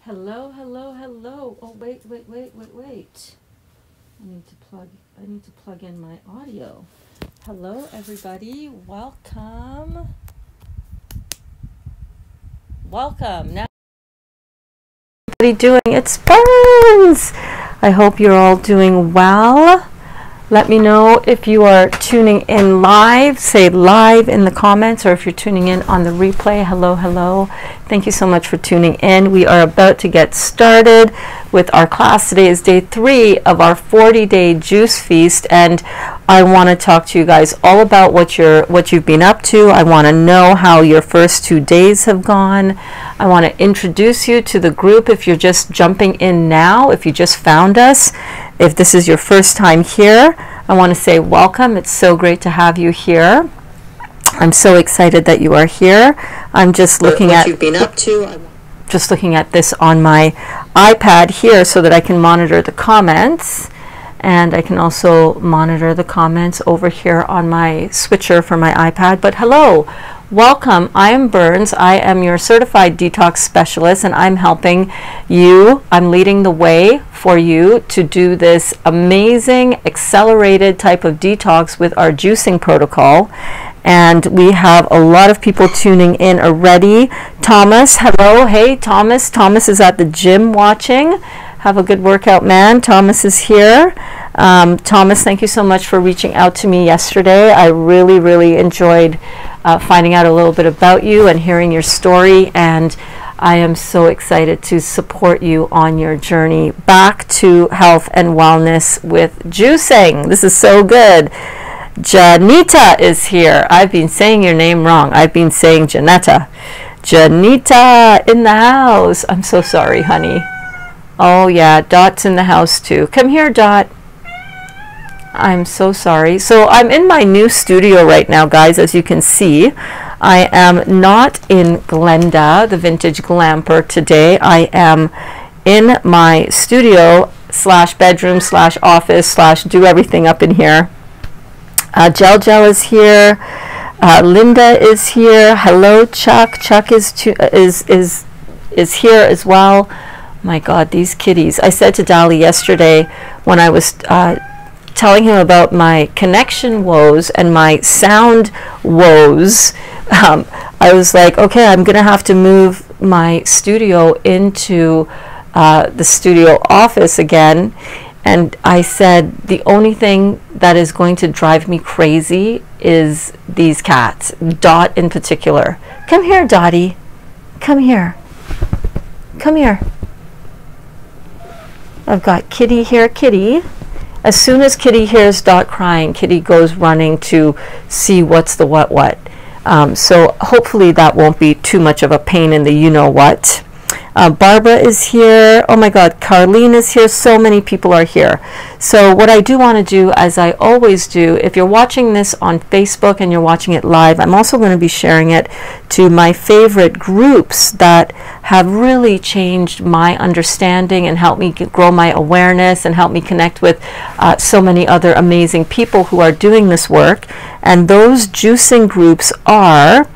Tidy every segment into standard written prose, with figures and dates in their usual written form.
Hello, hello, hello. Oh, wait. I need to plug in my audio. Hello, everybody. Welcome. Now, everybody doing? It's Burns. I hope you're all doing well. Let me know if you are tuning in live. Say live in the comments, or if you're tuning in on the replay. Hello, hello. Thank you so much for tuning in. We are about to get started with our class. Today is day 3 of our 40-day juice feast, and I want to talk to you guys all about what you've been up to. I want to know how your first 2 days have gone. I want to introduce you to the group if you're just jumping in now, if you just found us. If this is your first time here, I want to say welcome. It's so great to have you here. I'm so excited that you are here. I'm just looking at what you've been up to. Just looking at this on my iPad here so that I can monitor the comments. And I can also monitor the comments over here on my switcher for my iPad. But hello, welcome. I am Burns. I am your Certified Detox Specialist, and I'm helping you. I'm leading the way for you to do this amazing accelerated type of detox with our juicing protocol. And we have a lot of people tuning in already. Thomas, hello. Hey, Thomas. Thomas is at the gym watching. Have a good workout, man. Thomas is here. Thomas, thank you so much for reaching out to me yesterday. I really enjoyed finding out a little bit about you and hearing your story, and I am so excited to support you on your journey back to health and wellness with juicing. This is so good. Janita is here. I've been saying your name wrong. I've been saying Janetta. Janita in the house. I'm so sorry, honey. Oh yeah, Dot's in the house too. Come here, Dot. I'm so sorry. So I'm in my new studio right now, guys, as you can see. I am not in Glenda, the vintage glamper, today. I am in my studio / bedroom / office / do everything up in here. Gel is here. Linda is here. Hello, Chuck. Chuck is here as well. My God, these kitties. I said to Dali yesterday when I was telling him about my connection woes and my sound woes, I was like, okay, I'm going to have to move my studio into the studio office again. And I said, the only thing that is going to drive me crazy is these cats, Dot in particular. Come here, Dottie. Come here. Come here. I've got Kitty here. Kitty. As soon as Kitty hears Dot crying, Kitty goes running to see what's the what. So hopefully that won't be too much of a pain in the you-know-what. Barbara is here. Oh my God, Carlene is here. So many people are here. So what I do want to do, as I always do, if you're watching this on Facebook and you're watching it live, I'm also going to be sharing it to my favorite groups that have really changed my understanding and helped me grow my awareness and help me connect with so many other amazing people who are doing this work. And those juicing groups are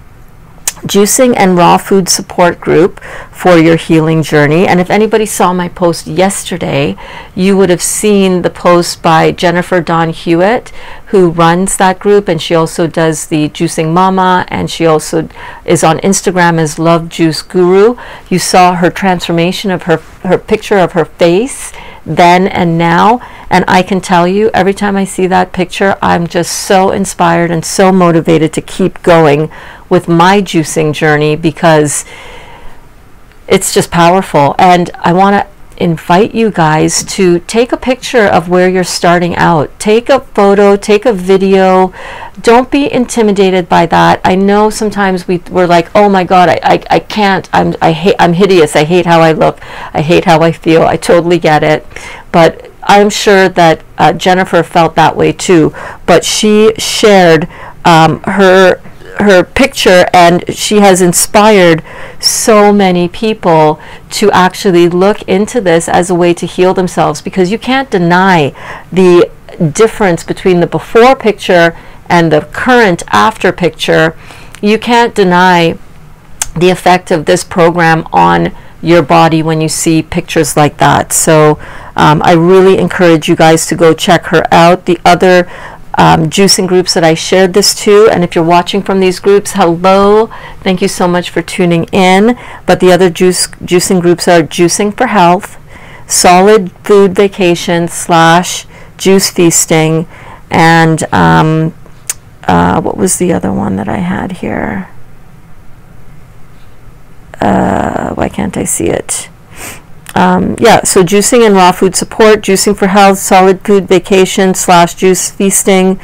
Juicing and Raw Food Support Group for your healing journey. And if anybody saw my post yesterday, you would have seen the post by Jennifer Dawn Hewitt, who runs that group, and she also does the Juicing Mama, and she also is on Instagram as Love Juice Guru. You saw her transformation of her picture of her face then and now, and I can tell you, every time I see that picture, I'm just so inspired and so motivated to keep going with my juicing journey, because it's just powerful. And I want to invite you guys to take a picture of where you're starting out. Take a photo, take a video. Don't be intimidated by that. I know sometimes we're like, oh my God, I can't, I'm hideous. I hate how I look. I hate how I feel. I totally get it. But I'm sure that Jennifer felt that way too. But she shared her picture, and she has inspired so many people to actually look into this as a way to heal themselves, because you can't deny the difference between the before picture and the current after picture. You can't deny the effect of this program on your body when you see pictures like that. So I really encourage you guys to go check her out. The other juicing groups that I shared this to, and if you're watching from these groups, hello, thank you so much for tuning in. But the other juicing groups are Juicing for Health, Solid Food Vacation / Juice Feasting, and what was the other one that I had here? Why can't I see it? Yeah, so Juicing and Raw Food Support, Juicing for Health, Solid Food Vacation / Juice Feasting,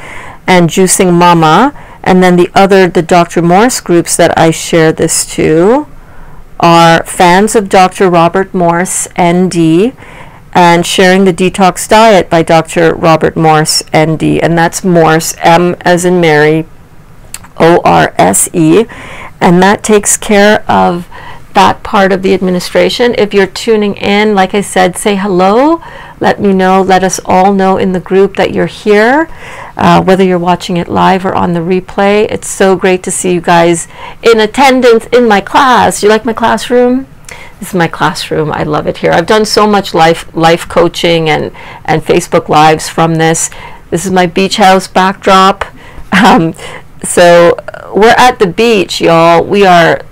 and Juicing Mama. And then the Dr. Morse groups that I share this to are Fans of Dr. Robert Morse, ND, and Sharing the Detox Diet by Dr. Robert Morse, ND. And that's Morse, M as in Mary, ORSE. And that takes care of that part of the administration. If you're tuning in, like I said, say hello, let me know, let us all know in the group that you're here, whether you're watching it live or on the replay. It's so great to see you guys in attendance in my class. You like my classroom? This is my classroom. I love it here. I've done so much life coaching and Facebook Lives from this. This is my beach house backdrop. So we're at the beach, y'all. We are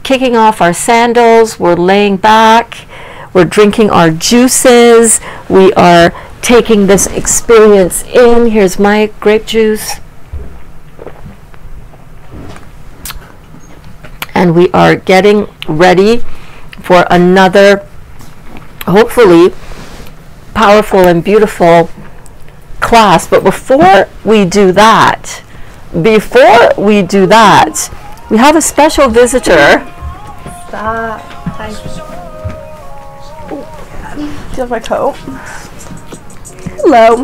kicking off our sandals, we're laying back, we're drinking our juices, we are taking this experience in. Here's my grape juice. And we are getting ready for another, hopefully, powerful and beautiful class. But before we do that, we have a special visitor. Stop. Hi. Do you have my coat? Hello.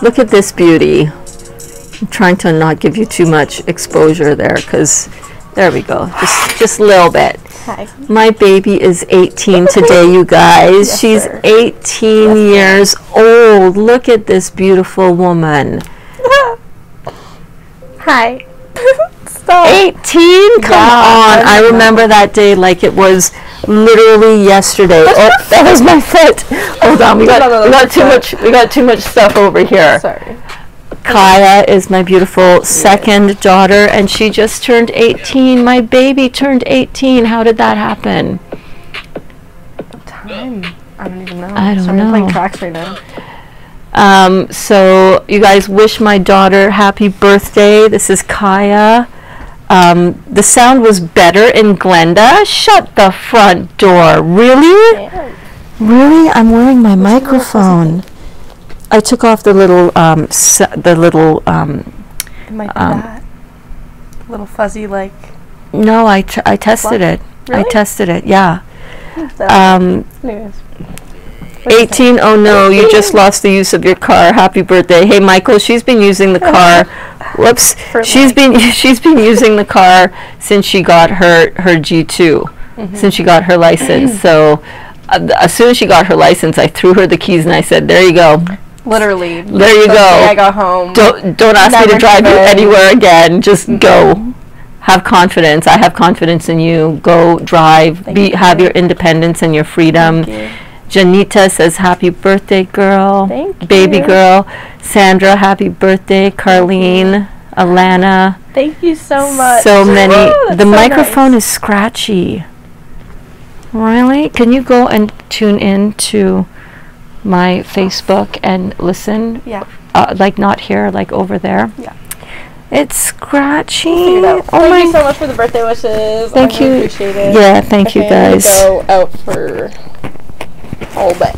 Look at this beauty. I'm trying to not give you too much exposure there, because there we go. Just a little bit. Hi. My baby is 18 today, you guys. Yes, she's sir. 18 years old. Look at this beautiful woman. Hi. 18? Come on. I remember that day like it was literally yesterday. Oh, that was my foot. Hold on. We got too much stuff over here. Sorry. Kaya is my beautiful second daughter, and she just turned 18. My baby turned 18. How did that happen? What time? I don't even know. I don't know. I'm playing tracks right now. So you guys wish my daughter happy birthday. This is Kaya. The sound was better in Glenda. Shut the front door. Really? Yeah. Really? I'm wearing my microphone. I took off the little, It might be that. Little fuzzy, like. No, I tested it. Really? I tested it, yeah. Anyways. 18, oh no, you just lost the use of your car. Happy birthday. Hey, Michael, she's been using the car. Whoops. She's been using the car since she got her G2, since she got her license. So as soon as she got her license, I threw her the keys and I said, there you go. Literally. There you go. I got home. Don't ask me to drive you anywhere again. Just go. Have confidence. I have confidence in you. Go drive. Have your independence and your freedom. Thank you. Janita says, happy birthday, girl. Thank you. Baby girl. Sandra, happy birthday. Carlene, Alana. Thank you so much. So many. Woo, the so microphone nice. is scratchy. Really? Can you go and tune in to my Facebook and listen? Yeah. Like not here, like over there? Yeah. It's scratchy. Oh, thank you so much for the birthday wishes. Thank I you. Appreciate it. Yeah, thank you guys. Go out for all day.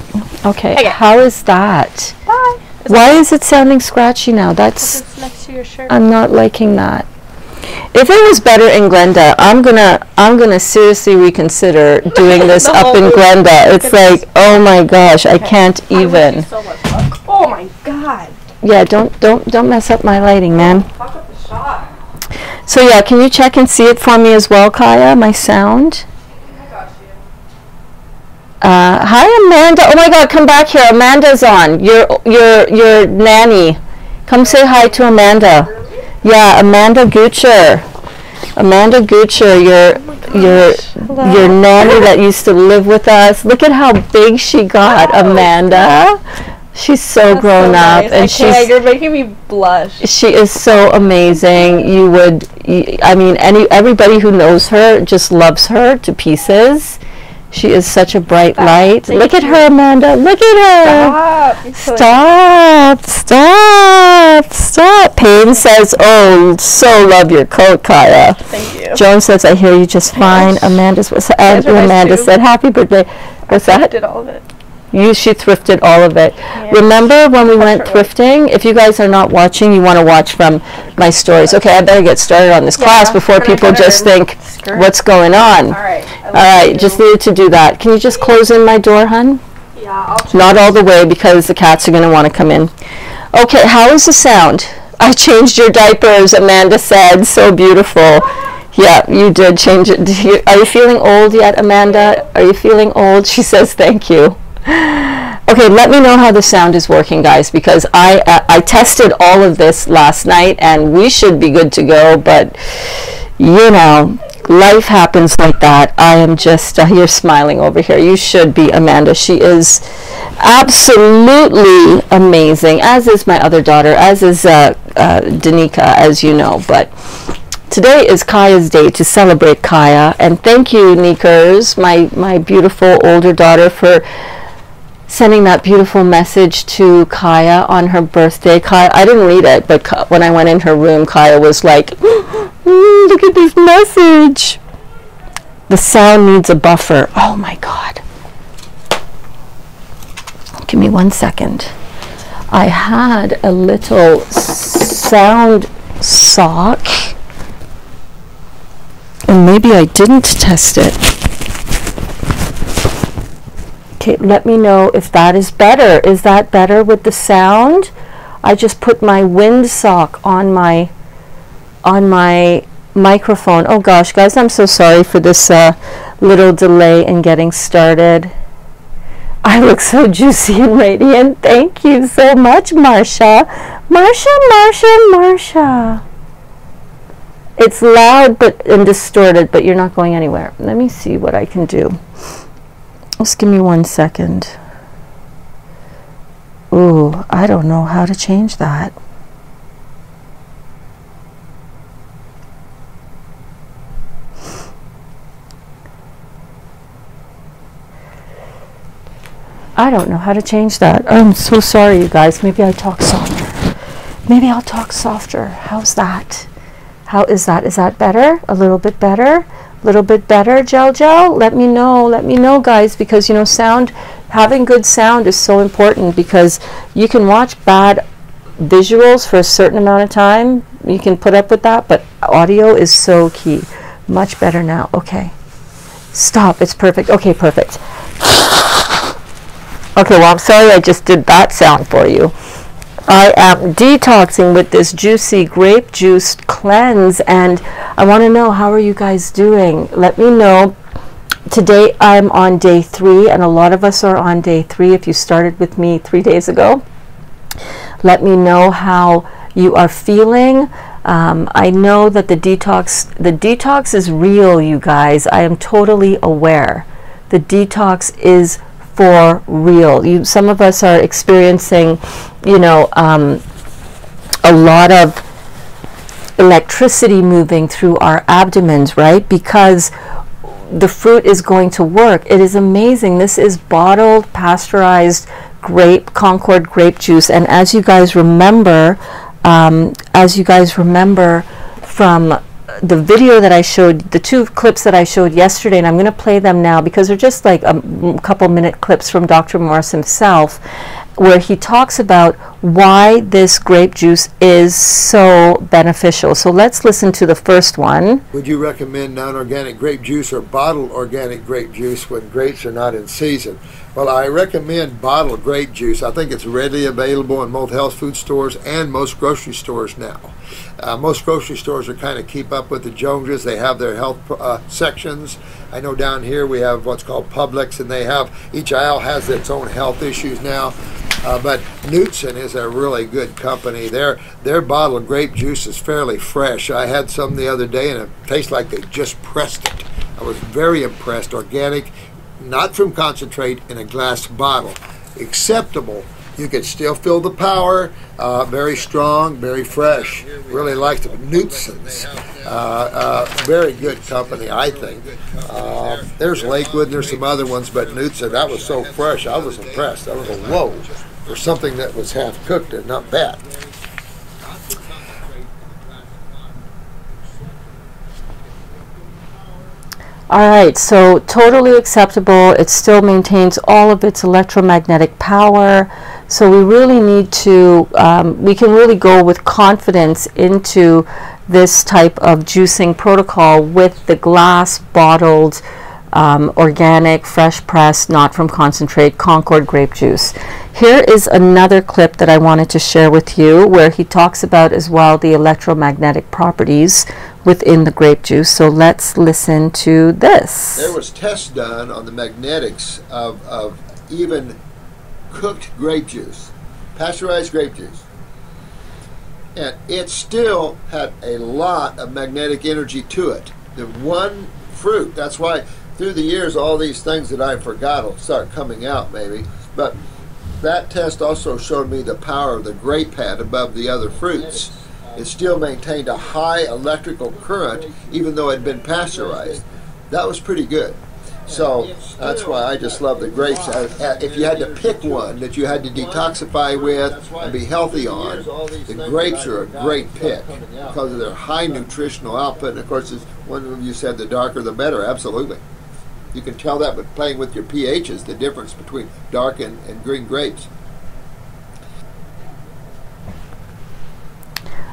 Okay. How is that? Bye. Why is it sounding scratchy now? That's. It's next to your shirt. I'm not liking that. If it was better in Glenda, I'm gonna seriously reconsider doing this up in Glenda. It's like, oh my gosh, I can't even. I wish you so much luck. Oh my god. Yeah, don't mess up my lighting, man. Fuck up the shot. So yeah, can you check and see it for me as well, Kaya? My sound. I got you. Hi, Amanda. Oh my God, come back here. Amanda's on. Your nanny. Come say hi to Amanda. Really? Yeah, Amanda Gucher. Amanda Gucher, your nanny that used to live with us. Look at how big she got, Amanda. She's so grown up, and you're making me blush. She is so amazing. Everybody who knows her just loves her to pieces. She is such a bright light. Look at her, Amanda. Look at her. Stop. Payne says, "Oh, so love your coat, Kaya." Thank you. Joan says, "I hear you just fine." Amanda said, "Happy birthday." What's that? I did all of it. She thrifted all of it. Yeah. Remember when we went thrifting? If you guys are not watching, you want to watch from my stories. Okay, I better get started on this class before people just think, what's going on? All right, just needed to do that. Can you just close in my door, hun? Yeah, I'll try. Not all the way because the cats are going to want to come in. Okay, how is the sound? I changed your diapers, Amanda said. So beautiful. Yeah, you did change it. Are you feeling old yet, Amanda? Are you feeling old? She says thank you. Okay, let me know how the sound is working, guys, because I tested all of this last night and we should be good to go, but you know, life happens like that. I am just you're smiling over here. You should be, Amanda. She is absolutely amazing, as is my other daughter, as is Danica, as you know. But today is Kaya's day, to celebrate Kaya, and thank you, Nikers, my beautiful older daughter, for sending that beautiful message to Kaya on her birthday. Kaya, I didn't read it, but when I went in her room, Kaya was like, look at this message. The sound needs a buffer. Oh my God. Give me 1 second. I had a little sound sock, and maybe I didn't test it. Okay, let me know if that is better. Is that better with the sound? I just put my wind sock on my microphone. Oh gosh, guys, I'm so sorry for this little delay in getting started. I look so juicy and radiant. Thank you so much, Marsha. Marsha. It's loud and distorted, but you're not going anywhere. Let me see what I can do. Just give me 1 second. Ooh, I don't know how to change that. I don't know how to change that. I'm so sorry, you guys. Maybe I talk softer. Maybe I'll talk softer. How's that? How is that? Is that better? A little bit better? Little bit better, Gel. Let me know, guys, because you know, having good sound is so important, because you can watch bad visuals for a certain amount of time, you can put up with that, but audio is so key. Much better now. Okay, stop. It's perfect. Okay, perfect. Okay, well, I'm sorry I just did that sound for you. I am detoxing with this juicy grape juice cleanse, and I want to know, how are you guys doing? Let me know. Today I'm on day 3, and a lot of us are on day 3 if you started with me 3 days ago. Let me know how you are feeling. I know that the detox is real, you guys. I am totally aware. The detox is for real. Some of us are experiencing, you know, a lot of electricity moving through our abdomens, right? Because the fruit is going to work. It is amazing. This is bottled, pasteurized Concord grape juice, and as you guys remember from the video that I showed, the 2 clips that I showed yesterday, and I'm going to play them now because they're just like a couple minute clips from Dr. Morse himself, where he talks about why this grape juice is so beneficial. So let's listen to the first one. Would you recommend non-organic grape juice or bottled organic grape juice when grapes are not in season? Well, I recommend bottled grape juice. I think it's readily available in most health food stores and most grocery stores now. Most grocery stores are kind of keep up with the Joneses. They have their health sections. I know down here we have what's called Publix, and they have, each aisle has its own health issues now. But Knudsen is a really good company. Their bottle of grape juice is fairly fresh. I had some the other day, and it tastes like they just pressed it. I was very impressed. Organic, not from concentrate, in a glass bottle. Acceptable. You can still feel the power. Very strong, very fresh. Really like the Knudsen's. Very good company, I think. There's Lakewood, and there's some other ones, but Knudsen, that was so fresh. I was impressed. I was a whoa for something that was half cooked and not bad. All right, so totally acceptable. It still maintains all of its electromagnetic power. So we really need to, we can really go with confidence into this type of juicing protocol with the glass bottled, organic, fresh pressed, not from concentrate, Concord grape juice. Here is another clip that I wanted to share with you where he talks about as well the electromagnetic properties within the grape juice. So let's listen to this. There was tests done on the magnetics of even cooked grape juice, pasteurized grape juice, and it still had a lot of magnetic energy to it. The one fruit, that's why through the years all these things that I forgot will start coming out maybe, but that test also showed me the power of the grape had above the other fruits. It still maintained a high electrical current even though it had been pasteurized. That was pretty good. So that's why I just love the grapes. If you had to pick one that you had to detoxify with and be healthy on, the grapes are a great pick because of their high nutritional output. And of course, as one of you said, the darker the better. Absolutely. You can tell that with playing with your pHs, the difference between dark and green grapes.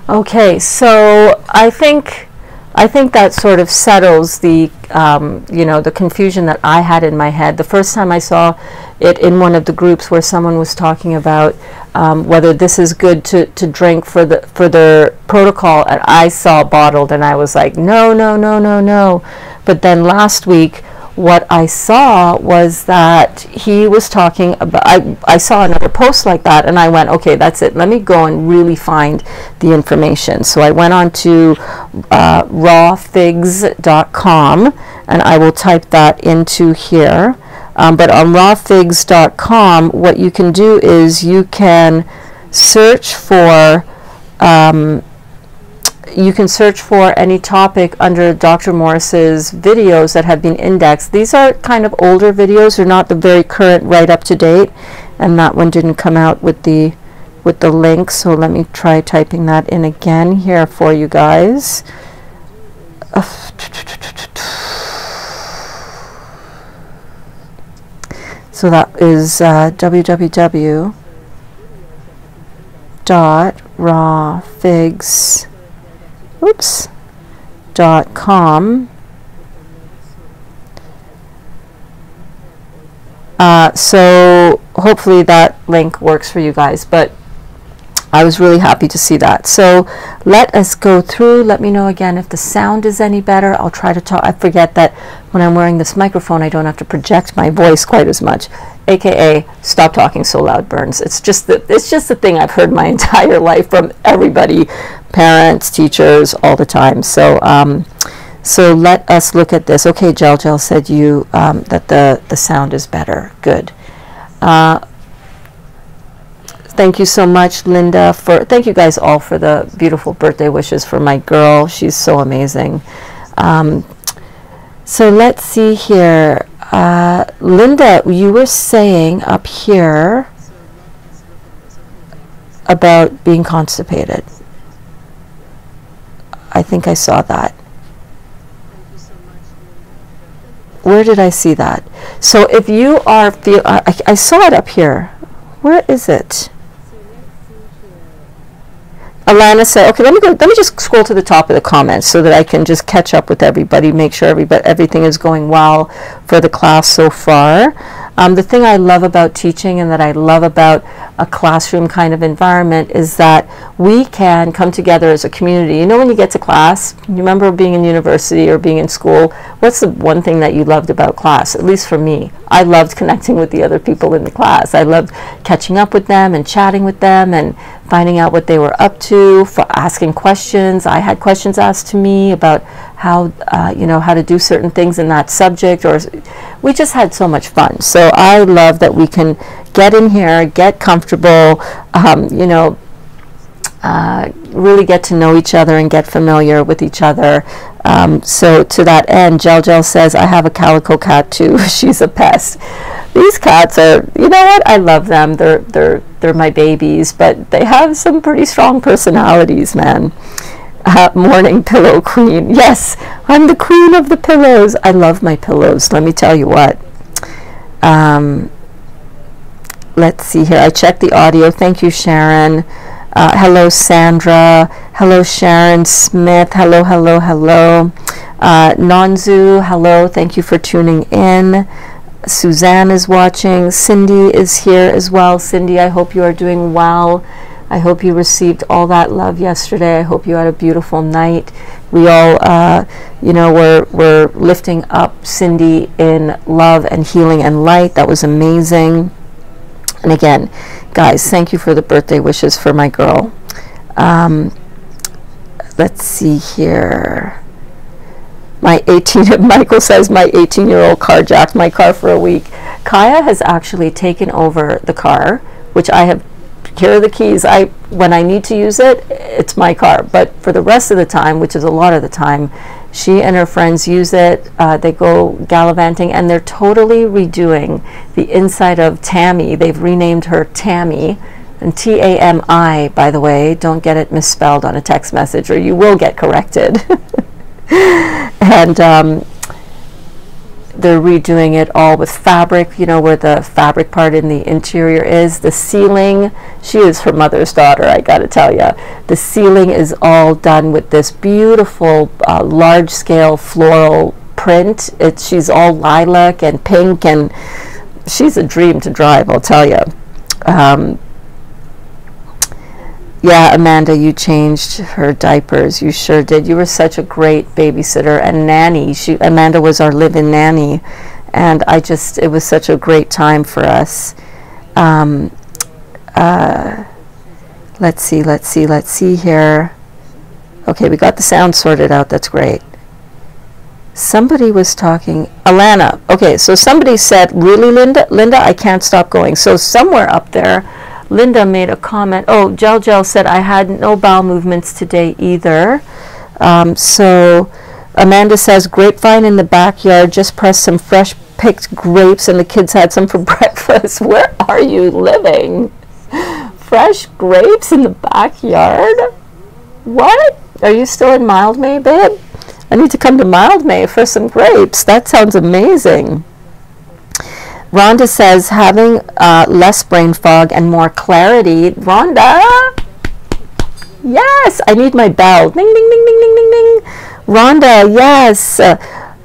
Okay, so I think that sort of settles the you know, the confusion that I had in my head. The first time I saw it in one of the groups where someone was talking about whether this is good to drink for the protocol, and I saw bottled, and I was like, no, no, no, no, no. But then last week, what I saw was that he was talking about, I saw another post like that, and I went, okay, that's it. Let me go and really find the information. So I went on to rawfigs.com, and I will type that into here. But on rawfigs.com, what you can do is you can search for any topic under Dr. Morse's videos that have been indexed. These are kind of older videos. They're not the very current, right up to date. And that one didn't come out with the link. So let me try typing that in again here for you guys. So that is www.rawfigs.com. So hopefully that link works for you guys, but I was really happy to see that. So let us go through. Let me know again if the sound is any better. I'll try to talk. I forget that when I'm wearing this microphone, I don't have to project my voice quite as much. AKA, stop talking so loud, Burns. It's just the thing I've heard my entire life from everybody, parents, teachers, all the time. So so let us look at this. Okay, Gel said you that the sound is better. Good. Thank you so much, Linda. Thank you guys all for the beautiful birthday wishes for my girl. She's so amazing. So let's see here. Linda, you were saying up here about being constipated. I think I saw that. Where did I see that? So if you are I saw it up here. Where is it? Alana said, okay, let me just scroll to the top of the comments so that I can just catch up with everybody, make sure everything is going well for the class so far. The thing I love about teaching and that I love about a classroom kind of environment is that we can come together as a community. You know, when you get to class, you remember being in university or being in school, what's the one thing that you loved about class? At least for me, I loved connecting with the other people in the class. I loved catching up with them and chatting with them and finding out what they were up to, for asking questions. I had questions asked to me about how, you know, how to do certain things in that subject, or we just had so much fun. So I love that we can get in here, get comfortable, you know, really get to know each other and get familiar with each other. So to that end, Gel says, I have a calico cat too. She's a pest. These cats are, you know what, I love them. They're my babies, but they have some pretty strong personalities, man. Morning pillow queen. Yes, I'm the queen of the pillows. I love my pillows, let me tell you what. Let's see here. I checked the audio. Thank you, Sharon. Hello, Sandra. Hello, Sharon Smith. Hello, hello, hello. Nanzu, hello. Thank you for tuning in. Suzanne is watching. Cindy is here as well. Cindy, I hope you are doing well. I hope you received all that love yesterday. I hope you had a beautiful night. We all, you know, we're lifting up Cindy in love and healing and light. That was amazing. And again, guys, thank you for the birthday wishes for my girl. Let's see here. Michael says, my 18-year-old carjacked my car for a week. Kaya has actually taken over the car, which I have. Here are the keys. When I need to use it, it's my car. But for the rest of the time, which is a lot of the time, she and her friends use it. They go gallivanting, and they're totally redoing the inside of Tammy. They've renamed her Tammy, and T-A-M-I, by the way. Don't get it misspelled on a text message, or you will get corrected. And they're redoing it all with fabric, you know, where the fabric part in the interior is. The ceiling, she is her mother's daughter, I gotta tell you. The ceiling is all done with this beautiful large-scale floral print. She's all lilac and pink, and she's a dream to drive, I'll tell you. Yeah, Amanda, you changed her diapers. You sure did. You were such a great babysitter and nanny. Amanda was our live-in nanny, and it was such a great time for us. Let's see here. Okay, we got the sound sorted out. That's great. Somebody was talking. Alana. Okay, so somebody said, really, Linda? Linda, I can't stop going. So somewhere up there, Linda made a comment. Oh, Gel said, I had no bowel movements today either. So Amanda says, grapevine in the backyard, just pressed some fresh picked grapes and the kids had some for breakfast. Where are you living? Fresh grapes in the backyard? What? Are you still in Mildmay, babe? I need to come to Mildmay for some grapes. That sounds amazing. Rhonda says, having less brain fog and more clarity. Rhonda? Yes, I need my bell. Ding, ding, ding, ding, ding, ding, ding. Rhonda, yes.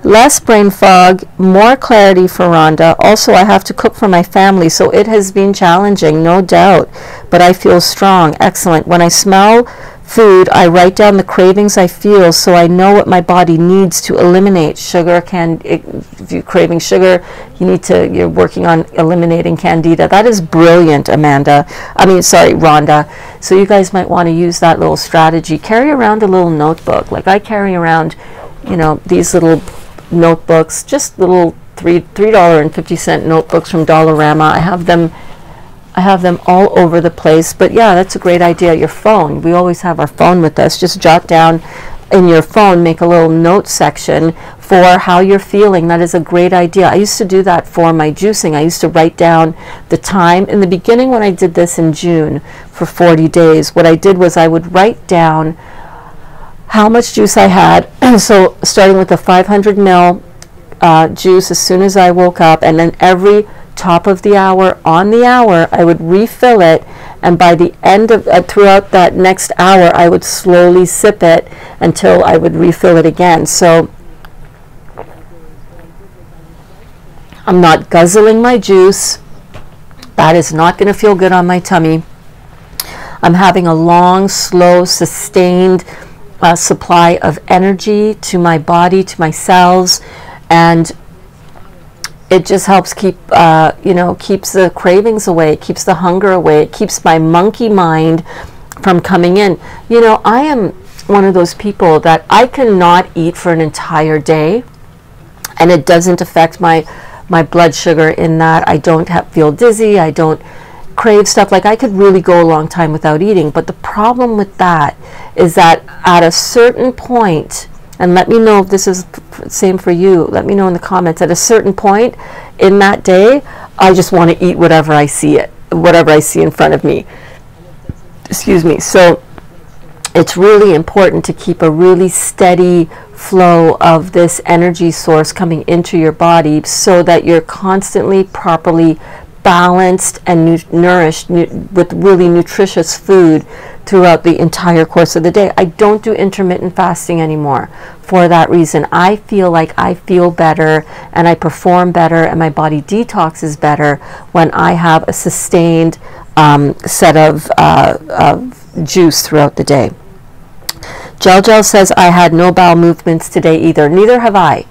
Less brain fog, more clarity for Rhonda. Also, I have to cook for my family, so it has been challenging, no doubt. But I feel strong. Excellent. When I smell food, I write down the cravings I feel so I know what my body needs to eliminate. Sugar, if you're craving sugar, you're working on eliminating candida. That is brilliant, Rhonda. So you guys might want to use that little strategy. Carry around a little notebook. Like I carry around, you know, these little notebooks, just little $3.50 notebooks from Dollarama. I have them all over the place. But yeah, that's a great idea. Your phone, we always have our phone with us. Just jot down in your phone, make a little note section for how you're feeling. That is a great idea. I used to do that for my juicing. I used to write down the time. In the beginning, when I did this in June for 40 days, what I did was I would write down how much juice I had. So starting with a 500 ml juice as soon as I woke up, and then every top of the hour, on the hour, I would refill it, and by the end of throughout that next hour, I would slowly sip it until I would refill it again. So I'm not guzzling my juice. That is not going to feel good on my tummy. I'm having a long, slow, sustained supply of energy to my body, to my cells, and it just helps keep, keeps the cravings away, keeps the hunger away, it keeps my monkey mind from coming in. You know, I am one of those people that I cannot eat for an entire day, and it doesn't affect my blood sugar in that I don't feel dizzy, I don't crave stuff. Like, I could really go a long time without eating, but the problem with that is that at a certain point, and let me know if this is the same for you, let me know in the comments, at a certain point in that day, I just want to eat whatever I see in front of me. Excuse me. So it's really important to keep a really steady flow of this energy source coming into your body so that you're constantly properly balanced and nourished with really nutritious food throughout the entire course of the day. I don't do intermittent fasting anymore for that reason. I feel like I feel better and I perform better and my body detoxes better when I have a sustained set of juice throughout the day. Gel says, I had no bowel movements today either. Neither have I.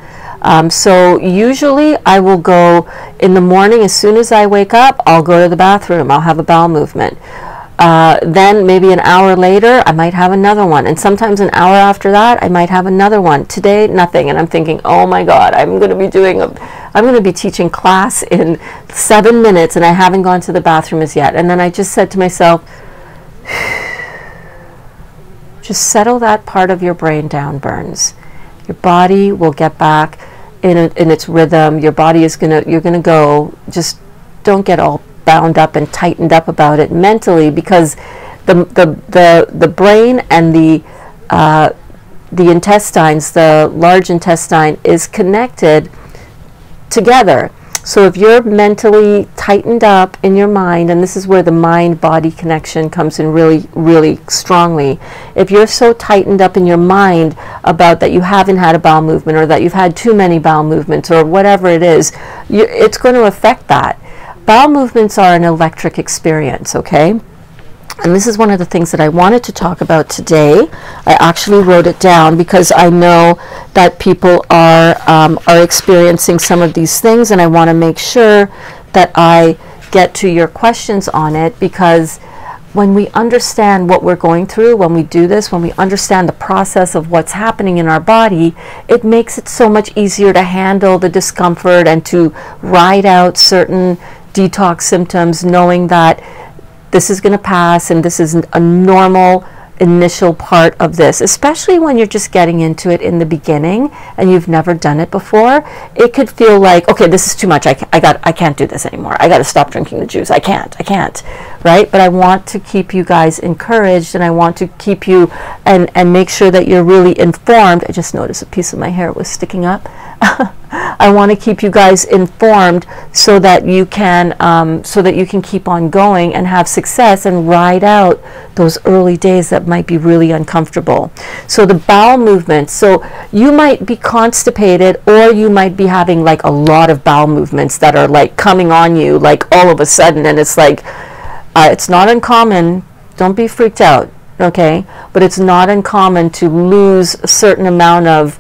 So usually I will go in the morning. As soon as I wake up, I'll go to the bathroom. I'll have a bowel movement. Then maybe an hour later, I might have another one. And sometimes an hour after that, I might have another one. Today, nothing. And I'm thinking, oh my God, I'm going to be teaching class in 7 minutes and I haven't gone to the bathroom as yet. And then I just said to myself, just settle that part of your brain down, Burns. Your body will get back in its rhythm. Your body is you're gonna go. Just don't get all bound up and tightened up about it mentally, because the brain and the intestines, the large intestine, is connected together. So if you're mentally tightened up in your mind, and this is where the mind-body connection comes in really, really strongly. If you're so tightened up in your mind about that you haven't had a bowel movement, or that you've had too many bowel movements, or whatever it is, it's going to affect that. Bowel movements are an electric experience, okay? And this is one of the things that I wanted to talk about today. I actually wrote it down because I know that people are experiencing some of these things, and I want to make sure that I get to your questions on it, because when we understand what we're going through, when we do this, when we understand the process of what's happening in our body, it makes it so much easier to handle the discomfort and to ride out certain detox symptoms, knowing that this is going to pass and this is a normal initial part of this, especially when you're just getting into it in the beginning and you've never done it before. It could feel like, okay, this is too much. I can't do this anymore. I got to stop drinking the juice. I can't, right? But I want to keep you guys encouraged, and I want to keep you and make sure that you're really informed. I just noticed a piece of my hair was sticking up. I want to keep you guys informed so that you can keep on going and have success and ride out those early days that might be really uncomfortable. So the bowel movements, so you might be constipated, or you might be having like a lot of bowel movements that are like coming on you like all of a sudden, and it's like it's not uncommon. Don't be freaked out, okay? But it's not uncommon to lose a certain amount of,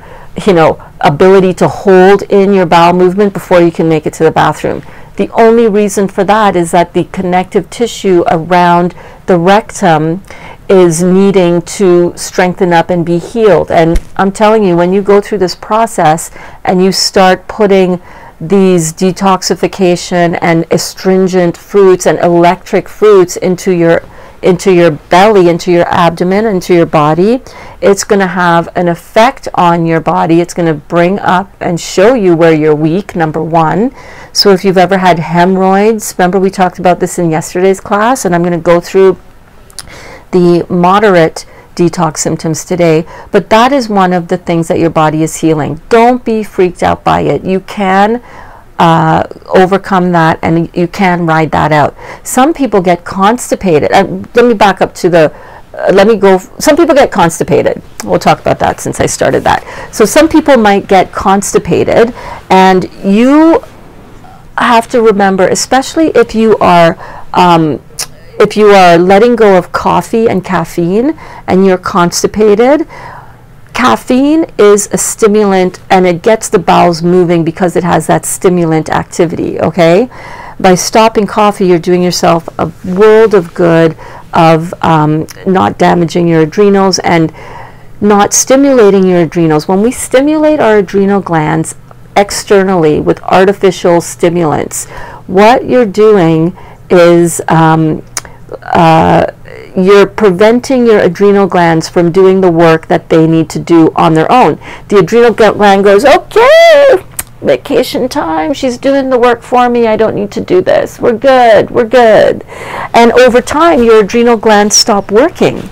ability to hold in your bowel movement before you can make it to the bathroom. The only reason for that is that the connective tissue around the rectum is needing to strengthen up and be healed. And I'm telling you, when you go through this process and you start putting these detoxification and astringent fruits and electric fruits into your belly, into your abdomen, into your body, it's going to have an effect on your body. It's going to bring up and show you where you're weak, number one. So if you've ever had hemorrhoids, remember we talked about this in yesterday's class, and I'm going to go through the moderate detox symptoms today, but that is one of the things that your body is healing. Don't be freaked out by it. You can overcome that, and you can ride that out. Some people get constipated. Let me back up to some people get constipated. We'll talk about that since I started that. So some people might get constipated, and you have to remember, especially if you are letting go of coffee and caffeine and you're constipated, caffeine is a stimulant and it gets the bowels moving because it has that stimulant activity, okay? By stopping coffee, you're doing yourself a world of good of not damaging your adrenals and not stimulating your adrenals. When we stimulate our adrenal glands externally with artificial stimulants, what you're doing is you're preventing your adrenal glands from doing the work that they need to do on their own. The adrenal gland goes, okay, vacation time, she's doing the work for me, I don't need to do this, we're good, we're good. And over time, your adrenal glands stop working,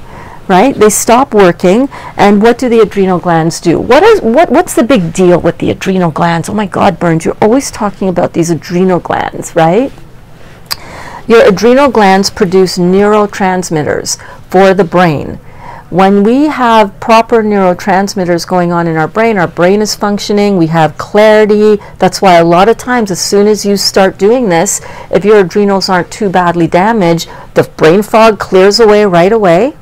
right? They stop working, and what do the adrenal glands do? What's the big deal with the adrenal glands? Oh my God, Burns, you're always talking about these adrenal glands, right? Your adrenal glands produce neurotransmitters for the brain. When we have proper neurotransmitters going on in our brain is functioning, we have clarity. That's why a lot of times, as soon as you start doing this, if your adrenals aren't too badly damaged, the brain fog clears away right away,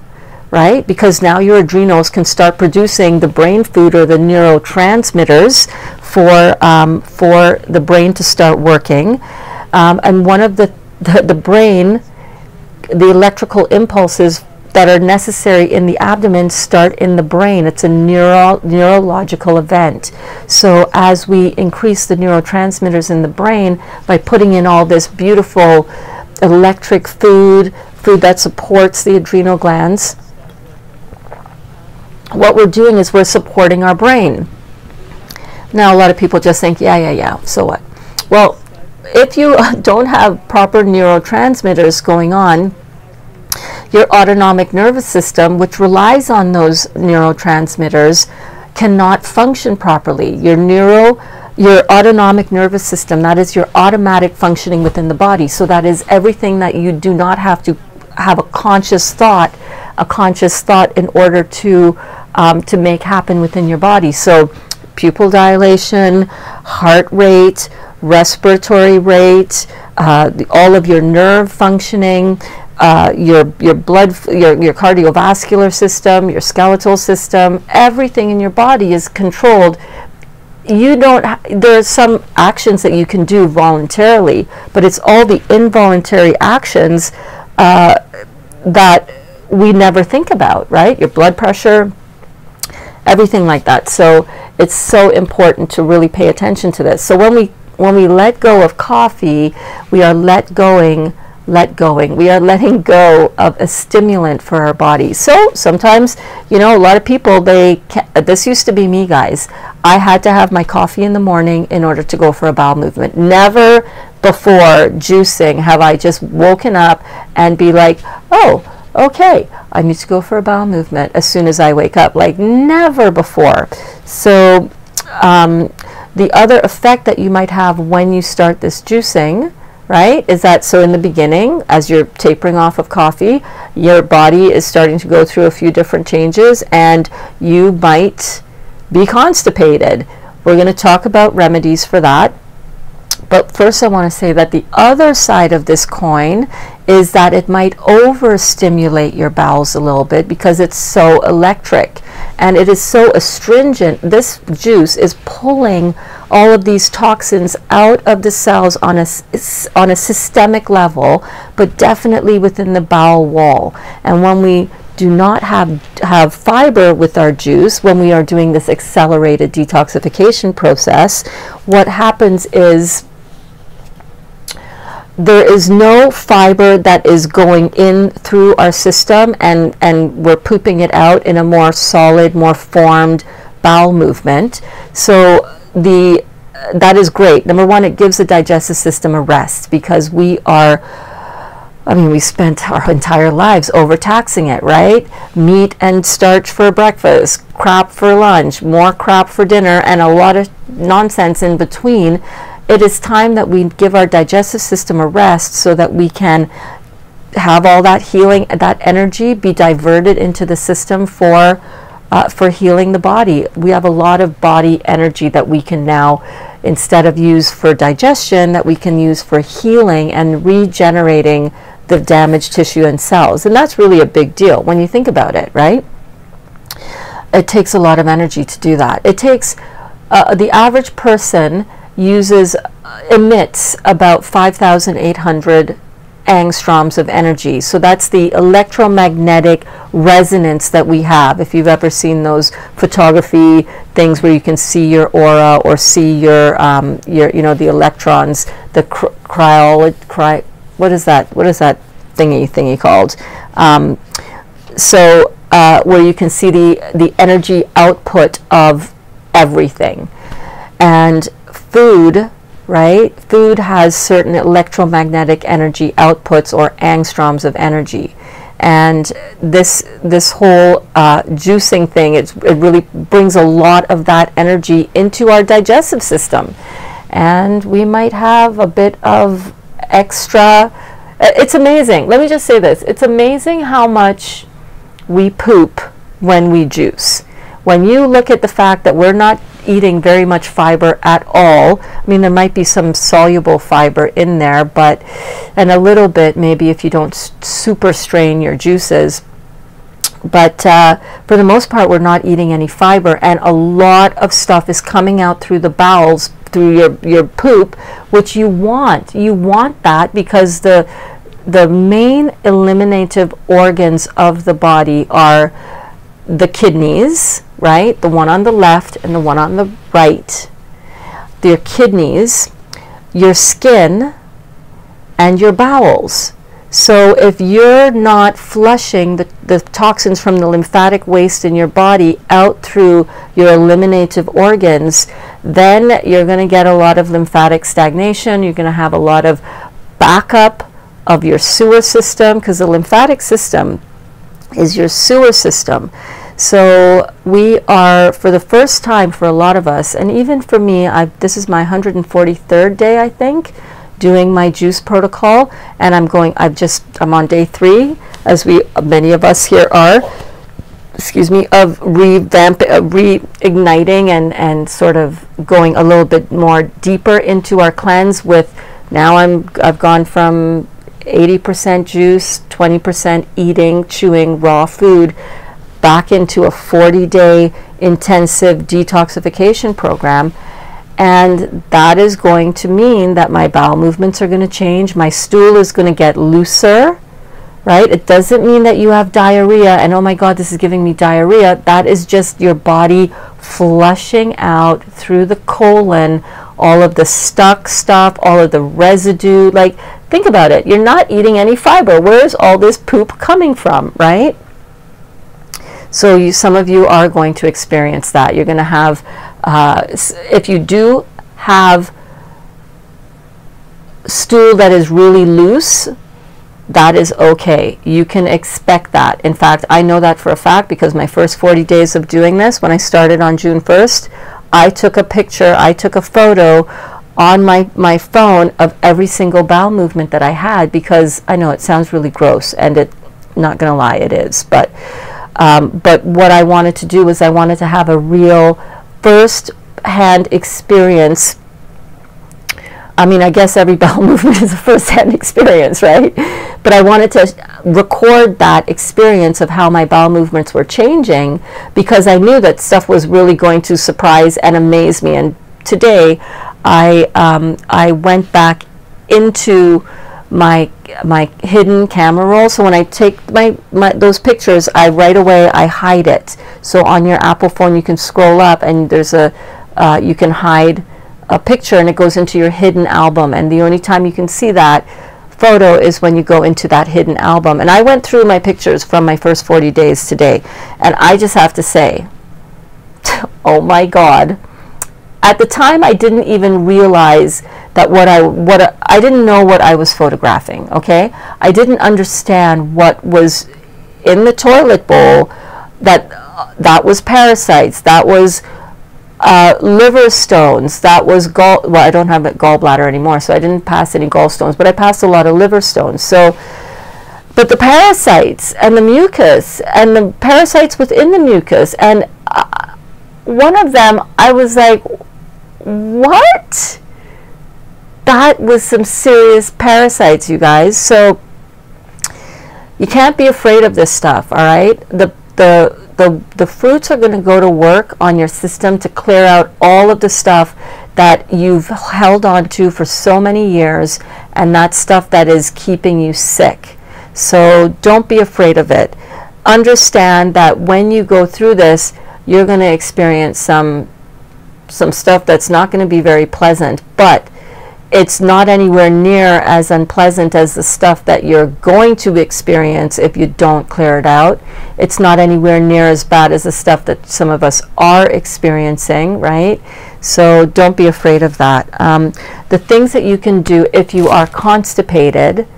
right? Because now your adrenals can start producing the brain food or the neurotransmitters for the brain to start working. And one of the brain, the electrical impulses that are necessary in the abdomen start in the brain. It's a neurological event. So as we increase the neurotransmitters in the brain by putting in all this beautiful electric food that supports the adrenal glands, what we're doing is we're supporting our brain. Now a lot of people just think, yeah, so what? Well, if you don't have proper neurotransmitters going on, your autonomic nervous system, which relies on those neurotransmitters, cannot function properly. Your autonomic nervous system, that is your automatic functioning within the body. So that is everything that you do not have to have a conscious thought in order to make happen within your body. So pupil dilation, heart rate, respiratory rate, all of your nerve functioning, your blood, your cardiovascular system, your skeletal system, everything in your body is controlled. There are some actions that you can do voluntarily, but it's all the involuntary actions that we never think about, right? Your blood pressure, everything like that. So it's so important to really pay attention to this. So when we let go of coffee, we are letting go of a stimulant for our body. So sometimes, a lot of people, this used to be me, guys. I had to have my coffee in the morning in order to go for a bowel movement. Never before juicing have I just woken up and be like, oh, okay, I need to go for a bowel movement as soon as I wake up. Like, never before. So the other effect that you might have when you start this juicing, right, is that, so in the beginning, as you're tapering off of coffee, your body is starting to go through a few different changes and you might be constipated. We're going to talk about remedies for that. But first I want to say that the other side of this coin is that it might overstimulate your bowels a little bit because it's so electric and it is so astringent. This juice is pulling all of these toxins out of the cells on a systemic level, but definitely within the bowel wall. And when we do not have fiber with our juice, when we are doing this accelerated detoxification process, what happens is there is no fiber that is going in through our system and we're pooping it out in a more solid, more formed bowel movement. So that is great. Number one, it gives the digestive system a rest because we spent our entire lives overtaxing it, right? Meat and starch for breakfast, crap for lunch, more crap for dinner, and a lot of nonsense in between. It is time that we give our digestive system a rest so that we can have all that healing, that energy be diverted into the system for healing the body. We have a lot of body energy that we can now instead of use for digestion, that we can use for healing and regenerating the damaged tissue and cells. And that's really a big deal when you think about it, right? It takes a lot of energy to do that. It takes, the average person emits about 5,800 angstroms of energy. So that's the electromagnetic resonance that we have. If you've ever seen those photography things where you can see your aura or see your you know, the electrons, the what is that thingy called? Where you can see the energy output of everything. And food, right? Food has certain electromagnetic energy outputs or angstroms of energy. And this whole juicing thing, it really brings a lot of that energy into our digestive system. And we might have a bit of extra. It's amazing. Let me just say this. It's amazing how much we poop when we juice. When you look at the fact that we're not eating very much fiber at all, I mean, there might be some soluble fiber in there, but, and a little bit maybe if you don't super strain your juices, but for the most part we're not eating any fiber, and a lot of stuff is coming out through the bowels, through your poop, which you want. You want that because the main eliminative organs of the body are the kidneys, right? The one on the left and the one on the right. Your kidneys, your skin, and your bowels. So if you're not flushing the toxins from the lymphatic waste in your body out through your eliminative organs, then you're going to get a lot of lymphatic stagnation. You're going to have a lot of backup of your sewer system, because the lymphatic system is your sewer system. So we are, for the first time for a lot of us, and even for me, this is my 143rd day, I think, doing my juice protocol, and I'm on day 3, as many of us here are, excuse me, of reigniting and sort of going a little bit more deeper into our cleanse with, now I've gone from 80% juice, 20% eating, chewing raw food, back into a 40-day intensive detoxification program. And that is going to mean that my bowel movements are going to change. My stool is going to get looser, right? It doesn't mean that you have diarrhea and, oh my God, this is giving me diarrhea. That is just your body flushing out through the colon all of the stuck stuff, all of the residue. Like, think about it. You're not eating any fiber. Where's all this poop coming from, right? So some of you are going to experience that. You're going to have, if you do have stool that is really loose, that is okay. You can expect that. In fact, I know that for a fact because my first 40 days of doing this, when I started on June 1st, I took a picture, I took a photo on my phone of every single bowel movement that I had, because I know it sounds really gross, and not going to lie, it is. But what I wanted to do was I wanted to have a real first-hand experience. I mean, I guess every bowel movement is a first-hand experience, right? But I wanted to record that experience of how my bowel movements were changing, because I knew that stuff was really going to surprise and amaze me. And today, I went back into my hidden camera roll. So when I take those pictures, right away I hide it. So on your Apple phone, you can scroll up, and there's you can hide a picture, and it goes into your hidden album. And the only time you can see that photo is when you go into that hidden album. And I went through my pictures from my first 40 days today, and I just have to say, oh my God. At the time, I didn't even realize that I didn't know what I was photographing, okay? I didn't understand what was in the toilet bowl, that was parasites, that was liver stones, that was well, I don't have a gallbladder anymore, so I didn't pass any gallstones, but I passed a lot of liver stones. So, but the parasites and the mucus and the parasites within the mucus, and one of them, I was like, what? That was some serious parasites, you guys. So you can't be afraid of this stuff, all right? The fruits are going to go to work on your system to clear out all of the stuff that you've held on to for so many years, and that stuff that is keeping you sick. So don't be afraid of it. Understand that when you go through this, you're going to experience some stuff that's not going to be very pleasant, but it's not anywhere near as unpleasant as the stuff that you're going to experience if you don't clear it out. It's not anywhere near as bad as the stuff that some of us are experiencing, right? So don't be afraid of that. The things that you can do if you are constipated,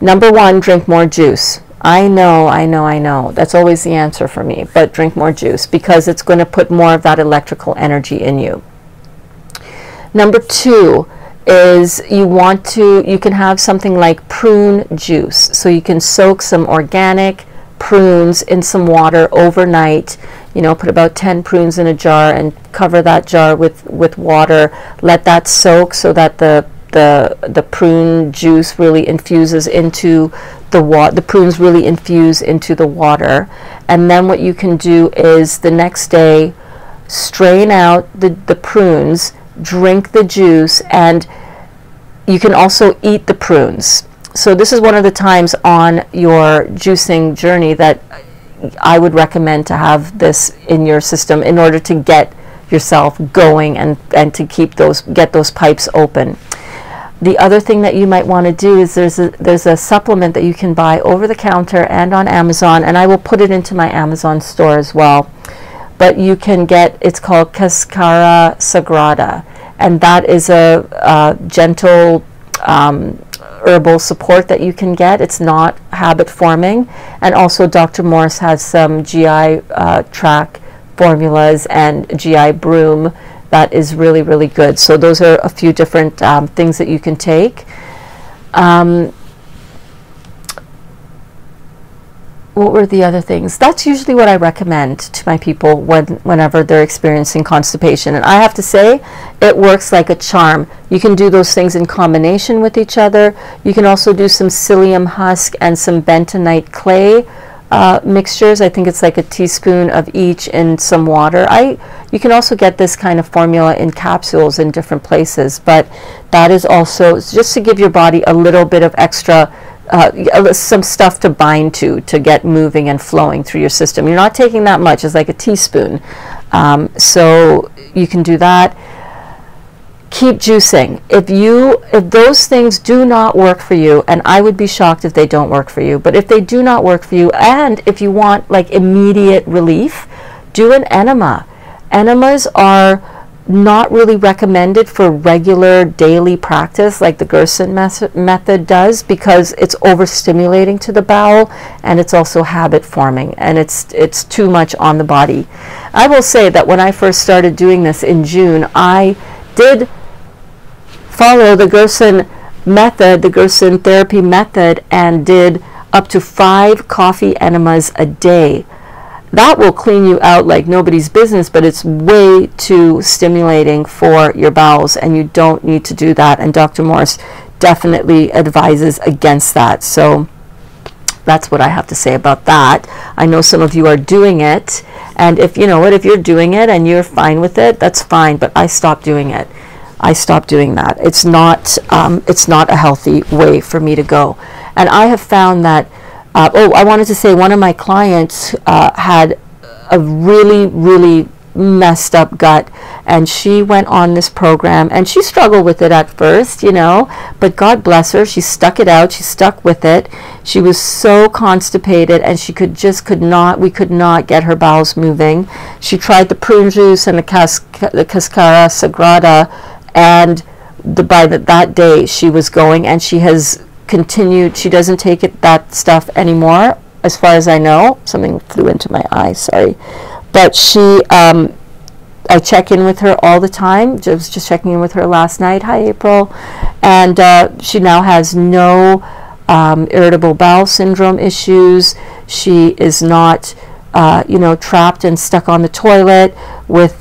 number one, drink more juice. I know. That's always the answer for me, but drink more juice because it's going to put more of that electrical energy in you. Number two is you can have something like prune juice. So you can soak some organic prunes in some water overnight. You know, put about 10 prunes in a jar and cover that jar with water. Let that soak so that the prune juice really infuses into the water. The prunes really infuse into the water. And then what you can do is the next day strain out the prunes, drink the juice, and you can also eat the prunes. So this is one of the times on your juicing journey that I would recommend to have this in your system in order to get yourself going and to get those pipes open. The other thing that you might want to do is there's a supplement that you can buy over the counter and on Amazon, and I will put it into my Amazon store as well. But you can get, it's called Cascara Sagrada, and that is a gentle herbal support that you can get. It's not habit forming, and also Dr. Morse has some GI tract formulas and GI broom that is really, really good. So those are a few different things that you can take. What were the other things? That's usually what I recommend to my people whenever they're experiencing constipation. And I have to say, it works like a charm. You can do those things in combination with each other. You can also do some psyllium husk and some bentonite clay mixtures. I think it's like a teaspoon of each in some water. You can also get this kind of formula in capsules in different places, but that is also just to give your body a little bit of extra some stuff to bind to get moving and flowing through your system. You're not taking that much. It's like a teaspoon. So you can do that. Keep juicing. If those things do not work for you, and I would be shocked if they don't work for you, but if they do not work for you, and if you want like immediate relief, do an enema. Enemas are not really recommended for regular daily practice like the Gerson method does, because it's overstimulating to the bowel, and it's also habit forming, and it's too much on the body. I will say that when I first started doing this in June, I did follow the Gerson method, the Gerson therapy method, and did up to 5 coffee enemas a day. That will clean you out like nobody's business, but it's way too stimulating for your bowels, and you don't need to do that. And Dr. Morse definitely advises against that. So that's what I have to say about that. I know some of you are doing it, and if you know what, if you're doing it and you're fine with it, that's fine. But I stopped doing it. I stopped doing that. It's not a healthy way for me to go. And I have found that. I wanted to say one of my clients had a really, really messed up gut, and she went on this program, and she struggled with it at first, you know, but God bless her, she stuck it out, she stuck with it. She was so constipated, and we could not get her bowels moving. She tried the prune juice and the Cascara Sagrada, and by that day she was going, and she has continued. She doesn't take that stuff anymore, as far as I know. Something flew into my eye, sorry. But she, I check in with her all the time. I was just checking in with her last night. Hi, April. And she now has no irritable bowel syndrome issues. She is not, you know, trapped and stuck on the toilet with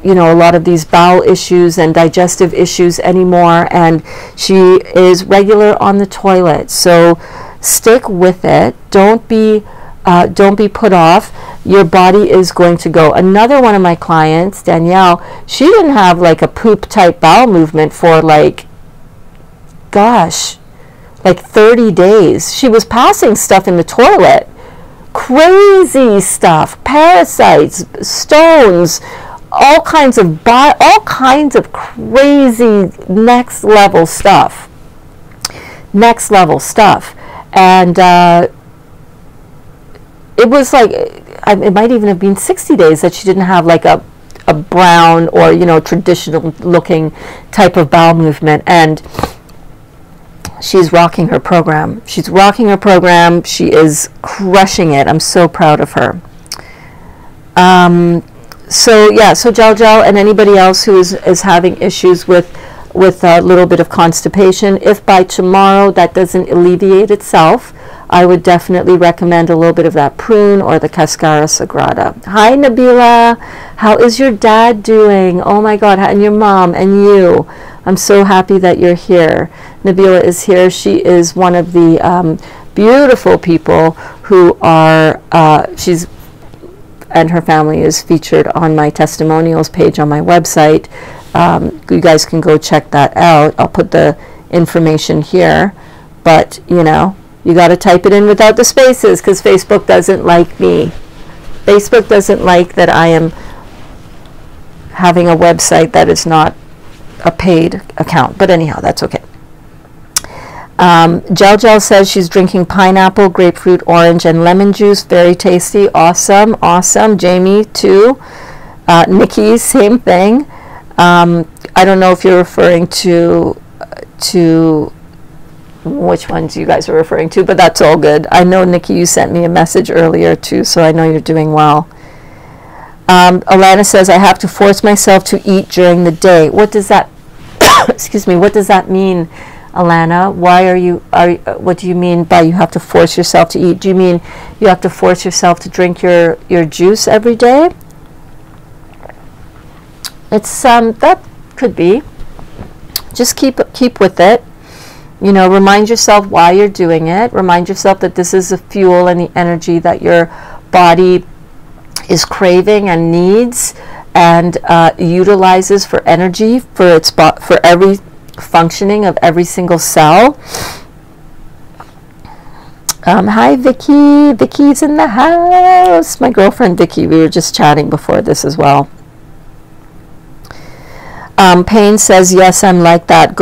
you know, a lot of these bowel issues and digestive issues anymore, and she is regular on the toilet. So stick with it. Don't be put off. Your body is going to go. Another one of my clients, Danielle, she didn't have like a poop type bowel movement for like, gosh, like 30 days. She was passing stuff in the toilet. Crazy stuff, parasites, stones, all kinds of crazy next level stuff. And it was like, it might even have been 60 days that she didn't have like a brown or, you know, traditional looking type of bowel movement. And she's rocking her program. She is crushing it. I'm so proud of her. So yeah, so Gel and anybody else who is having issues with a little bit of constipation, if by tomorrow that doesn't alleviate itself, I would definitely recommend a little bit of that prune or the Cascara Sagrada. Hi Nabila, how is your dad doing? Oh my God, and your mom and you. I'm so happy that you're here. Nabila is here. She is one of the beautiful people who are, and her family is featured on my testimonials page on my website. You guys can go check that out. I'll put the information here, but you know, you got to type it in without the spaces because Facebook doesn't like me. Facebook doesn't like that I am having a website that is not a paid account, but anyhow, that's okay. Gel says she's drinking pineapple, grapefruit, orange, and lemon juice. Very tasty. Awesome. Jamie too. Nikki, same thing. I don't know if you're referring to which ones you guys are referring to, but that's all good. I know, Nikki, you sent me a message earlier too, so I know you're doing well. Alana says, I have to force myself to eat during the day. What does that, excuse me, what does that mean, Alana? What do you mean by you have to force yourself to eat? Do you mean you have to force yourself to drink your juice every day? It's, that could be. Just keep with it. You know, remind yourself why you're doing it. Remind yourself that this is the fuel and the energy that your body is craving and needs and utilizes for energy for every functioning of every single cell. Hi Vicky. Vicky's in the house. My girlfriend Vicky. We were just chatting before this as well. Payne says, yes, I'm like that.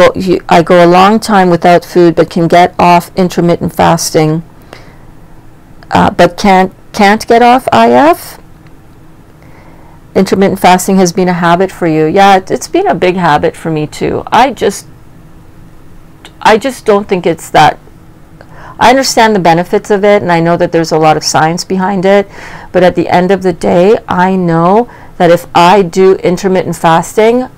I go a long time without food, but can get off intermittent fasting. But can't get off IF? Intermittent fasting has been a habit for you. Yeah, it's been a big habit for me too. I just don't think it's that. I understand the benefits of it, and I know that there's a lot of science behind it. But at the end of the day, I know that if I do intermittent fasting,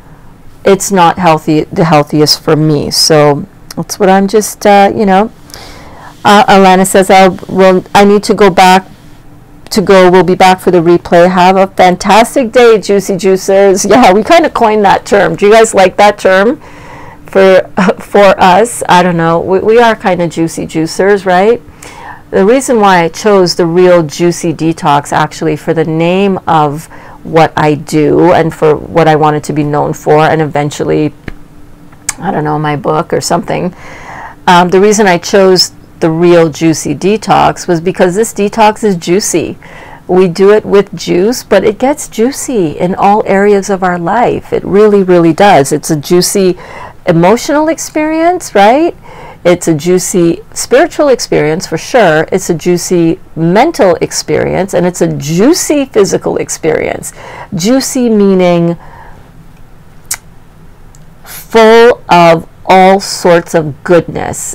it's not the healthiest for me. So that's what I'm just, you know. Alana says, I need to go back. We'll be back for the replay. Have a fantastic day, Juicy Juicers. Yeah, we kind of coined that term. Do you guys like that term for us? I don't know. We are kind of juicy juicers, right? The reason why I chose the Real Juicy Detox actually for the name of what I do and for what I wanted to be known for, and eventually, I don't know, my book or something. The reason I chose the Real Juicy Detox was because this detox is juicy. We do it with juice, but it gets juicy in all areas of our life. It really, really does. It's a juicy emotional experience, right? It's a juicy spiritual experience for sure. It's a juicy mental experience, and it's a juicy physical experience. Juicy meaning full of all sorts of goodness.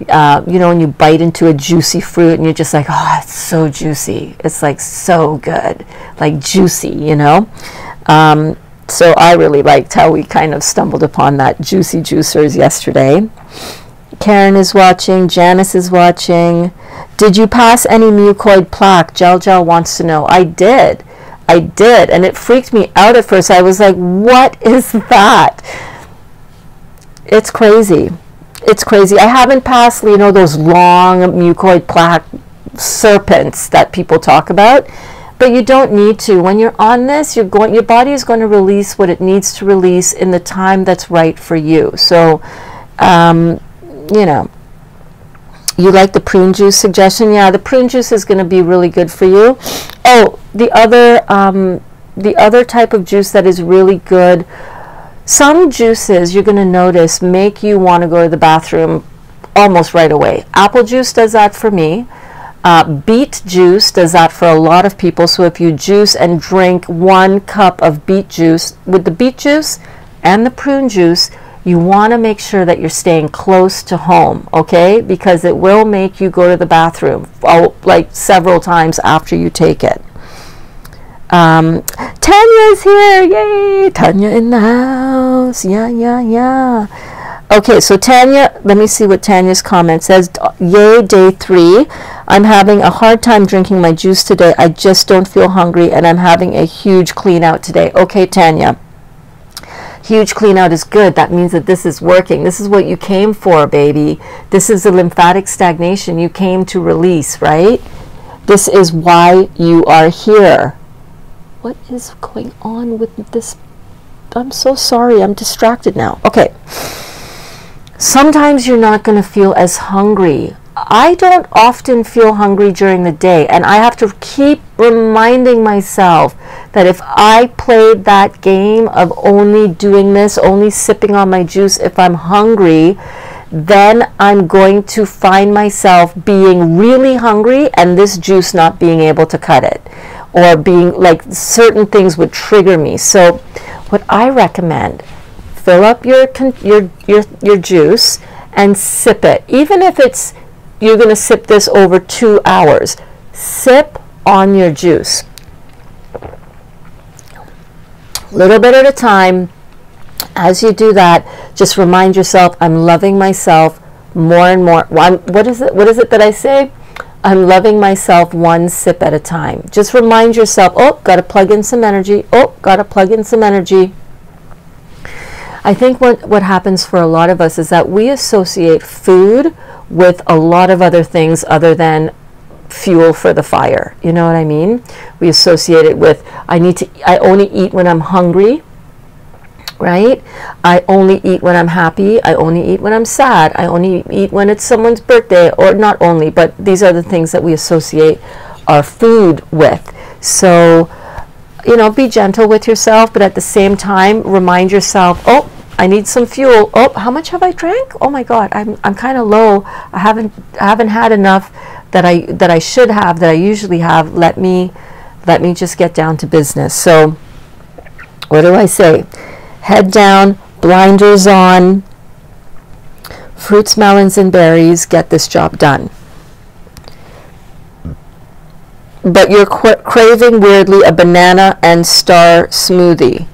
You know, when you bite into a juicy fruit and you're just like, oh, it's so juicy. It's like so good, like juicy, you know. So I really liked how we kind of stumbled upon that Juicy Juicers yesterday. Karen is watching. Janice is watching. Did you pass any mucoid plaque? Gel wants to know. I did. I did, and it freaked me out at first. I was like, what is that? It's crazy. It's crazy. I haven't passed, you know, those long mucoid plaque serpents that people talk about, but you don't need to. When you're on this, your body is going to release what it needs to release in the time that's right for you. So, you know, you like the prune juice suggestion? Yeah, the prune juice is going to be really good for you. Oh, the other type of juice that is really good, some juices you're going to notice make you want to go to the bathroom almost right away. Apple juice does that for me. Beet juice does that for a lot of people. So if you juice and drink 1 cup of beet juice, with the beet juice and the prune juice, you want to make sure that you're staying close to home, okay? Because it will make you go to the bathroom like several times after you take it. Tanya's here, yay! Tanya in the house, yeah. Okay, so Tanya, let me see what Tanya's comment says. Yay, day 3. I'm having a hard time drinking my juice today. I just don't feel hungry, and I'm having a huge clean out today. Okay, Tanya. Huge clean out is good. That means that this is working. This is what you came for, baby. This is the lymphatic stagnation you came to release, right? This is why you are here. What is going on with this? I'm so sorry. I'm distracted now. Okay. Sometimes you're not going to feel as hungry. I don't often feel hungry during the day, and I have to keep reminding myself that if I played that game of only doing this, only sipping on my juice if I'm hungry, then I'm going to find myself being really hungry and this juice not being able to cut it, or being like certain things would trigger me. So what I recommend, fill up your juice and sip it. Even if it's you're going to sip this over 2 hours, sip on your juice. A little bit at a time. As you do that, just remind yourself, I'm loving myself more and more. What is it that I say? I'm loving myself 1 sip at a time. Just remind yourself, oh, got to plug in some energy. Oh, got to plug in some energy. I think what happens for a lot of us is that we associate food with a lot of other things other than fuel for the fire. You know what I mean? We associate it with, I only eat when I'm hungry, right? I only eat when I'm happy. I only eat when I'm sad. I only eat when it's someone's birthday, or not only, but these are the things that we associate our food with. So, you know, be gentle with yourself, but at the same time, remind yourself, oh, I need some fuel. Oh, how much have I drank? Oh my God, I'm kind of low. I haven't had enough that I should have, that I usually have. Let me just get down to business. So, what do I say? Head down, blinders on, fruits, melons, and berries. Get this job done. But you're craving, weirdly, a banana and star smoothie.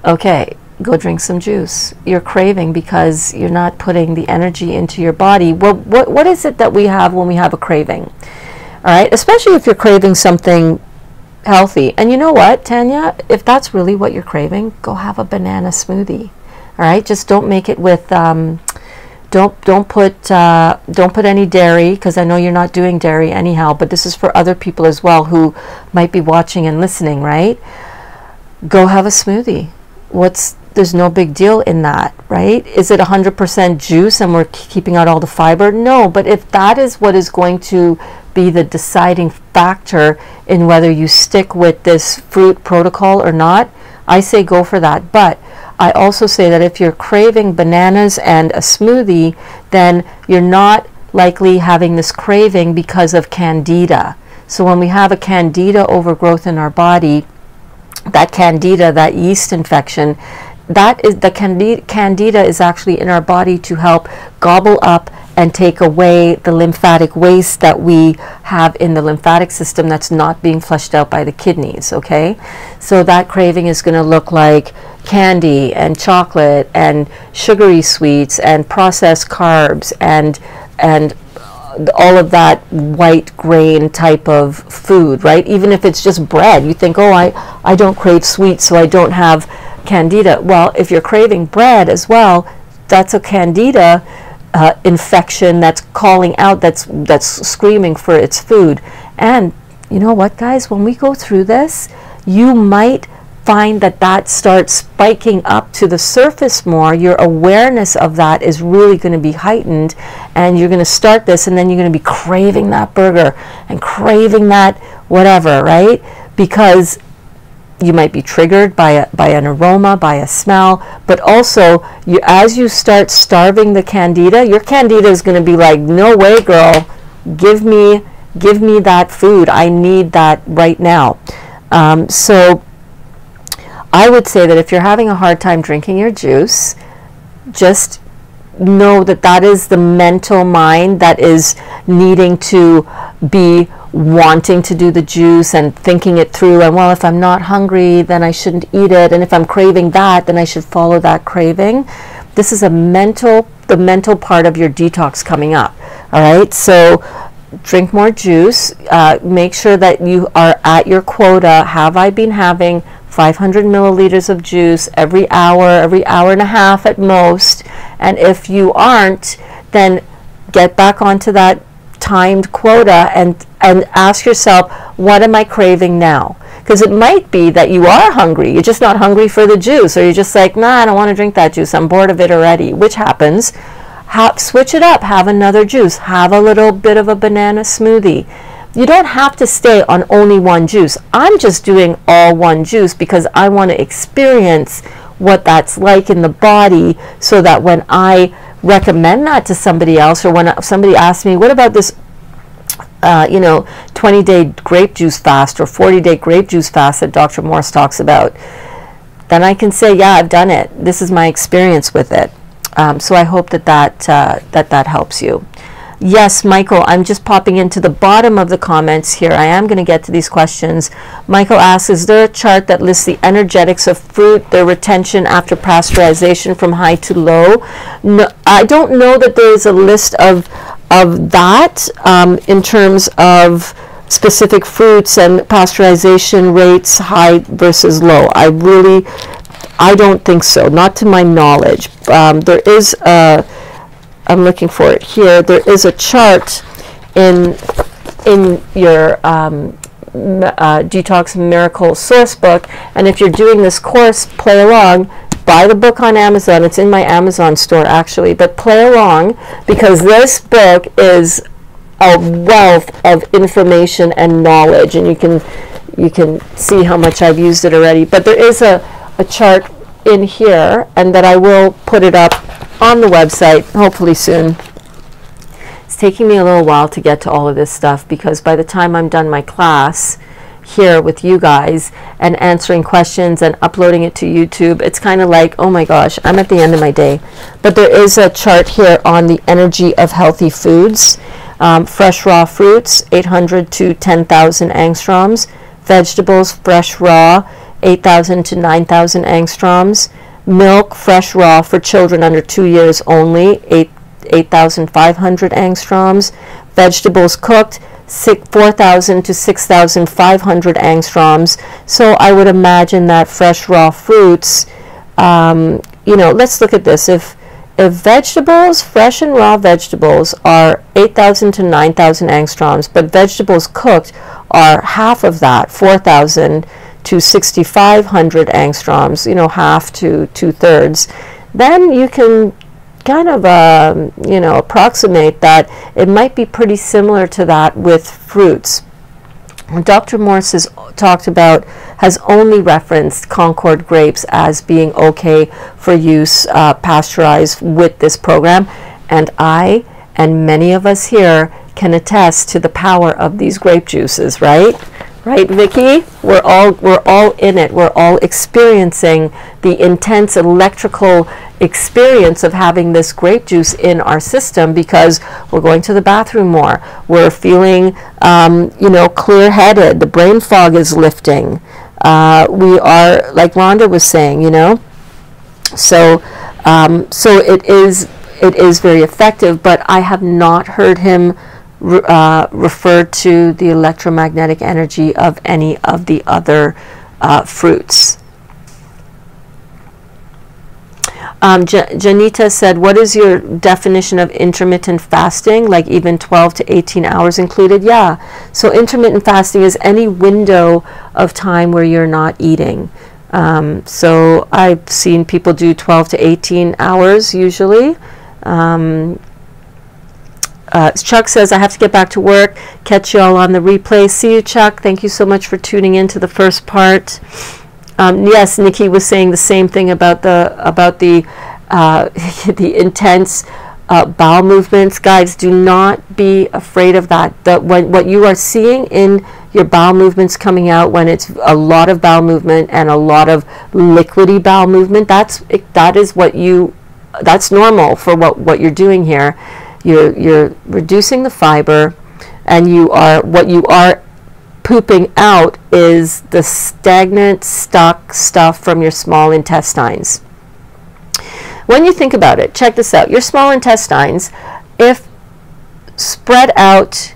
Okay, go drink some juice. You're craving because you're not putting the energy into your body. Well, what is it that we have when we have a craving? All right, especially if you're craving something healthy. And you know what, Tanya? If that's really what you're craving, go have a banana smoothie. All right, just don't make it with... Don't put any dairy, because I know you're not doing dairy anyhow, but this is for other people as well who might be watching and listening, right? Go have a smoothie. There's no big deal in that, right? Is it 100% juice and we're keeping out all the fiber? No, but if that is what is going to be the deciding factor in whether you stick with this fruit protocol or not, I say go for that. But I also say that if you're craving bananas and a smoothie, then you're not likely having this craving because of candida. So when we have a candida overgrowth in our body, that candida, that yeast infection, that is the candida is actually in our body to help gobble up and take away the lymphatic waste that we have in the lymphatic system that's not being flushed out by the kidneys, okay? So that craving is going to look like candy and chocolate and sugary sweets and processed carbs and all of that white grain type of food, right? Even if it's just bread, you think, oh, I don't crave sweets, so I don't have candida. Well, if you're craving bread as well, that's a candida infection that's calling out, that's screaming for its food. And you know what, guys, when we go through this, you might find that starts spiking up to the surface more. Your awareness of that is really going to be heightened, and you're going to start this, and then you're going to be craving that burger and craving that whatever, right? Because you might be triggered by an aroma, by a smell, but also as you start starving the candida, your candida is going to be like, no way, girl, give me that food. I need that right now. So I would say that if you're having a hard time drinking your juice, just know that is the mental mind that is needing to be wanting to do the juice and thinking it through, and well, if I'm not hungry, then I shouldn't eat it, and if I'm craving that, then I should follow that craving. This is the mental part of your detox coming up. All right, so drink more juice. Make sure that you are at your quota. Have I been having 500 milliliters of juice every hour and a half at most? And if you aren't, then get back onto that timed quota and ask yourself, what am I craving now? Because it might be that you are hungry, you're just not hungry for the juice, or you're just like, nah, I don't want to drink that juice, I'm bored of it already, which happens. Switch it up, have another juice, have a little bit of a banana smoothie. You don't have to stay on only one juice. I'm just doing all one juice because I want to experience what that's like in the body, so that when I recommend that to somebody else, or when somebody asks me, what about this 20-day grape juice fast or 40-day grape juice fast that Dr. Morse talks about, then I can say, yeah, I've done it. This is my experience with it. So I hope that helps you. Yes, Michael, I'm just popping into the bottom of the comments here. I am going to get to these questions. Michael asks, is there a chart that lists the energetics of fruit, their retention after pasteurization from high to low? No, I don't know that there is a list of that in terms of specific fruits and pasteurization rates, high versus low. I don't think so, not to my knowledge. There is I'm looking for it here. There is a chart in your Detox Miracle source book, and if you're doing this course, play along. Buy the book on Amazon. It's in my Amazon store, actually, but play along, because this book is a wealth of information and knowledge, and you can see how much I've used it already. But there is a chart in here, and that I will put it up on the website hopefully soon. It's taking me a little while to get to all of this stuff, because by the time I'm done my class here with you guys and answering questions and uploading it to YouTube, it's kind of like, oh my gosh, I'm at the end of my day. But there is a chart here on the energy of healthy foods. Fresh raw fruits, 800 to 10,000 angstroms. Vegetables, fresh raw, 8,000 to 9,000 angstroms. Milk, fresh raw, for children under 2 years only, 8,500 angstroms. Vegetables cooked, 4,000 to 6,500 angstroms. So I would imagine that fresh raw fruits, let's look at this. If vegetables, fresh and raw vegetables, are 8,000 to 9,000 angstroms, but vegetables cooked are half of that, 4,000 to 6,500 angstroms, half to 2/3, then you can kind of, approximate that it might be pretty similar to that with fruits. Dr. Morse has only referenced Concord grapes as being okay for use pasteurized with this program, and I and many of us here can attest to the power of these grape juices, right? Right, Vicky? We're all in it. We're all experiencing the intense electrical experience of having this grape juice in our system, because we're going to the bathroom more. We're feeling, clear-headed. The brain fog is lifting. We are, like Rhonda was saying, So it is very effective. But I have not heard him refer to the electromagnetic energy of any of the other fruits. Janita said, what is your definition of intermittent fasting? Like even 12 to 18 hours included? Yeah. So intermittent fasting is any window of time where you're not eating. So I've seen people do 12 to 18 hours usually. Chuck says, I have to get back to work. Catch you all on the replay. See you, Chuck. Thank you so much for tuning in to the first part. Yes, Nikki was saying the same thing about the the intense bowel movements. Guys, do not be afraid of that. What you are seeing in your bowel movements coming out, when it's a lot of bowel movement and a lot of liquidy bowel movement, that's normal for what you're doing here. You're reducing the fiber, and what you are pooping out is the stagnant, stuck stuff from your small intestines. When you think about it, check this out. Your small intestines, if spread out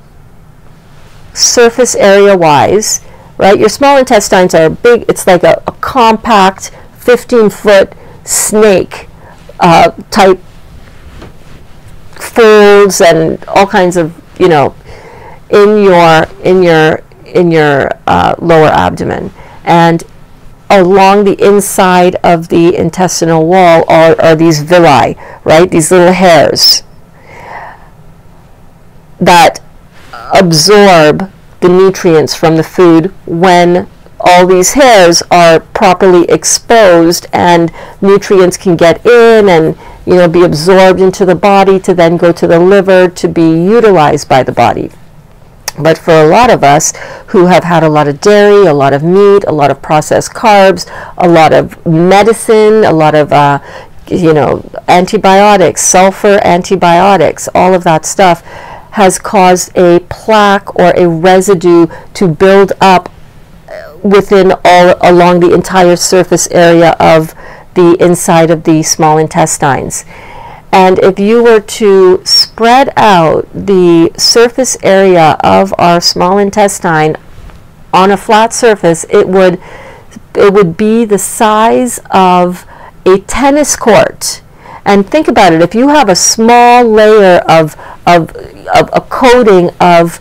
surface area wise, right? Your small intestines are big. It's like a compact 15-foot snake type folds and all kinds of, in your lower abdomen. And along the inside of the intestinal wall are these villi, right? These little hairs that absorb the nutrients from the food when all these hairs are properly exposed, and nutrients can get in and be absorbed into the body to then go to the liver to be utilized by the body. But for a lot of us who have had a lot of dairy, a lot of meat, a lot of processed carbs, a lot of medicine, a lot of antibiotics, sulfur antibiotics, all of that stuff has caused a plaque or a residue to build up all along the entire surface area of the inside of the small intestines. And if you were to spread out the surface area of our small intestine on a flat surface, it would be the size of a tennis court. And think about it, if you have a small layer of a coating of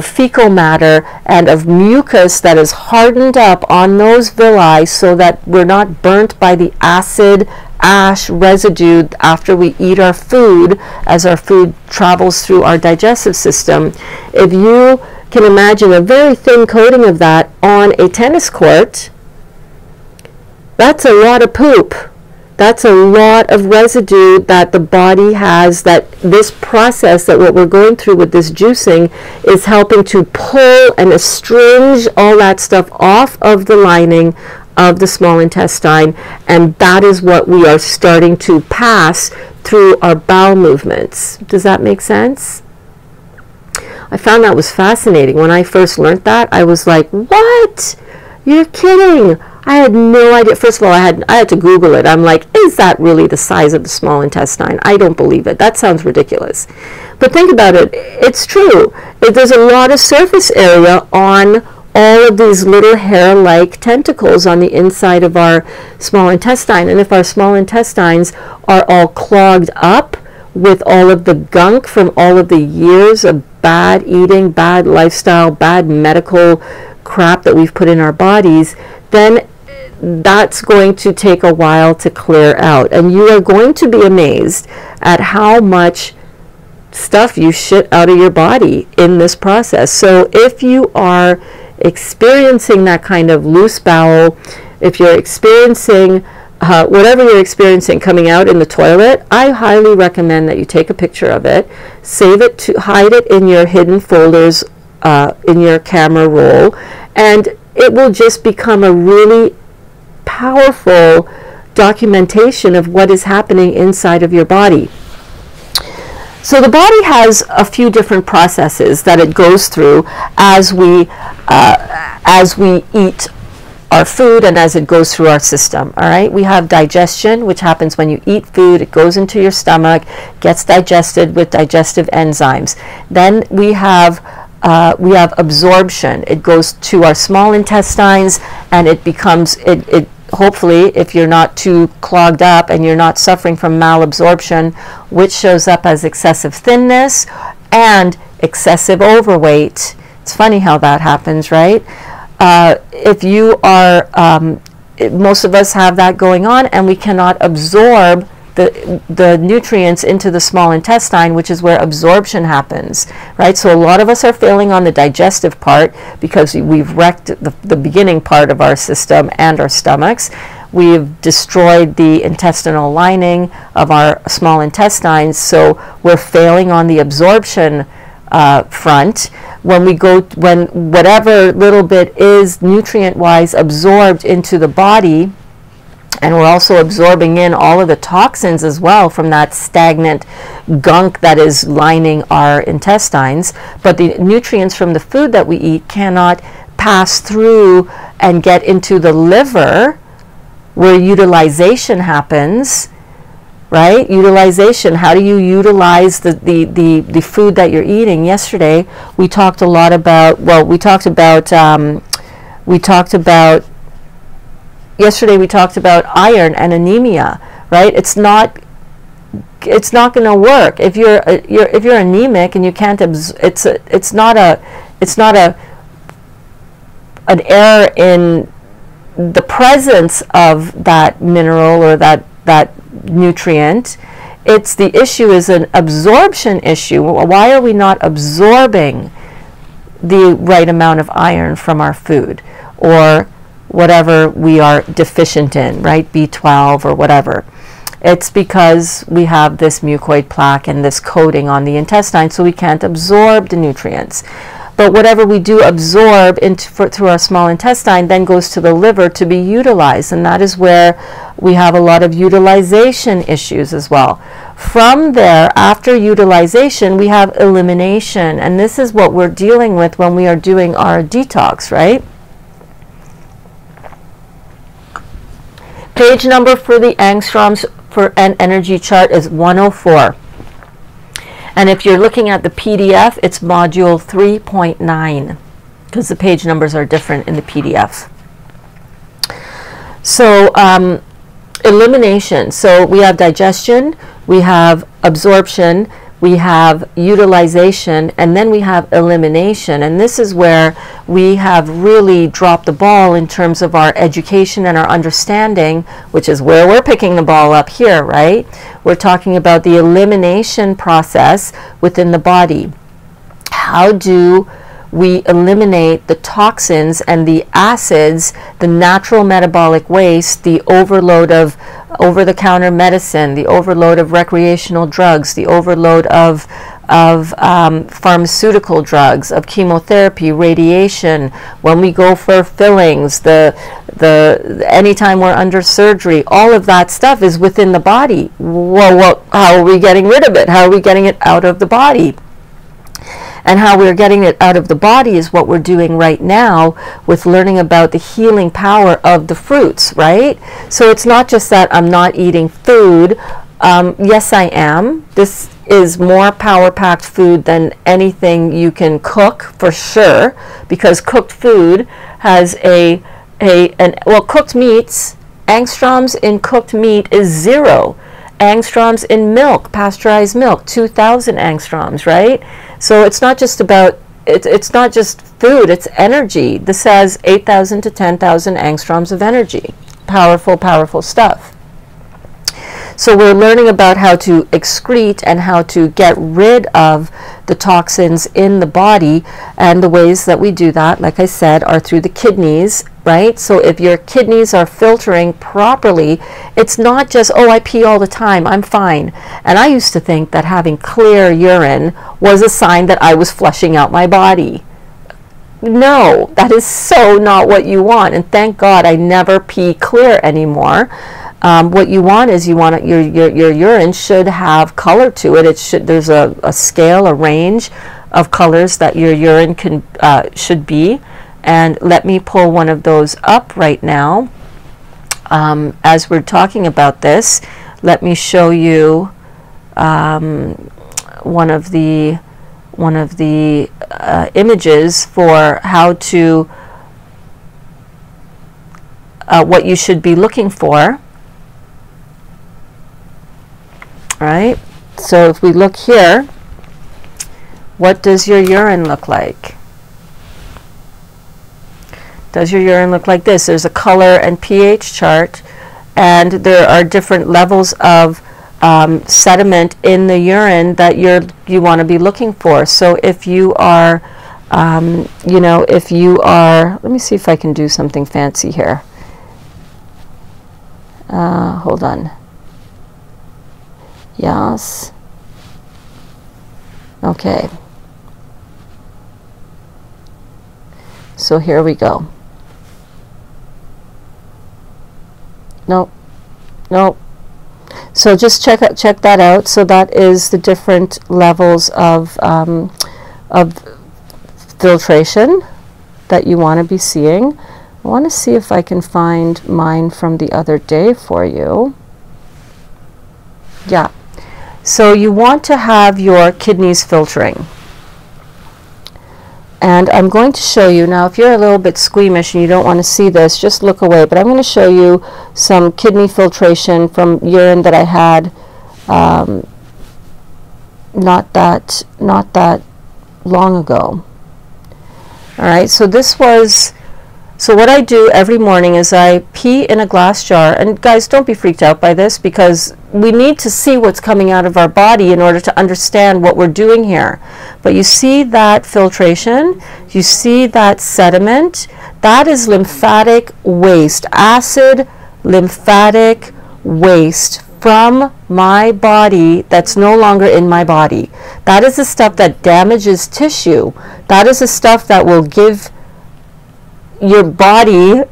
fecal matter and of mucus that is hardened up on those villi so that we're not burnt by the acid ash residue after we eat our food, as our food travels through our digestive system. If you can imagine a very thin coating of that on a tennis court, that's a lot of poop. That's a lot of residue that the body has, that this process, that what we're going through with this juicing is helping to pull and astringe all that stuff off of the lining of the small intestine, and that is what we are starting to pass through our bowel movements. Does that make sense? I found that was fascinating. When I first learned that, I was like, what? You're kidding. I had no idea. First of all, I had to Google it. I'm like, is that really the size of the small intestine? I don't believe it. That sounds ridiculous. But think about it. It's true. There's a lot of surface area on all of these little hair-like tentacles on the inside of our small intestine. And if our small intestines are all clogged up with all of the gunk from all of the years of bad eating, bad lifestyle, bad medical crap that we've put in our bodies, then that's going to take a while to clear out. And you are going to be amazed at how much stuff you shit out of your body in this process. So if you are experiencing that kind of loose bowel, if you're experiencing whatever you're experiencing coming out in the toilet, I highly recommend that you take a picture of it, save it, hide it in your hidden folders in your camera roll, and it will just become a really powerful documentation of what is happening inside of your body. So the body has a few different processes that it goes through as we eat our food and as it goes through our system. All right, we have digestion, which happens when you eat food. It goes into your stomach, gets digested with digestive enzymes. Then we have absorption. It goes to our small intestines, and it becomes it hopefully, if you're not too clogged up and you're not suffering from malabsorption, which shows up as excessive thinness and excessive overweight. It's funny how that happens, right? If you are, most of us have that going on, and we cannot absorb the nutrients into the small intestine, which is where absorption happens, right? So a lot of us are failing on the digestive part because we've wrecked the beginning part of our system and our stomachs. We've destroyed the intestinal lining of our small intestines, so we're failing on the absorption front. When whatever little bit is nutrient-wise absorbed into the body, and we're also absorbing in all of the toxins as well from that stagnant gunk that is lining our intestines. But the nutrients from the food that we eat cannot pass through and get into the liver, where utilization happens, right? Utilization. How do you utilize the food that you're eating? Yesterday we talked a lot about, yesterday we talked about iron and anemia, right? It's not going to work if you're anemic and you can't it's not an error in the presence of that mineral or that nutrient. It's the issue is an absorption issue. Why are we not absorbing the right amount of iron from our food, or whatever we are deficient in, right? B12 or whatever. It's because we have this mucoid plaque and this coating on the intestine, so we can't absorb the nutrients. But whatever we do absorb through our small intestine then goes to the liver to be utilized, and that is where we have a lot of utilization issues as well. From there, after utilization, we have elimination, and this is what we're dealing with when we are doing our detox, right? Page number for the Angstroms for an energy chart is 104. And if you're looking at the PDF, it's module 3.9, because the page numbers are different in the PDF. So elimination. So we have digestion, we have absorption, we have utilization, and then we have elimination. And this is where we have really dropped the ball in terms of our education and our understanding, which is where we're picking the ball up here, right? We're talking about the elimination process within the body. How do we eliminate the toxins and the acids, the natural metabolic waste, the overload of over-the-counter medicine, the overload of recreational drugs, the overload of pharmaceutical drugs, of chemotherapy, radiation, when we go for fillings, anytime we're under surgery, all of that stuff is within the body. Well, how are we getting rid of it? How are we getting it out of the body? And how we're getting it out of the body is what we're doing right now with learning about the healing power of the fruits, right? So it's not just that I'm not eating food. Yes, I am. This is more power-packed food than anything you can cook, for sure, because cooked food has cooked meats, Angstroms in cooked meat is 0. Angstroms in milk, pasteurized milk, 2,000 angstroms, right? So it's not just about, it's not just food, it's energy. This has 8,000 to 10,000 angstroms of energy. Powerful, powerful stuff. So we're learning about how to excrete and how to get rid of the toxins in the body, and the ways that we do that, like I said, are through the kidneys, right? So if your kidneys are filtering properly, it's not just, oh, I pee all the time, I'm fine. And I used to think that having clear urine was a sign that I was flushing out my body. No, that is so not what you want, and thank God I never pee clear anymore. What you want is your urine should have color to it. There's a scale, a range of colors that your urine should be, And let me pull one of those up right now. As we're talking about this, let me show you one of the images for how to what you should be looking for. Right? So if we look here, what does your urine look like? Does your urine look like this? There's a color and pH chart, and there are different levels of sediment in the urine that you want to be looking for. So if you are, you know, if you are, let me see if I can do something fancy here. Hold on. Yes. Okay. So here we go. Nope. Nope. So just check that out. So that is the different levels of filtration that you want to be seeing. I want to see if I can find mine from the other day for you. Yeah. So you want to have your kidneys filtering. And I'm going to show you, now if you're a little bit squeamish and you don't want to see this, just look away, but I'm going to show you some kidney filtration from urine that I had not that long ago. Alright, so this was, so what I do every morning is I pee in a glass jar, and guys, don't be freaked out by this, because we need to see what's coming out of our body in order to understand what we're doing here. But you see that filtration, you see that sediment, that is lymphatic waste, acid lymphatic waste from my body that's no longer in my body. That is the stuff that damages tissue. That is the stuff that will give your body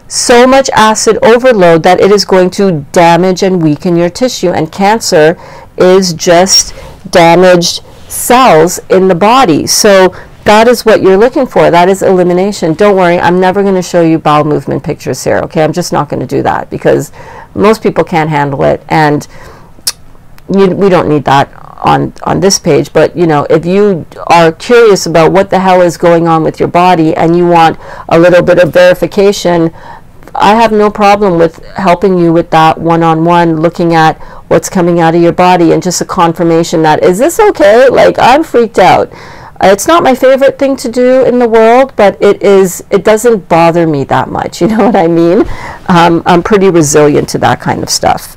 so much acid overload that it is going to damage and weaken your tissue. And cancer is just damaged cells in the body. So that is what you're looking for. That is elimination. Don't worry, I'm never going to show you bowel movement pictures here, okay? I'm just not going to do that because most people can't handle it, and we don't need that on this page. But you know, if you are curious about what the hell is going on with your body and you want a little bit of verification, I have no problem with helping you with that one-on-one, looking at what's coming out of your body and just a confirmation that, is this okay? Like, I'm freaked out. It's not my favorite thing to do in the world, but it doesn't bother me that much, you know what I mean? I'm pretty resilient to that kind of stuff.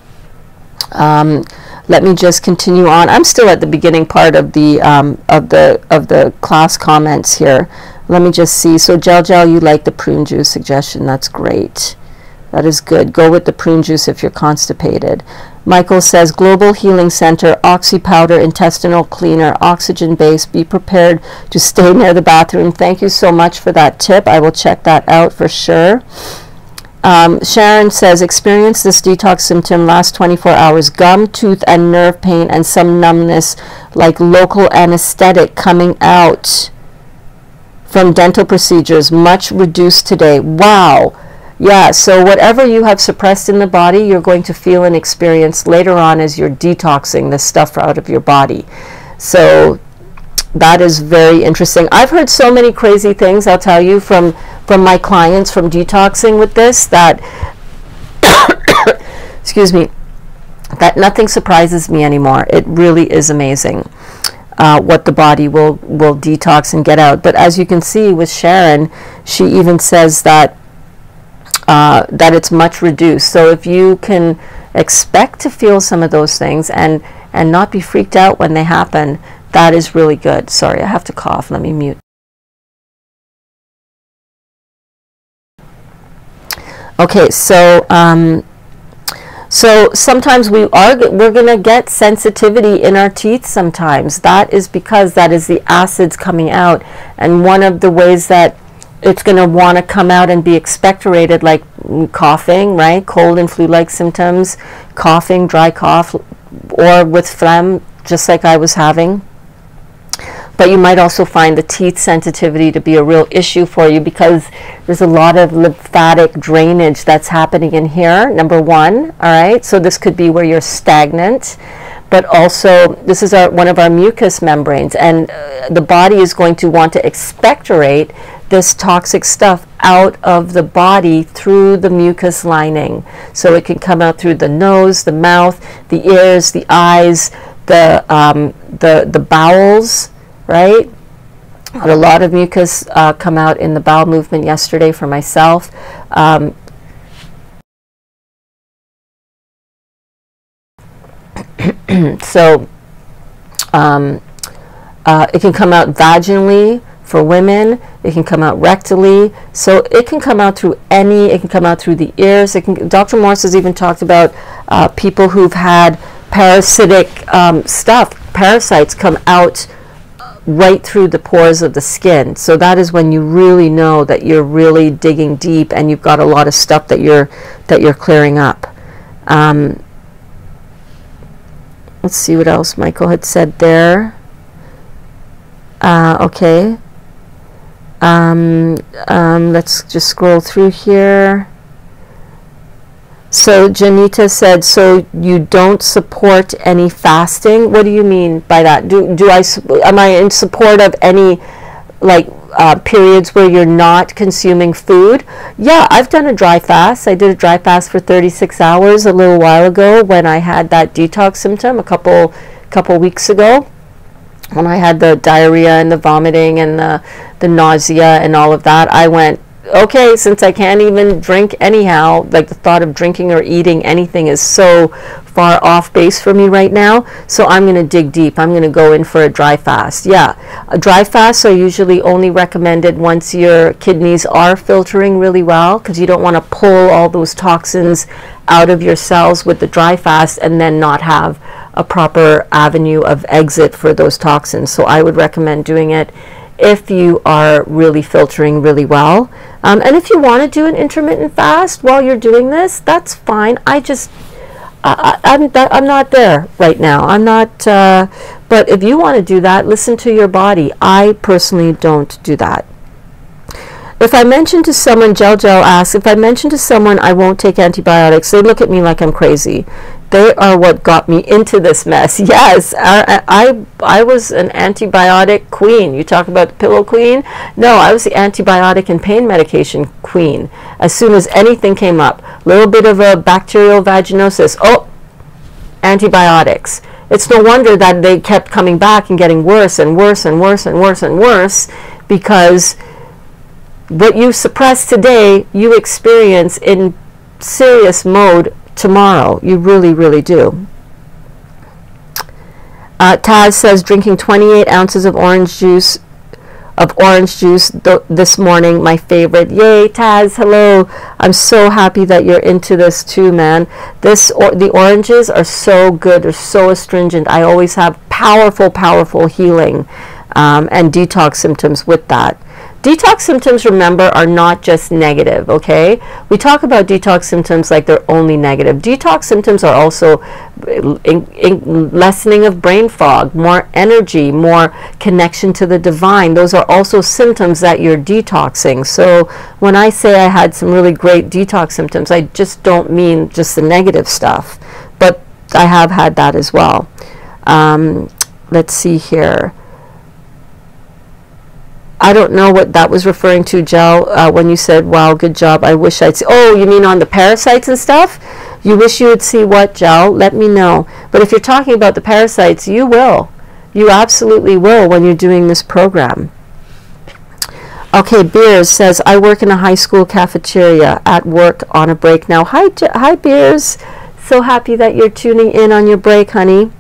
Let me just continue on. I'm still at the beginning part of the class comments here. Let me just see. So Gel, you like the prune juice suggestion. That's great. That is good. Go with the prune juice if you're constipated. Michael says, Global Healing Center, oxy powder, intestinal cleaner, oxygen base. Be prepared to stay near the bathroom. Thank you so much for that tip. I will check that out for sure. Sharon says, experience this detox symptom last 24 hours, gum, tooth, and nerve pain, and some numbness like local anesthetic coming out from dental procedures, much reduced today. Wow. Yeah, so whatever you have suppressed in the body, you're going to feel and experience later on as you're detoxing the stuff out of your body. So that is very interesting. I've heard so many crazy things, I'll tell you, from my clients from detoxing with this, that excuse me, that nothing surprises me anymore. It really is amazing what the body will detox and get out. But as you can see with Sharon, she even says that that it's much reduced. So if you can expect to feel some of those things and not be freaked out when they happen, that is really good. Sorry, I have to cough. Let me mute. Okay, so so sometimes we're going to get sensitivity in our teeth sometimes. That is because that is the acids coming out, and one of the ways that it's going to want to come out and be expectorated, like coughing, right? Cold and flu-like symptoms, coughing, dry cough, or with phlegm, just like I was having. But But you might also find the teeth sensitivity to be a real issue for you because there's a lot of lymphatic drainage that's happening in here, number one, all right? So this could be where you're stagnant, but also this is one of our mucous membranes, and the body is going to want to expectorate this toxic stuff out of the body through the mucus lining. So it can come out through the nose, the mouth, the ears, the eyes, the bowels, right? I had a lot of mucus come out in the bowel movement yesterday for myself. So it can come out vaginally for women. It can come out rectally. So it can come out through it can come out through the ears. Dr. Morse has even talked about people who've had parasitic parasites come out right through the pores of the skin. So that is when you really know that you're really digging deep and you've got a lot of stuff that you're clearing up. Let's see what else Michael had said there. Okay. Let's just scroll through here. So Janita said, so you don't support any fasting? What do you mean by that? Am I in support of any periods where you're not consuming food? Yeah, I've done a dry fast. I did a dry fast for 36 hours a little while ago when I had that detox symptom a couple weeks ago. When I had the diarrhea and the vomiting and the nausea and all of that, I went, okay, since I can't even drink anyhow, like the thought of drinking or eating anything is so far off base for me right now, so I'm going to dig deep. I'm going to go in for a dry fast. Yeah, dry fasts are usually only recommended once your kidneys are filtering really well, because you don't want to pull all those toxins out of your cells with the dry fast and then not have a proper avenue of exit for those toxins. So I would recommend doing it if you are really filtering really well. And if you want to do an intermittent fast while you're doing this, that's fine. I'm not there right now. I'm not, but if you want to do that, listen to your body. I personally don't do that. If I mention to someone, Gel asks, if I mention to someone I won't take antibiotics, they look at me like I'm crazy. They are what got me into this mess. Yes, I was an antibiotic queen. You talk about the pillow queen? No, I was the antibiotic and pain medication queen. As soon as anything came up, a little bit of a bacterial vaginosis, oh, antibiotics. It's no wonder that they kept coming back and getting worse and worse and worse and worse and worse, because what you suppress today, you experience in serious mode tomorrow. You really, really do. Taz says, drinking 28 ounces of orange juice this morning, my favorite. Yay, Taz, hello. I'm so happy that you're into this too, man. The oranges are so good. They're so astringent. I always have powerful healing and detox symptoms with that. Detox symptoms, remember, are not just negative, okay? We talk about detox symptoms like they're only negative. Detox symptoms are also lessening of brain fog, more energy, more connection to the divine. Those are also symptoms that you're detoxing. So when I say I had some really great detox symptoms, I just don't mean just the negative stuff. But I have had that as well. Let's see here. I don't know what that was referring to, Gel, when you said, wow, good job. I wish I'd see. Oh, you mean on the parasites and stuff? You wish you would see what, Gel? Let me know. But if you're talking about the parasites, you will. You absolutely will when you're doing this program. Okay, Beers says, I work in a high school cafeteria at work on a break now. Hi, Beers. So happy that you're tuning in on your break, honey.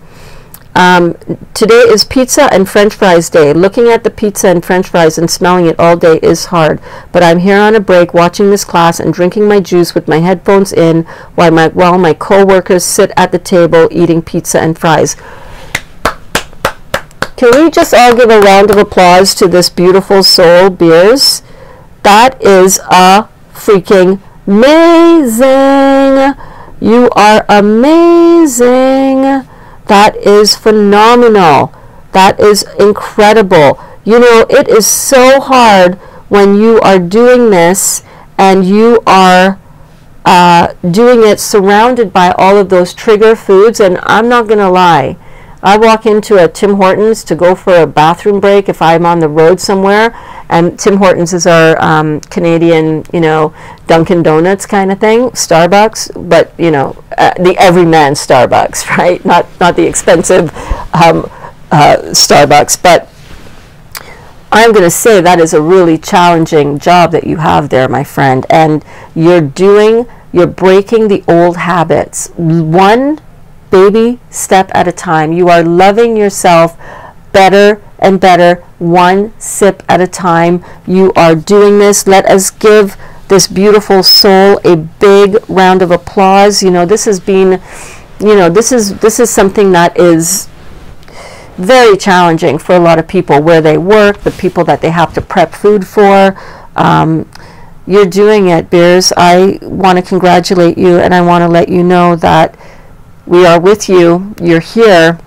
Today is pizza and french fries day. Looking at the pizza and french fries and smelling it all day is hard, but I'm here on a break watching this class and drinking my juice with my headphones in while my co-workers sit at the table eating pizza and fries. Can we just all give a round of applause to this beautiful soul, Beers? That is freaking amazing. You are amazing. That is phenomenal. That is incredible. You know, it is so hard when you are doing this and you are doing it surrounded by all of those trigger foods. And I'm not going to lie, I walk into a Tim Hortons to go for a bathroom break if I'm on the road somewhere, and Tim Hortons is our Canadian, you know, Dunkin' Donuts kind of thing, Starbucks, but, you know, the everyman Starbucks, right? Not the expensive Starbucks, but I'm going to say that is a really challenging job that you have there, my friend, and you're breaking the old habits, one baby step at a time. You are loving yourself better and better, one sip at a time. You are doing this. Let us give this beautiful soul a big round of applause. You know, this has been, you know, this is something that is very challenging for a lot of people where they work, the people that they have to prep food for. You're doing it, Beers. I want to congratulate you, and I want to let you know that we are with you. You're here.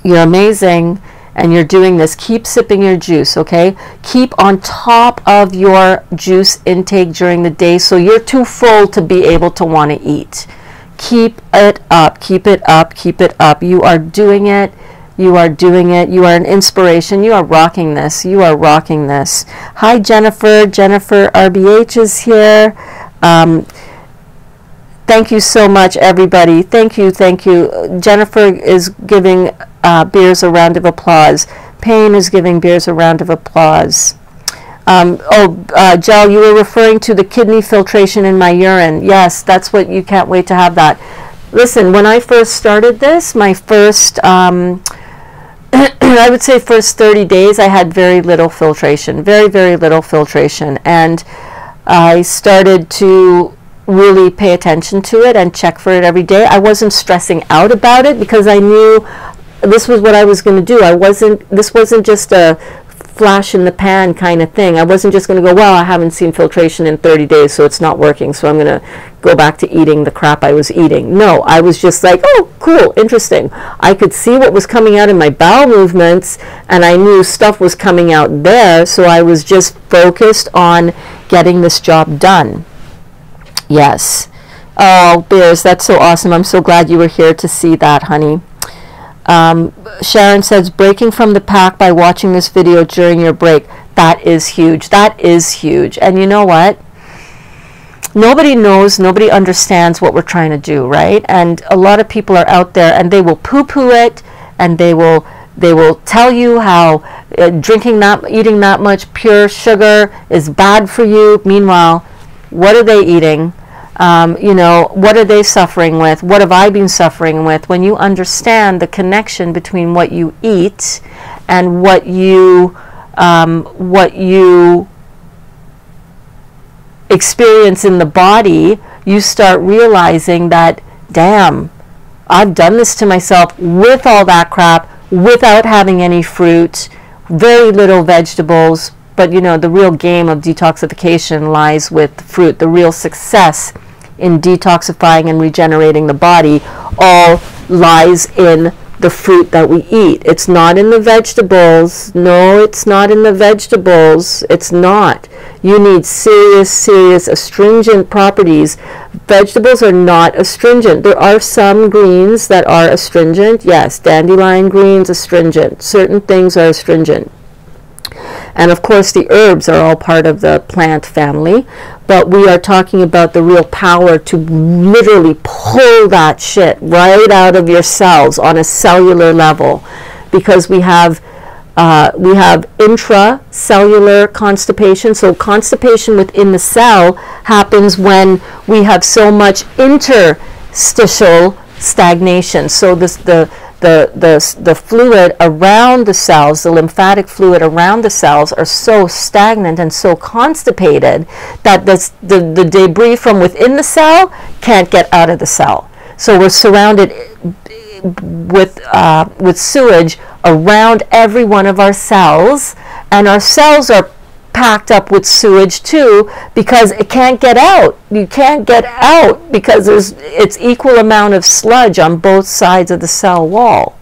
You're amazing, and you're doing this. Keep sipping your juice, okay? Keep on top of your juice intake during the day so you're too full to be able to want to eat. Keep it up. Keep it up. Keep it up. You are doing it. You are doing it. You are an inspiration. You are rocking this. You are rocking this. Hi, Jennifer. Jennifer RBH is here. Thank you so much, everybody. Thank you. Thank you. Jennifer is giving Beers a round of applause. Payne is giving Beers a round of applause. Jel, you were referring to the kidney filtration in my urine. Yes, that's what you can't wait to have that. Listen, when I first started this, my first... I would say first 30 days I had very little filtration, very little filtration, and I started to really pay attention to it and check for it every day. I wasn't stressing out about it because I knew this was what I was going to do. This wasn't just a flash in the pan kind of thing. I wasn't just going to go, well, I haven't seen filtration in 30 days, so it's not working, so I'm going to go back to eating the crap I was eating. No, I was just like, oh, cool, interesting. I could see what was coming out in my bowel movements, and I knew stuff was coming out there, so I was just focused on getting this job done. Yes. Oh, Beers, that's so awesome. I'm so glad you were here to see that, honey. Sharon says, breaking from the pack by watching this video during your break. That is huge. That is huge. And you know what? Nobody knows, nobody understands what we're trying to do, right? And a lot of people are out there and they will poo-poo it, and they will tell you how eating that much pure sugar is bad for you. Meanwhile, what are they eating? You know, what are they suffering with? What have I been suffering with? When you understand the connection between what you eat and what you experience in the body, you start realizing that, damn, I've done this to myself with all that crap, without having any fruit, very little vegetables. But you know, the real game of detoxification lies with the fruit. The real success in detoxifying and regenerating the body all lies in the fruit that we eat. It's not in the vegetables. No, it's not in the vegetables. It's not. You need serious astringent properties. Vegetables are not astringent. There are some greens that are astringent. Yes, dandelion greens, astringent. Certain things are astringent. And of course the herbs are all part of the plant family, but we are talking about the real power to literally pull that shit right out of your cells on a cellular level, because we have intracellular constipation. So constipation within the cell happens when we have so much interstitial stagnation. So the fluid around the cells, the lymphatic fluid around the cells, are so stagnant and so constipated that the debris from within the cell can't get out of the cell. So we're surrounded with sewage around every one of our cells, and our cells are packed up with sewage too, because it can't get out. You can't get out because it's equal amount of sludge on both sides of the cell wall.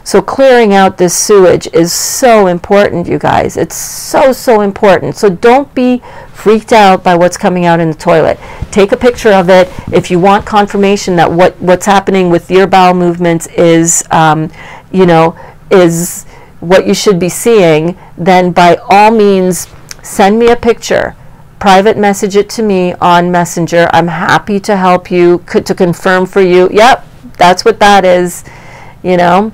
So clearing out this sewage is so important, you guys. It's so important. So don't be freaked out by what's coming out in the toilet. Take a picture of it. If you want confirmation that what's happening with your bowel movements is, you know, is what you should be seeing, then by all means, send me a picture. Private message it to me on Messenger. I'm happy to help you, to confirm for you. Yep, that's what that is, you know.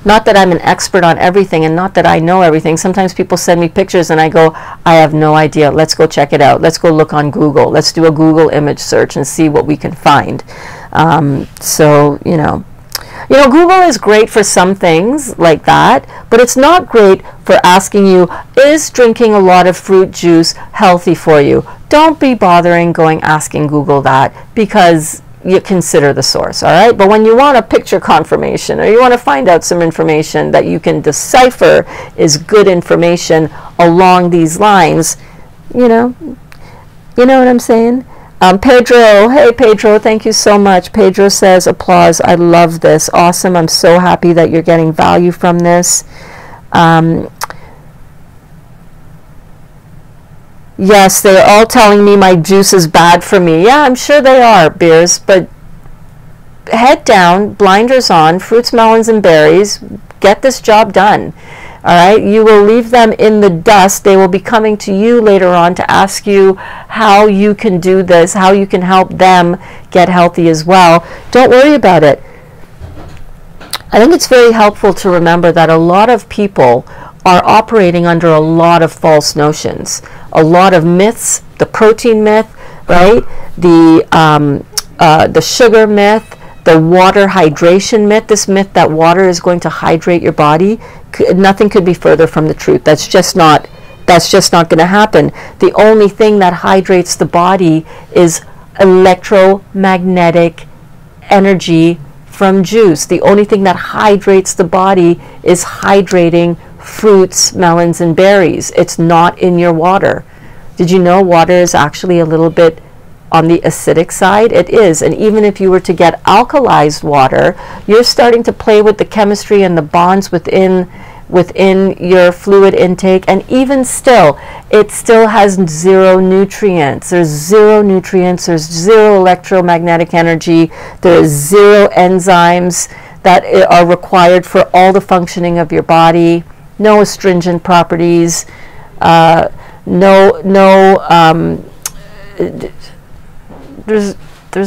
Not that I'm an expert on everything and not that I know everything. Sometimes people send me pictures and I go, I have no idea. Let's go check it out. Let's go look on Google. Let's do a Google image search and see what we can find. So, you know, Google is great for some things like that, but it's not great for asking you, is drinking a lot of fruit juice healthy for you? Don't be bothering asking Google that, because you consider the source, all right? But when you want a picture confirmation, or you want to find out some information that you can decipher is good information along these lines, you know what I'm saying? Pedro, hey Pedro, thank you so much. Pedro says, applause, I love this. Awesome, I'm so happy that you're getting value from this. Yes, they're all telling me my juice is bad for me. Yeah, I'm sure they are, Beers, but head down, blinders on, fruits, melons, and berries. Get this job done. All right, you will leave them in the dust. They will be coming to you later on to ask you how you can do this, how you can help them get healthy as well. Don't worry about it. I think it's very helpful to remember that a lot of people are operating under a lot of false notions, a lot of myths, the protein myth, right? The sugar myth, the water hydration myth, this myth that water is going to hydrate your body. Nothing could be further from the truth. That's just not going to happen. The only thing that hydrates the body is electromagnetic energy from juice. The only thing that hydrates the body is hydrating fruits, melons, and berries. It's not in your water. Did you know water is actually a little bit on the acidic side? It is. And even if you were to get alkalized water, you're starting to play with the chemistry and the bonds within your fluid intake, and even still, it still has zero nutrients. There's zero nutrients, there's zero electromagnetic energy, there's zero enzymes that are required for all the functioning of your body, no astringent properties, there's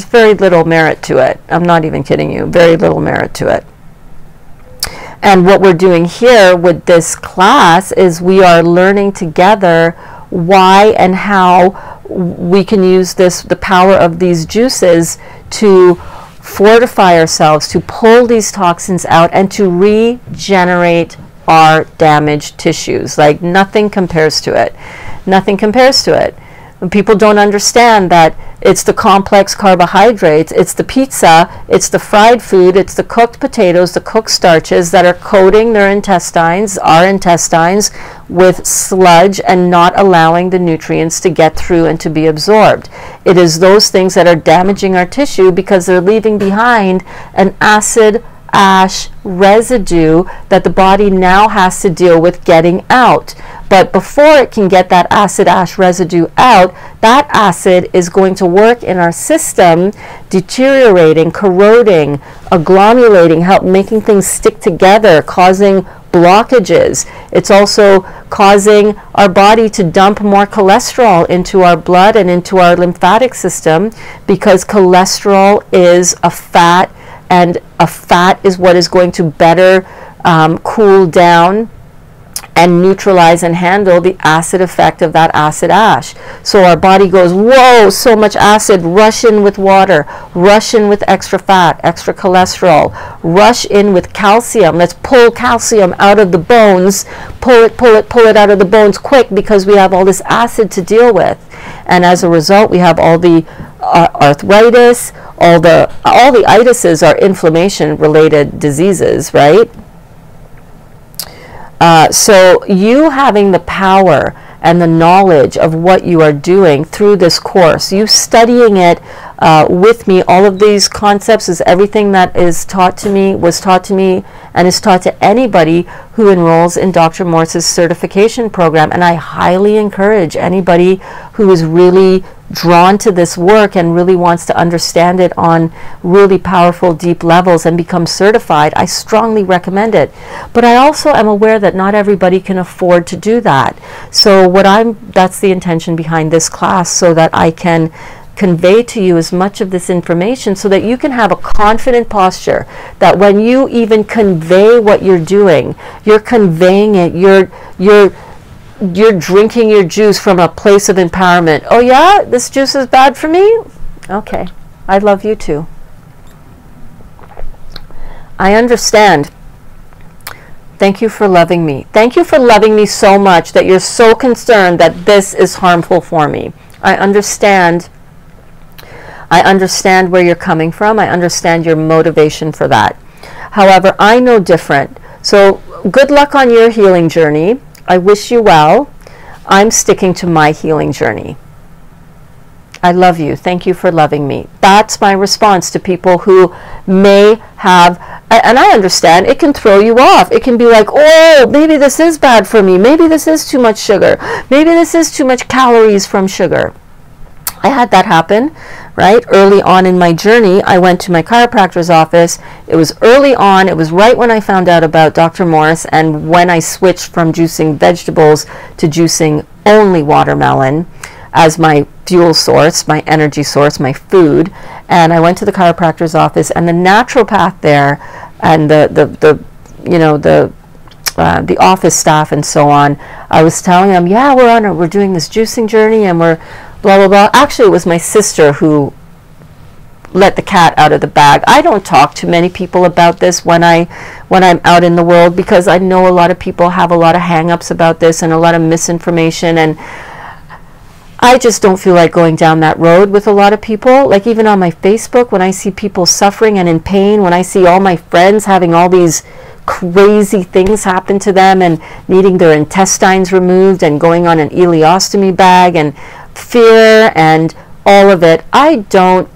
very little merit to it. I'm not even kidding you, very little merit to it. And what we're doing here with this class is we are learning together why and how we can use the power of these juices to fortify ourselves, to pull these toxins out, and to regenerate our damaged tissues. Like nothing compares to it. Nothing compares to it. When people don't understand that it's the complex carbohydrates, it's the pizza, it's the fried food, it's the cooked potatoes, the cooked starches that are coating their intestines, our intestines, with sludge and not allowing the nutrients to get through and to be absorbed. It is those things that are damaging our tissue because they're leaving behind an acid ash residue that the body now has to deal with getting out. But before it can get that acid ash residue out, that acid is going to work in our system, deteriorating, corroding, agglomerating, making things stick together, causing blockages. It's also causing our body to dump more cholesterol into our blood and into our lymphatic system, because cholesterol is a fat, and a fat is what is going to better cool down and neutralize and handle the acid effect of that acid ash. So our body goes, whoa, so much acid, rush in with water, rush in with extra fat, extra cholesterol, rush in with calcium. Let's pull calcium out of the bones, pull it out of the bones quick, because we have all this acid to deal with. And as a result, we have all the arthritis, all the itises are inflammation related diseases, right? So you having the power and the knowledge of what you are doing through this course, you studying it with me. All of these concepts is everything that is taught to me, was taught to me, and is taught to anybody who enrolls in Dr. Morse's certification program. And I highly encourage anybody who is really drawn to this work and really wants to understand it on really powerful, deep levels and become certified, I strongly recommend it. But I also am aware that not everybody can afford to do that. So that's the intention behind this class, so that I can convey to you as much of this information so that you can have a confident posture, that when you even convey what you're doing, you're conveying it, you're drinking your juice from a place of empowerment. Oh yeah, this juice is bad for me? Okay, I love you too. I understand. Thank you for loving me. Thank you for loving me so much that you're so concerned that this is harmful for me. I understand where you're coming from. I understand your motivation for that. However, I know different. So good luck on your healing journey. I wish you well. I'm sticking to my healing journey. I love you. Thank you for loving me. That's my response to people who may have, and I understand, it can throw you off. It can be like, oh, maybe this is bad for me. Maybe this is too much sugar. Maybe this is too much calories from sugar. I had that happen, right? Early on in my journey, I went to my chiropractor's office. It was early on. It was right when I found out about Dr. Morse and when I switched from juicing vegetables to juicing only watermelon as my fuel source, my energy source, my food. And I went to the chiropractor's office, and the naturopath there and the office staff and so on, I was telling them, yeah, we're doing this juicing journey and we're blah, blah, blah. Actually, it was my sister who let the cat out of the bag. I don't talk to many people about this when I'm out in the world, because I know a lot of people have a lot of hang-ups about this and a lot of misinformation, and I just don't feel like going down that road with a lot of people. Like even on my Facebook, when I see people suffering and in pain, when I see all my friends having all these crazy things happen to them and needing their intestines removed and going on an ileostomy bag and fear and all of it, I don't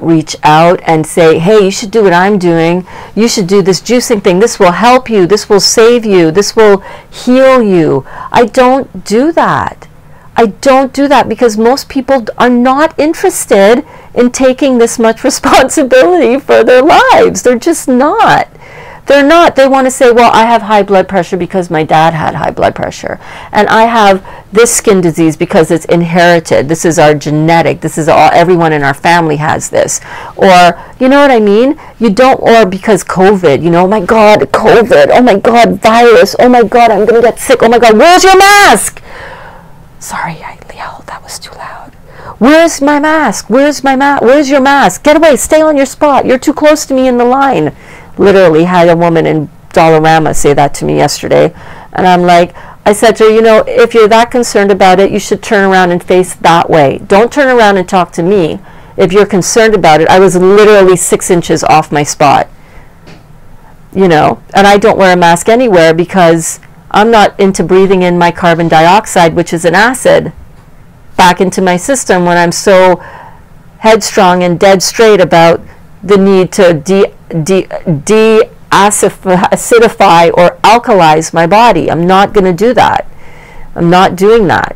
reach out and say, hey, you should do what I'm doing. You should do this juicing thing. This will help you. This will save you. This will heal you. I don't do that. I don't do that because most people are not interested in taking this much responsibility for their lives. They're just not. They're not. They want to say, well, I have high blood pressure because my dad had high blood pressure. And I have this skin disease because it's inherited. This is our genetic. This is everyone in our family has this. Or, you know what I mean? Or because COVID, oh my God, COVID. Oh my God, virus. Oh my God, I'm going to get sick. Oh my God, where's your mask? Sorry, I yelled. That was too loud. Where's my mask? Where's your mask? Get away. Stay on your spot. You're too close to me in the line. Literally had a woman in Dollarama say that to me yesterday. And I'm like, I said to her, if you're that concerned about it, you should turn around and face that way. Don't turn around and talk to me if you're concerned about it. I was literally 6 inches off my spot. And I don't wear a mask anywhere because I'm not into breathing in my carbon dioxide, which is an acid, back into my system when I'm so headstrong and dead straight about the need to de-acidify or alkalize my body. I'm not going to do that. I'm not doing that.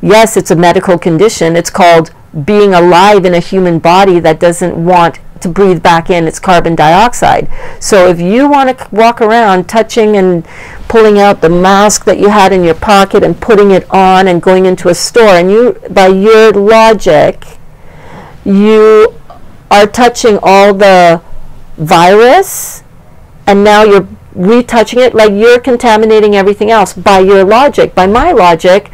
Yes, it's a medical condition. It's called being alive in a human body that doesn't want to breathe back in its carbon dioxide. So if you want to walk around touching and pulling out the mask that you had in your pocket and putting it on and going into a store, and you, by your logic, you are touching all the virus, and now you're retouching it, like you're contaminating everything else. By your logic, by my logic,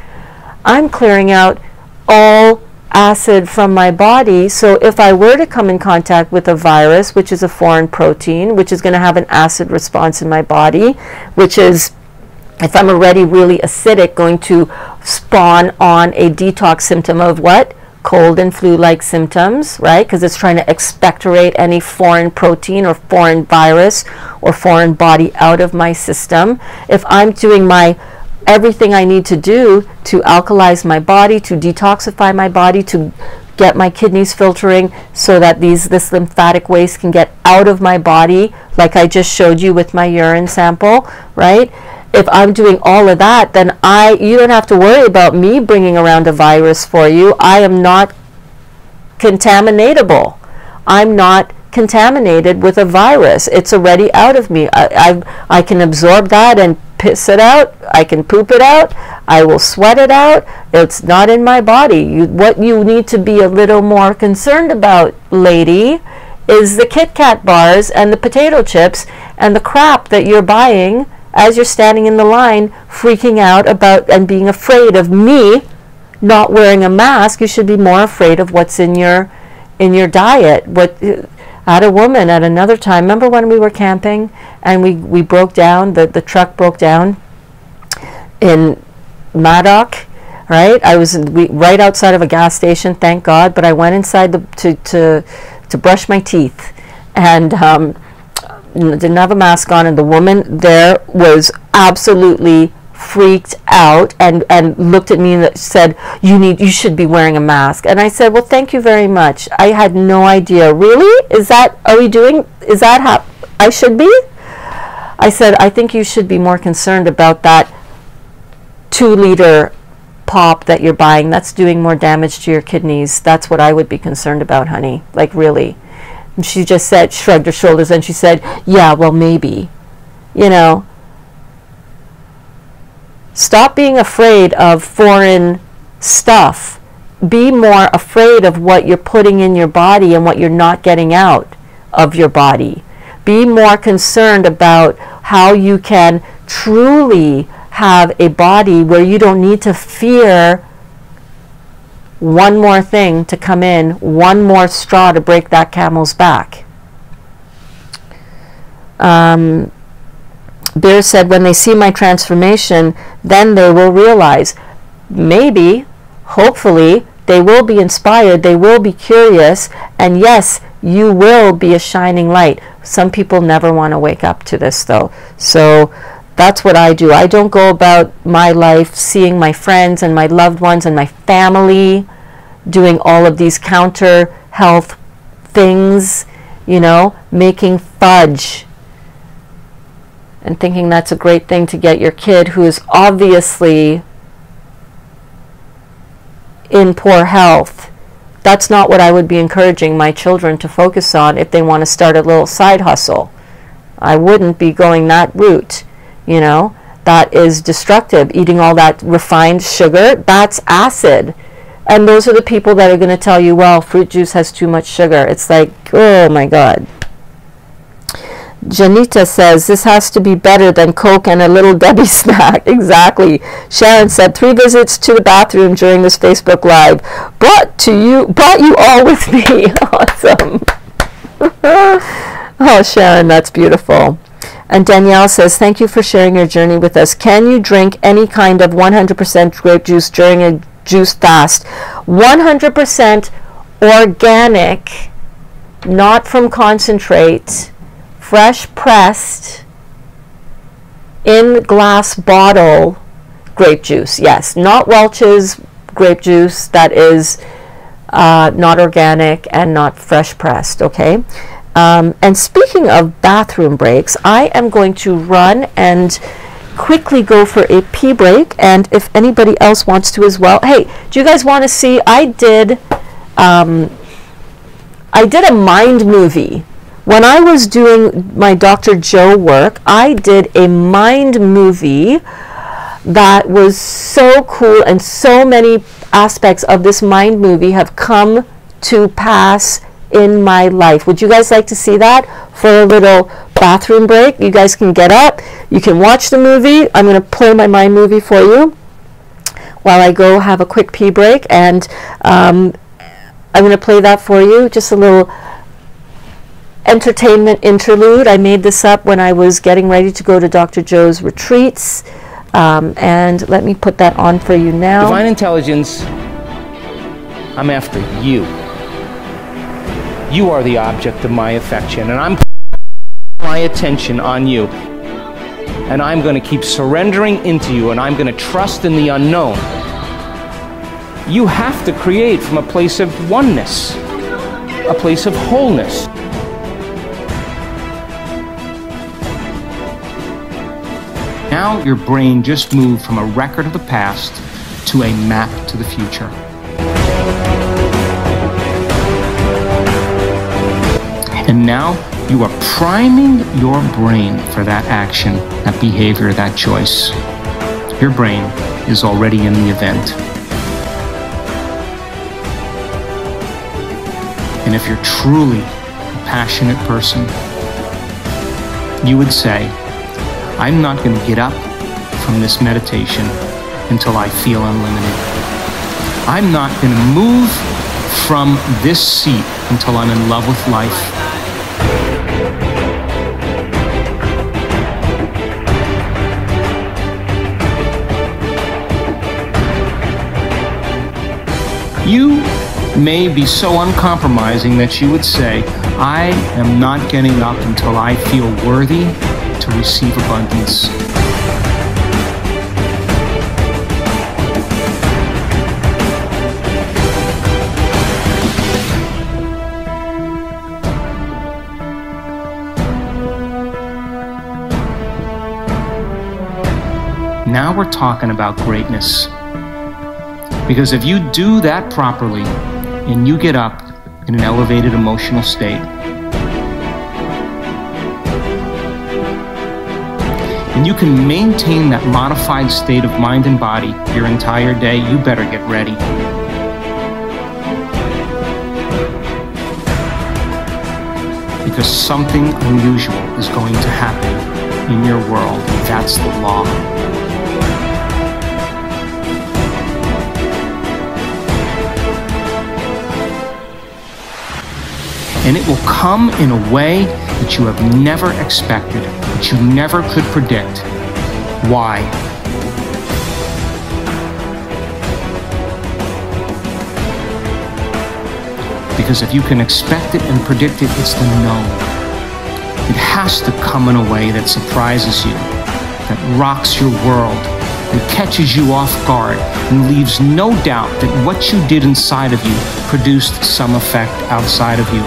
I'm clearing out all acid from my body. So if I were to come in contact with a virus, which is a foreign protein, which is going to have an acid response in my body, which is, if I'm already really acidic, going to spawn on a detox symptom of what? Cold and flu-like symptoms, right? Because it's trying to expectorate any foreign protein or foreign virus or foreign body out of my system. If I'm doing everything I need to do to alkalize my body, to detoxify my body, to get my kidneys filtering so that this lymphatic waste can get out of my body, like I just showed you with my urine sample, right? If I'm doing all of that, then you don't have to worry about me bringing around a virus for you. I am not contaminatable. I'm not contaminated with a virus. It's already out of me. I can absorb that and piss it out. I can poop it out. I will sweat it out. It's not in my body. What you need to be a little more concerned about, lady, is the Kit Kat bars and the potato chips and the crap that you're buying as you're standing in the line, freaking out about and being afraid of me not wearing a mask. You should be more afraid of what's in your diet. I had a woman at another time, remember when we were camping and we broke down, the truck broke down in Madoc, right? I was right outside of a gas station, thank God, but I went inside to brush my teeth and didn't have a mask on, and the woman there was absolutely freaked out and looked at me and said, you should be wearing a mask. And I said, well, thank you very much. I had no idea. Really? Is that how I should be? I said, I think you should be more concerned about that 2-liter pop that you're buying. That's doing more damage to your kidneys. That's what I would be concerned about, honey. Like, really. And she just shrugged her shoulders and she said, yeah, well, maybe. You know, stop being afraid of foreign stuff. Be more afraid of what you're putting in your body and what you're not getting out of your body. Be more concerned about how you can truly have a body where you don't need to fear one more thing to come in, one more straw to break that camel's back. Bear said, when they see my transformation, then they will realize, maybe, hopefully, they will be inspired, they will be curious, and yes, you will be a shining light. Some people never want to wake up to this, though. So that's what I do. I don't go about my life seeing my friends and my loved ones and my family doing all of these counter health things, you know, making fudge and thinking that's a great thing to get your kid who is obviously in poor health. That's not what I would be encouraging my children to focus on if they want to start a little side hustle. I wouldn't be going that route, you know. That is destructive. Eating all that refined sugar, that's acid. And those are the people that are going to tell you, well, fruit juice has too much sugar. It's like, oh my God. Janita says, this has to be better than Coke and a Little Debbie snack. Exactly. Sharon said, 3 visits to the bathroom during this Facebook Live. Brought you all with me. Awesome. Oh, Sharon, that's beautiful. And Danielle says, thank you for sharing your journey with us. Can you drink any kind of 100% grape juice during a juice fast? 100% organic, not from concentrate, fresh pressed, in glass bottle grape juice. Yes, not Welch's grape juice that is not organic and not fresh pressed, okay? And speaking of bathroom breaks, I am going to run and quickly go for a pee break, and if anybody else wants to as well. Hey, do you guys want to see? I did a mind movie. When I was doing my Dr. Joe work, I did a mind movie that was so cool, and so many aspects of this mind movie have come to pass in my life. Would you guys like to see that for a little bathroom break? You guys can get up, you can watch the movie. I'm going to play my mind movie for you while I go have a quick pee break, and I'm going to play that for you, just a little entertainment interlude. I made this up when I was getting ready to go to Dr. Joe's retreats, and let me put that on for you now. Divine intelligence, I'm after you. You are the object of my affection, and I'm putting my attention on you. And I'm going to keep surrendering into you, and I'm going to trust in the unknown. You have to create from a place of oneness, a place of wholeness. Now your brain just moved from a record of the past to a map to the future. And now you are priming your brain for that action, that behavior, that choice. Your brain is already in the event. And if you're truly a passionate person, you would say, I'm not going to get up from this meditation until I feel unlimited. I'm not going to move from this seat until I'm in love with life. You may be so uncompromising that you would say, I am not getting up until I feel worthy to receive abundance. Now we're talking about greatness. Because if you do that properly, and you get up in an elevated emotional state, and you can maintain that modified state of mind and body your entire day, you better get ready. Because something unusual is going to happen in your world. That's the law. And it will come in a way that you have never expected, that you never could predict. Why? Because if you can expect it and predict it, it's the known. It has to come in a way that surprises you, that rocks your world, that catches you off guard, and leaves no doubt that what you did inside of you produced some effect outside of you.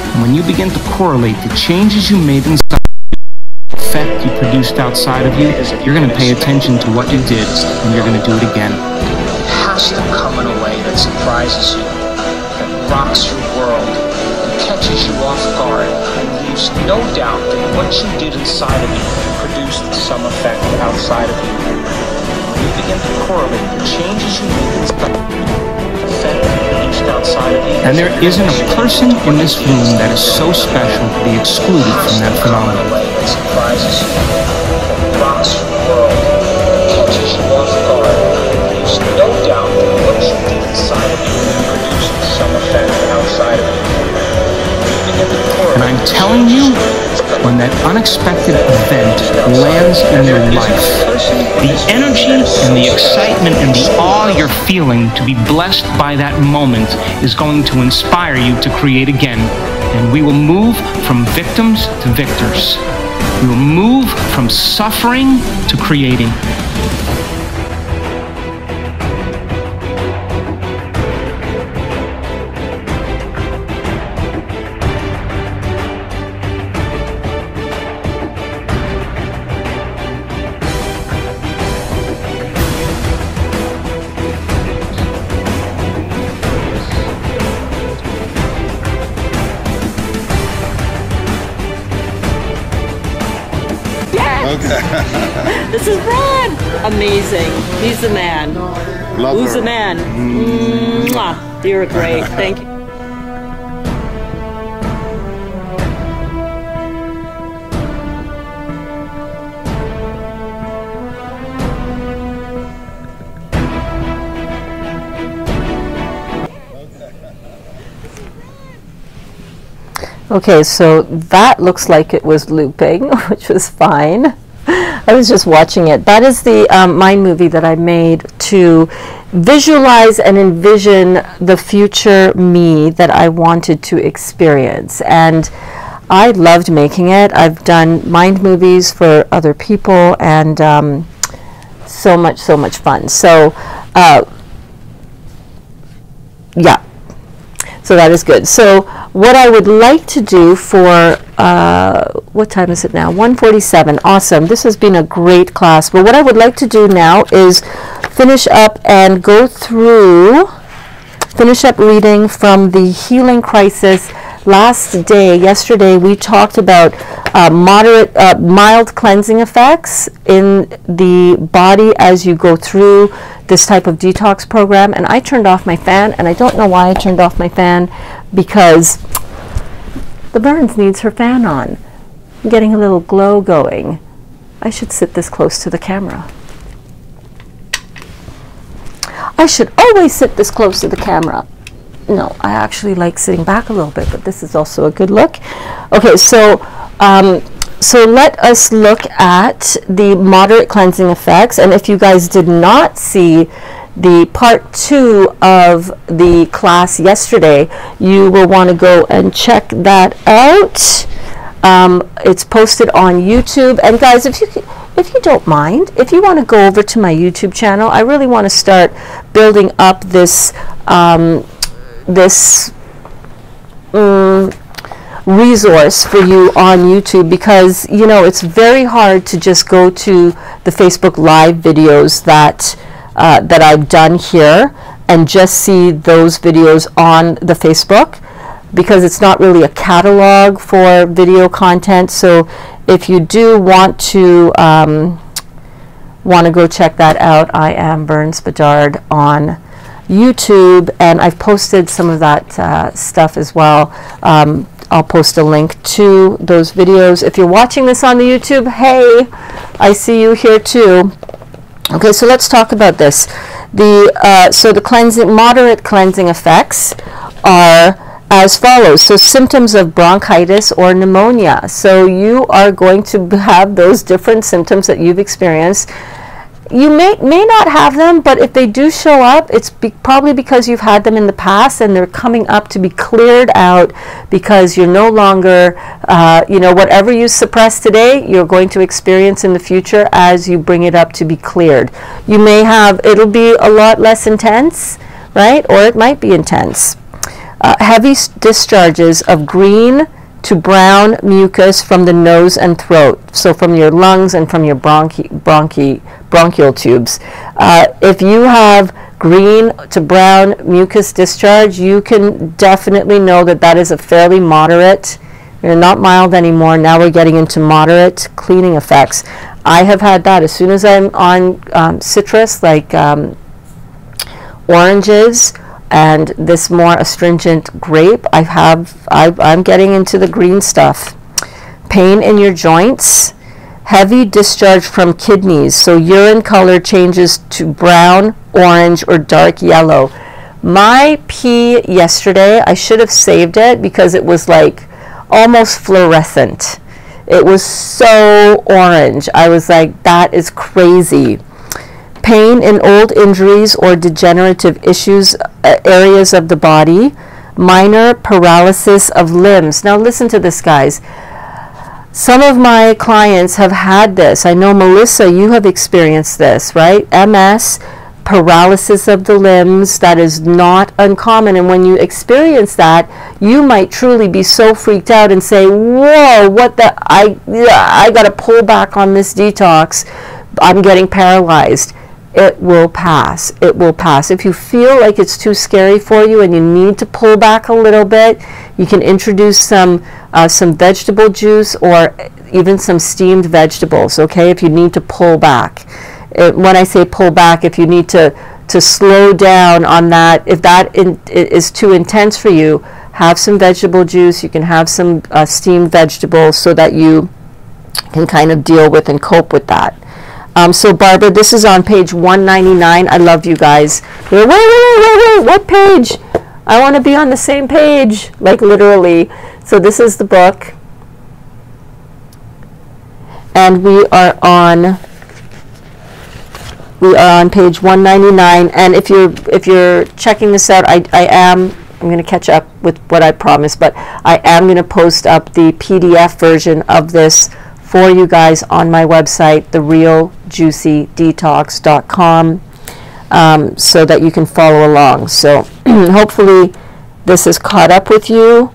And when you begin to correlate the changes you made inside the effect you produced outside of you, you're going to pay attention to what you did, and you're going to do it again. It has to come in a way that surprises you, that rocks your world, and catches you off guard, and leaves no doubt that what you did inside of you produced some effect outside of you. When you begin to correlate the changes you made inside of you, and there isn't a person in this room that is so special to be excluded from that phenomenon. And I'm telling you, when that unexpected event lands in your life, the energy and the excitement and the awe you're feeling to be blessed by that moment is going to inspire you to create again. And we will move from victims to victors. We will move from suffering to creating. This is Brad. Amazing. He's the man. Love Who's her. the man? Mwah. You're great. Thank you. Okay, so that looks like it was looping, which was fine. I was just watching it. That is the mind movie that I made to visualize and envision the future me that I wanted to experience. And I loved making it. I've done mind movies for other people, and so much fun. So Yeah. So that is good. So what I would like to do for, what time is it now? 1:47. Awesome. This has been a great class. But what I would like to do now is finish up and go through, finish up reading from the Healing Crisis. Yesterday, we talked about mild cleansing effects in the body as you go through this type of detox program. And I turned off my fan, and I don't know why I turned off my fan, because the Burns needs her fan on. I'm getting a little glow going. I should sit this close to the camera. I should always sit this close to the camera. No, I actually like sitting back a little bit, but this is also a good look. Okay, so let us look at the moderate cleansing effects. And if you guys did not see the part 2 of the class yesterday, you will want to go and check that out. It's posted on YouTube. And guys, if you don't mind, if you want to go over to my YouTube channel, I really want to start building up this resource for you on YouTube, because you know it's very hard to just go to the Facebook Live videos that I've done here and just see those videos on the Facebook, because it's not really a catalog for video content. So if you do want to go check that out, I am Burns Bedard on YouTube, and I've posted some of that stuff as well. I'll post a link to those videos. If you're watching this on the YouTube, hey, I see you here too. Okay, so let's talk about this. So the moderate cleansing effects are as follows. So symptoms of bronchitis or pneumonia. So you are going to have those different symptoms that you've experienced. You may not have them, but if they do show up, it's probably because you've had them in the past and they're coming up to be cleared out, because you're no longer, whatever you suppress today, you're going to experience in the future as you bring it up to be cleared. You may have, it'll be a lot less intense, right? Or it might be intense. Heavy discharges of green to brown mucus from the nose and throat, so from your lungs and from your bronchial tubes. If you have green to brown mucus discharge, you can definitely know that that is a fairly moderate. You're not mild anymore. Now we're getting into moderate cleaning effects. I have had that as soon as I'm on citrus, like oranges, and this more astringent grape, I'm getting into the green stuff. Pain in your joints, heavy discharge from kidneys, so urine color changes to brown, orange, or dark yellow. My pee yesterday, I should have saved it because it was like almost fluorescent. It was so orange. I was like, that is crazy. Pain in old injuries or degenerative issues, areas of the body, minor paralysis of limbs. Now listen to this, guys. Some of my clients have had this. I know, Melissa, you have experienced this, right? MS, paralysis of the limbs, that is not uncommon. And when you experience that, you might truly be so freaked out and say, whoa, what the, I got to pull back on this detox. I'm getting paralyzed. It will pass. It will pass. If you feel like it's too scary for you and you need to pull back a little bit, you can introduce some vegetable juice or even some steamed vegetables, okay, if you need to pull back. When I say pull back, if you need to slow down on that, if that is too intense for you, have some vegetable juice. You can have some steamed vegetables so that you can kind of deal with and cope with that. So Barbara, this is on page 199. I love you guys. Wait, what page? I want to be on the same page, like literally. So this is the book. And we are on page 199. And if you're checking this out, I'm going to catch up with what I promised, but I am going to post up the PDF version of this for you guys on my website, therealjuicydetox.com. so that you can follow along. So hopefully this is caught up with you,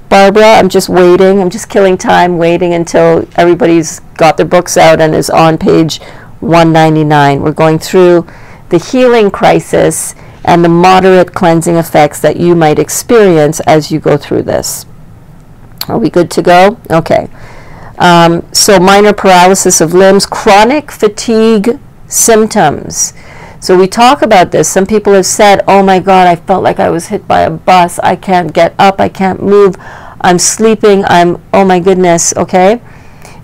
Barbara. I'm just waiting. I'm just killing time, waiting until everybody's got their books out and is on page 199. We're going through the healing crisis and the moderate cleansing effects that you might experience as you go through this. Are we good to go? Okay. So minor paralysis of limbs, chronic fatigue symptoms. So we talk about this. Some people have said, oh my God, I felt like I was hit by a bus. I can't get up. I can't move. I'm sleeping. Oh my goodness. Okay.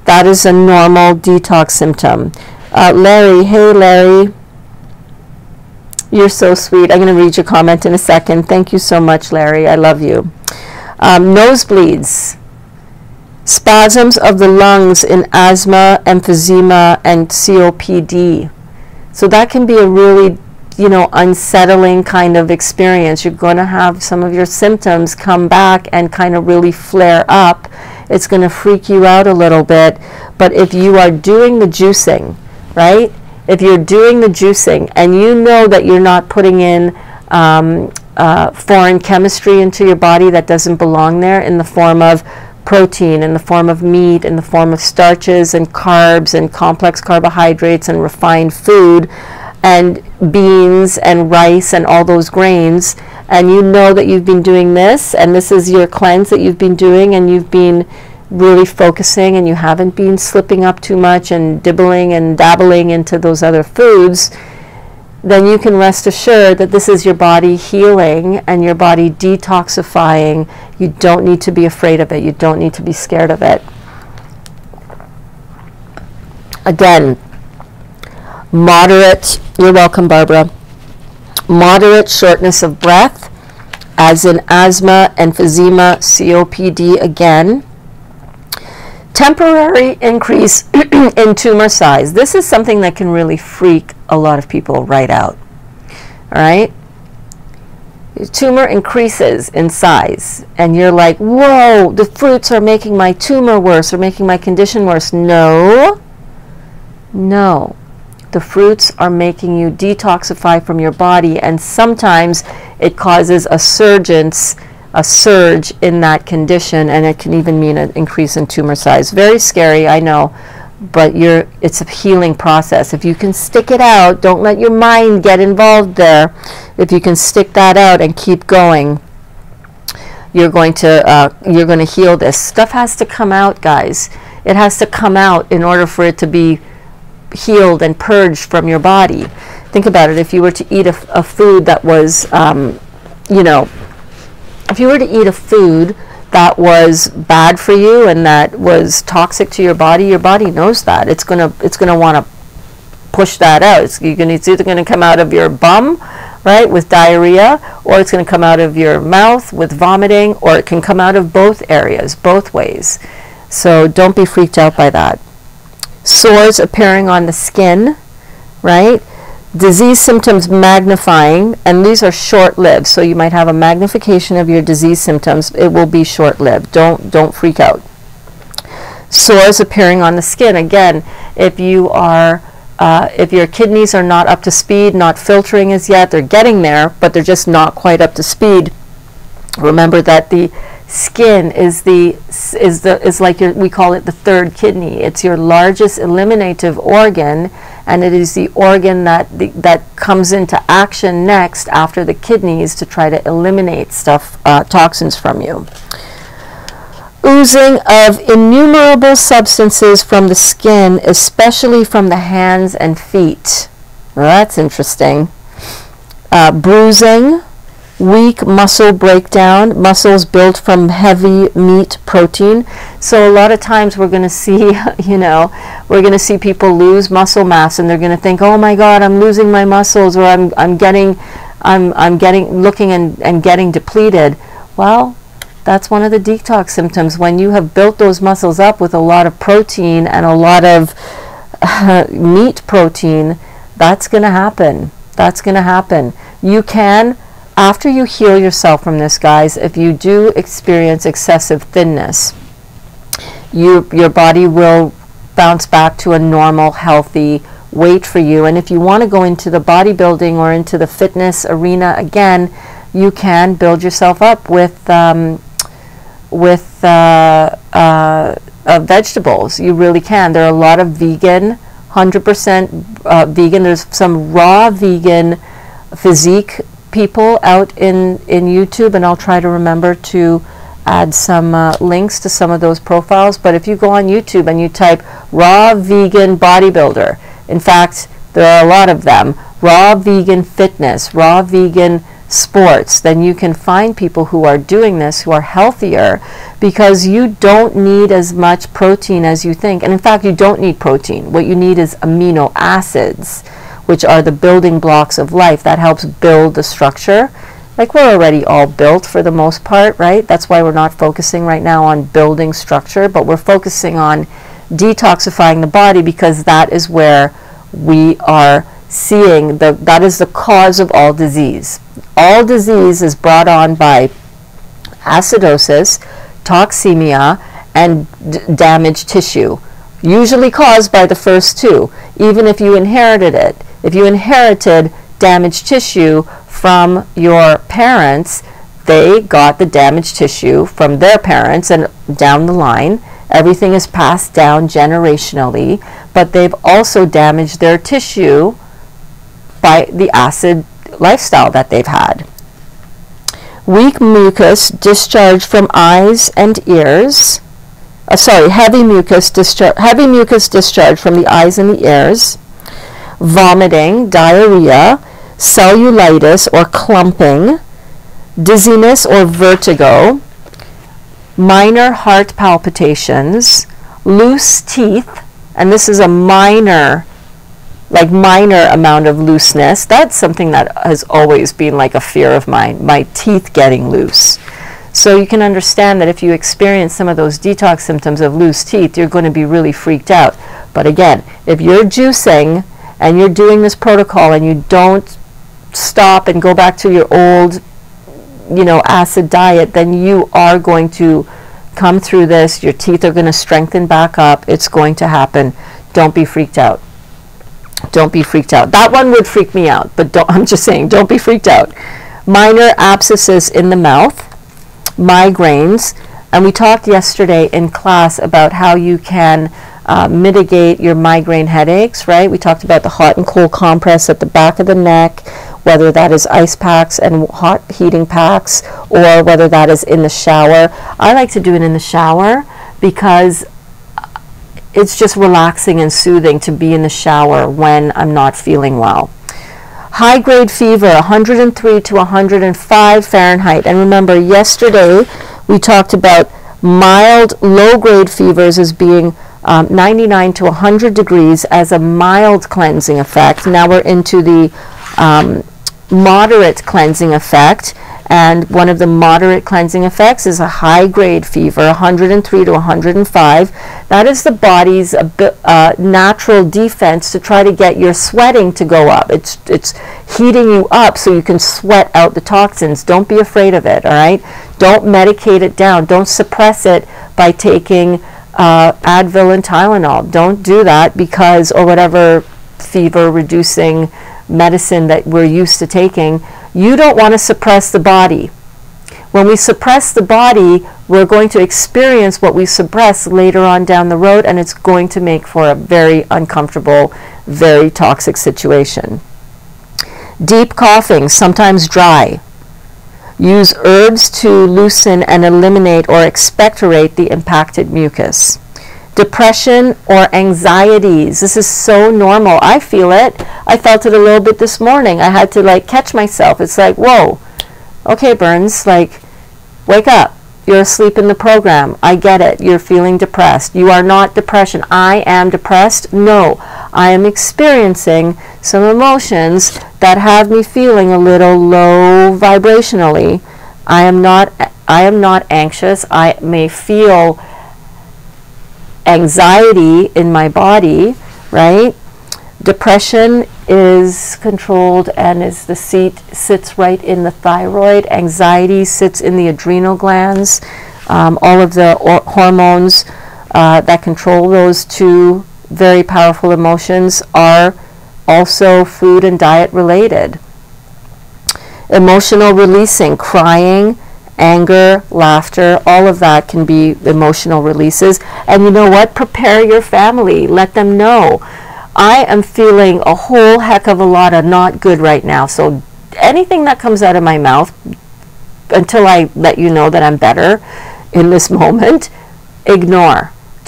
That is a normal detox symptom. Larry, hey Larry. You're so sweet. I'm going to read your comment in a second. Thank you so much, Larry. I love you. Nosebleeds. Spasms of the lungs in asthma, emphysema, and COPD. So that can be a really, unsettling kind of experience. You're going to have some of your symptoms come back and kind of really flare up. It's going to freak you out a little bit. But if you are doing the juicing, right? If you're doing the juicing and you know that you're not putting in foreign chemistry into your body that doesn't belong there, in the form of protein, in the form of meat, in the form of starches and carbs and complex carbohydrates and refined food and beans and rice and all those grains, and you know that you've been doing this and this is your cleanse that you've been doing, and you've been really focusing and you haven't been slipping up too much and dibbling and dabbling into those other foods, then you can rest assured that this is your body healing and your body detoxifying. You don't need to be afraid of it. You don't need to be scared of it. Again, moderate, you're welcome, Barbara, moderate shortness of breath, as in asthma, emphysema, COPD again. Temporary increase in tumor size. This is something that can really freak a lot of people right out. All right? Your tumor increases in size, and you're like, whoa, the fruits are making my tumor worse or making my condition worse. No. No. The fruits are making you detoxify from your body, and sometimes it causes a surge in that condition, and it can even mean an increase in tumor size. Very scary, I know, but it's a healing process. If you can stick it out, don't let your mind get involved there. If you can stick that out and keep going, you're going to heal this. Stuff has to come out, guys. It has to come out in order for it to be healed and purged from your body. Think about it. If you were to eat a food that was, if you were to eat a food that was bad for you and that was toxic to your body knows that. It's gonna want to push that out. It's either going to come out of your bum, right, with diarrhea, or it's going to come out of your mouth with vomiting, or it can come out of both areas, both ways. So don't be freaked out by that. Sores appearing on the skin, right? Disease symptoms magnifying, and these are short-lived, so you might have a magnification of your disease symptoms. It will be short-lived. Don't freak out. Sores appearing on the skin. Again, if your kidneys are not up to speed, not filtering as yet, they're getting there, but they're just not quite up to speed. Remember that the skin is like we call it the third kidney. It's your largest eliminative organ, and it is the organ that comes into action next after the kidneys to try to eliminate toxins from you. Oozing of innumerable substances from the skin, especially from the hands and feet. Well, that's interesting. Bruising, weak muscle breakdown, muscles built from heavy meat protein. So a lot of times we're going to see, we're going to see people lose muscle mass, and they're going to think, oh my God, I'm losing my muscles, or I'm getting depleted. Well, that's one of the detox symptoms. When you have built those muscles up with a lot of protein and a lot of meat protein, that's going to happen. That's going to happen. You can, after you heal yourself from this, guys, if you do experience excessive thinness, your body will bounce back to a normal, healthy weight for you. And if you want to go into the bodybuilding or into the fitness arena again, you can build yourself up with vegetables. You really can. There are a lot of vegan, 100% vegan. There's some raw vegan physique people out in YouTube, and I'll try to remember to add some links to some of those profiles. But if you go on YouTube and you type raw vegan bodybuilder, in fact, there are a lot of them, raw vegan fitness, raw vegan sports, then you can find people who are doing this, who are healthier, because you don't need as much protein as you think. And in fact, you don't need protein. What you need is amino acids, which are the building blocks of life. That helps build the structure. Like, we're already all built for the most part, right? That's why we're not focusing right now on building structure, but we're focusing on detoxifying the body, because that is where we are seeing that is the cause of all disease. All disease is brought on by acidosis, toxemia, and damaged tissue, usually caused by the first two, even if you inherited it. If you inherited damaged tissue from your parents, they got the damaged tissue from their parents, and down the line, everything is passed down generationally, but they've also damaged their tissue by the acid lifestyle that they've had. Weak mucus discharge from eyes and ears. Heavy mucus discharge from the eyes and the ears. Vomiting, diarrhea, cellulitis or clumping, dizziness or vertigo, minor heart palpitations, loose teeth, and this is a minor amount of looseness. That's something that has always been like a fear of mine, my teeth getting loose. So you can understand that if you experience some of those detox symptoms of loose teeth, you're going to be really freaked out. But again, if you're juicing and you're doing this protocol and you don't stop and go back to your old, acid diet, then you are going to come through this. Your teeth are going to strengthen back up. It's going to happen. Don't be freaked out. Don't be freaked out. That one would freak me out, but I'm just saying, don't be freaked out. Minor abscesses in the mouth, migraines, and we talked yesterday in class about how you can mitigate your migraine headaches, right? We talked about the hot and cold compress at the back of the neck, whether that is ice packs and hot heating packs, or whether that is in the shower. I like to do it in the shower because it's just relaxing and soothing to be in the shower when I'm not feeling well. High-grade fever, 103 to 105 Fahrenheit. And remember, yesterday we talked about mild, low-grade fevers as being 99 to 100 degrees as a mild cleansing effect. Now we're into the moderate cleansing effect. And one of the moderate cleansing effects is a high-grade fever, 103 to 105. That is the body's natural defense to try to get your sweating to go up. It's heating you up so you can sweat out the toxins. Don't be afraid of it, all right? Don't medicate it down. Don't suppress it by taking Advil and Tylenol. Don't do that because, or whatever fever-reducing medicine that we're used to taking. You don't want to suppress the body. When we suppress the body, we're going to experience what we suppress later on down the road, and it's going to make for a very uncomfortable, very toxic situation. Deep coughing, sometimes dry. Use herbs to loosen and eliminate or expectorate the impacted mucus. Depression or anxieties. This is so normal. I feel it. I felt it a little bit this morning. I had to catch myself. It's like, whoa, okay, Burns, wake up. You're asleep in the program. I get it. You're feeling depressed. You are not depression. I am depressed. No, I am experiencing some emotions that have me feeling a little low vibrationally. I am not anxious. I may feel anxiety in my body, right? Depression is controlled and the seat sits right in the thyroid. Anxiety sits in the adrenal glands. All of the hormones that control those two very powerful emotions are also food and diet related. Emotional releasing, crying, anger, laughter, all of that can be emotional releases. And you know what? Prepare your family. Let them know. I am feeling a whole heck of a lot of not good right now. So anything that comes out of my mouth, until I let you know that I'm better in this moment, ignore. I'm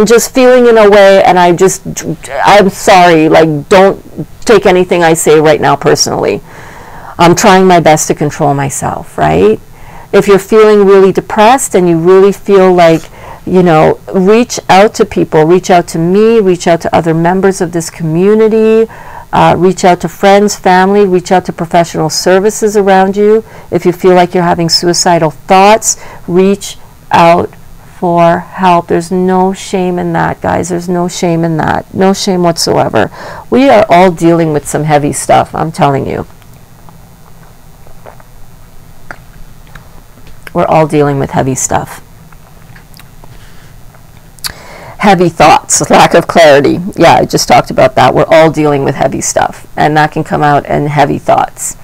just feeling in a way, and I'm sorry, like, don't take anything I say right now personally. I'm trying my best to control myself, right? If you're feeling really depressed and you really feel like, you know, reach out to people, reach out to me, reach out to other members of this community, reach out to friends, family, reach out to professional services around you. If you feel like you're having suicidal thoughts, reach out for help. There's no shame in that, guys. There's no shame in that. No shame whatsoever. We are all dealing with some heavy stuff, I'm telling you. We're all dealing with heavy stuff. Heavy thoughts, lack of clarity. Yeah, I just talked about that. We're all dealing with heavy stuff, and that can come out in heavy thoughts.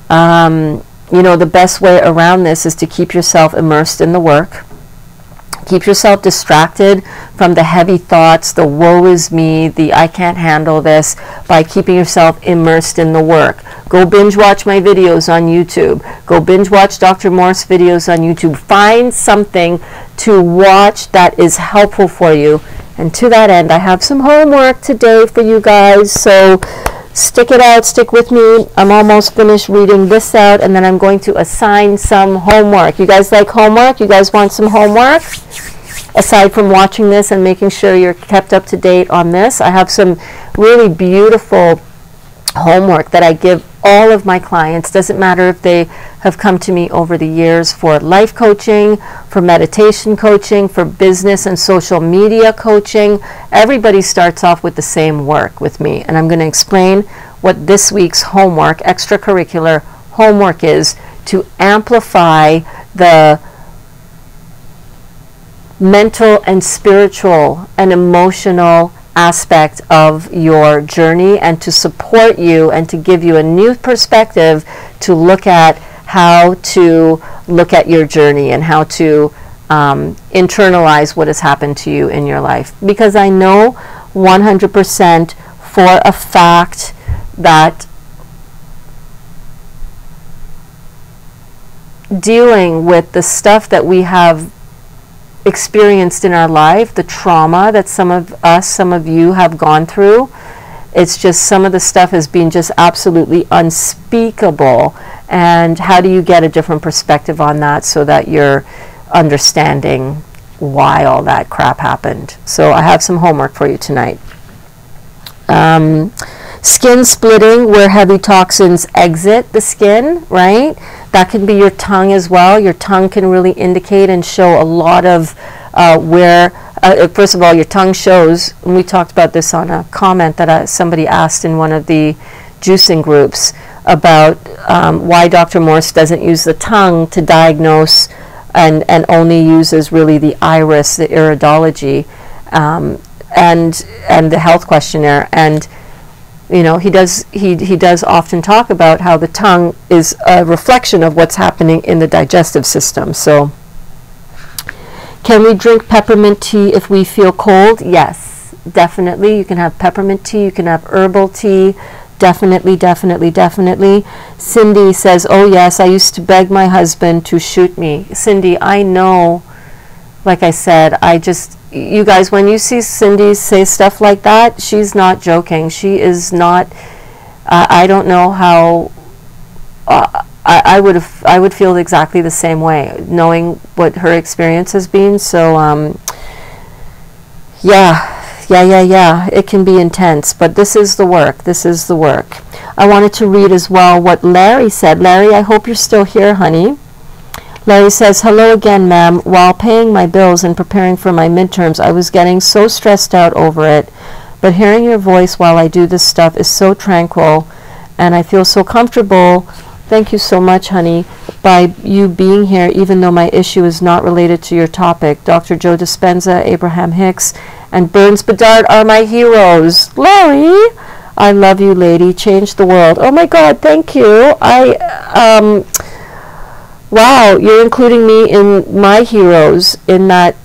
You know, the best way around this is to keep yourself immersed in the work. Keep yourself distracted from the heavy thoughts, the woe is me, the I can't handle this, by keeping yourself immersed in the work. Go binge watch my videos on YouTube. Go binge watch Dr. Morse videos on YouTube. Find something to watch that is helpful for you. And to that end, I have some homework today for you guys. So stick it out, stick with me. I'm almost finished reading this out, and then I'm going to assign some homework. You guys like homework? You guys want some homework? Aside from watching this and making sure you're kept up to date on this, I have some really beautiful homework that I give all of my clients. Doesn't matter if they have come to me over the years for life coaching, for meditation coaching, for business and social media coaching. Everybody starts off with the same work with me, and I'm going to explain what this week's homework, extracurricular homework, is to amplify the mental and spiritual and emotional aspect of your journey, and to support you and to give you a new perspective to look at how to look at your journey and how to internalize what has happened to you in your life. Because I know 100% for a fact that dealing with the stuff that we have experienced in our life, the trauma that some of us, some of you have gone through, it's just, some of the stuff has been just absolutely unspeakable. And how do you get a different perspective on that so that you're understanding why all that crap happened? So I have some homework for you tonight. Skin splitting, where heavy toxins exit the skin, right? That can be your tongue as well. Your tongue can really indicate and show a lot of where, first of all, your tongue shows, and we talked about this on a comment that somebody asked in one of the juicing groups about why Dr. Morse doesn't use the tongue to diagnose and only uses really the iris, the iridology, and the health questionnaire. And you know, he does often talk about how the tongue is a reflection of what's happening in the digestive system. So, can we drink peppermint tea if we feel cold? Yes, definitely. You can have peppermint tea, you can have herbal tea. Definitely, definitely, definitely. Cindy says, oh yes, I used to beg my husband to shoot me. Cindy, I know, like I said, you guys, when you see Cindy say stuff like that, she's not joking. She is not, I don't know how, I would feel exactly the same way, knowing what her experience has been. So, yeah, it can be intense, but this is the work. This is the work. I wanted to read as well what Larry said. Larry, I hope you're still here, honey. Larry says, hello again, ma'am. While paying my bills and preparing for my midterms, I was getting so stressed out over it. But hearing your voice while I do this stuff is so tranquil, and I feel so comfortable Thank you so much, honey. By you being here, even though my issue is not related to your topic, Dr. Joe Dispenza, Abraham Hicks, and Burns Bedard are my heroes. Larry, I love you, lady. Change the world. Oh my God, thank you. Wow, you're including me in my heroes in that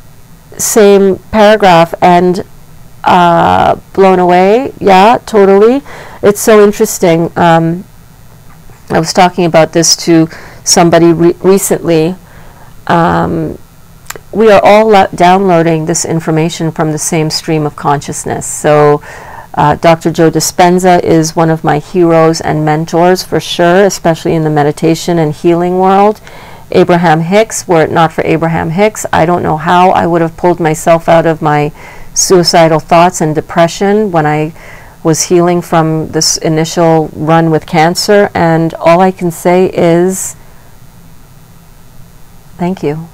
same paragraph, and blown away. Yeah, totally. It's so interesting. I was talking about this to somebody recently. We are all downloading this information from the same stream of consciousness. So Dr. Joe Dispenza is one of my heroes and mentors for sure, especially in the meditation and healing world. Abraham Hicks, were it not for Abraham Hicks, I don't know how I would have pulled myself out of my suicidal thoughts and depression when I was healing from this initial run with cancer. And all I can say is thank you.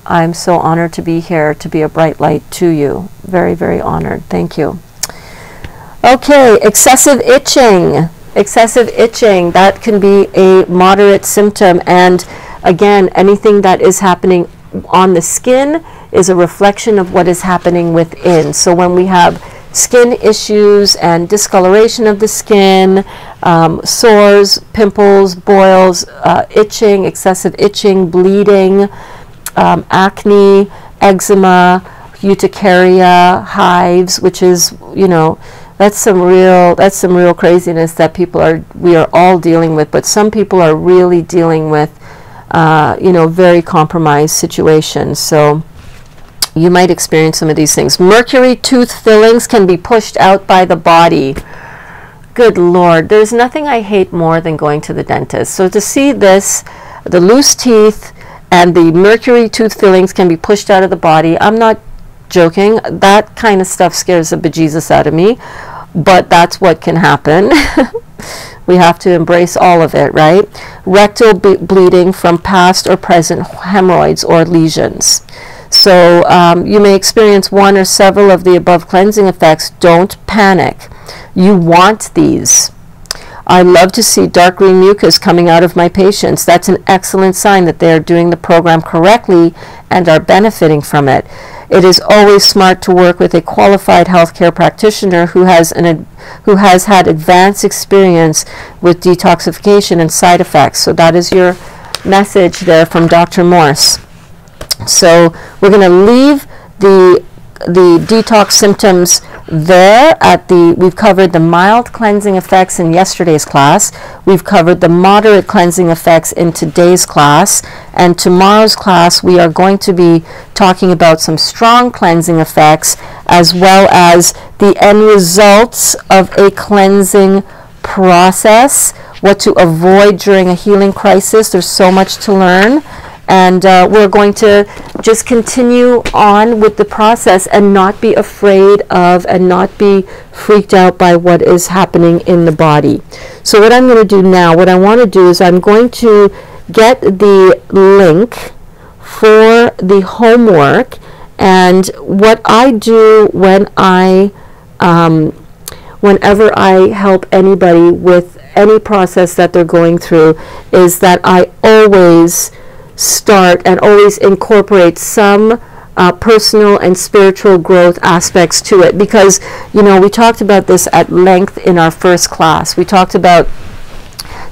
I'm so honored to be here, to be a bright light to you. Very, very honored. Thank you. Okay, excessive itching. Excessive itching, that can be a moderate symptom. And again, anything that is happening on the skin is a reflection of what is happening within. So when we have skin issues and discoloration of the skin, sores, pimples, boils, itching, excessive itching, bleeding, acne, eczema, urticaria, hives, which is, you know, that's some real craziness that we are all dealing with, but some people are really dealing with you know, very compromised situations. So you might experience some of these things. Mercury tooth fillings can be pushed out by the body. Good Lord, there's nothing I hate more than going to the dentist. So to see this, the loose teeth and the mercury tooth fillings can be pushed out of the body. I'm not joking. That kind of stuff scares the bejesus out of me, but that's what can happen. We have to embrace all of it, right? Rectal bleeding from past or present hemorrhoids or lesions. So you may experience one or several of the above cleansing effects. Don't panic. You want these. I love to see dark green mucus coming out of my patients. That's an excellent sign that they are doing the program correctly and are benefiting from it. It is always smart to work with a qualified healthcare practitioner who has had advanced experience with detoxification and side effects. So that is your message there from Dr. Morse. So we're going to leave the detox symptoms there we've covered the mild cleansing effects in yesterday's class. We've covered the moderate cleansing effects in today's class. And tomorrow's class, we are going to be talking about some strong cleansing effects as well as the end results of a cleansing process, what to avoid during a healing crisis. There's so much to learn. And we're going to just continue on with the process and not be afraid of and not be freaked out by what is happening in the body. So what I'm going to do now, what I want to do is I'm going to get the link for the homework. And what I do when whenever I help anybody with any process that they're going through is that I always start and always incorporate some personal and spiritual growth aspects to it, because, you know, we talked about this at length in our first class. We talked about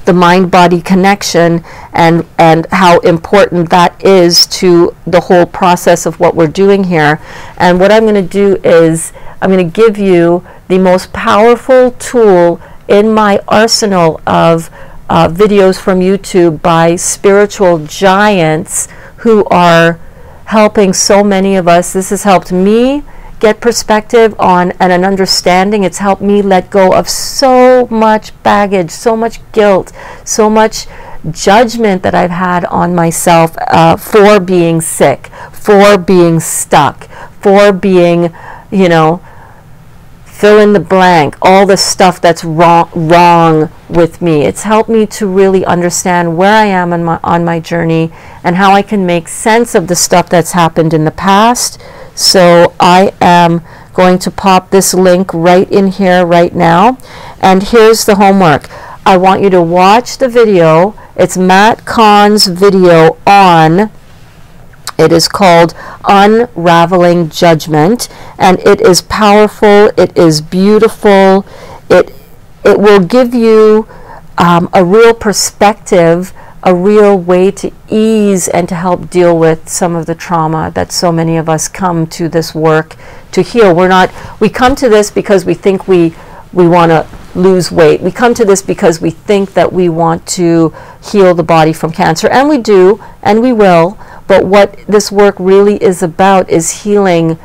the mind-body connection and how important that is to the whole process of what we're doing here. And what I'm going to do is I'm going to give you the most powerful tool in my arsenal of videos from YouTube by spiritual giants who are helping so many of us. This has helped me get perspective on and an understanding. It's helped me let go of so much baggage, so much guilt, so much judgment that I've had on myself for being sick, for being stuck, for being, you know, fill in the blank, all the stuff that's wrong with me. It's helped me to really understand where I am on my journey and how I can make sense of the stuff that's happened in the past. So I am going to pop this link right in here right now. And here's the homework. I want you to watch the video. It's Matt Kahn's video on, it is called Unraveling Judgment, and it is powerful, it is beautiful, it will give you a real perspective, a real way to ease and to help deal with some of the trauma that so many of us come to this work to heal. We come to this because we think we want to lose weight. We come to this because we think that we want to heal the body from cancer, and we do, and we will. But what this work really is about is healing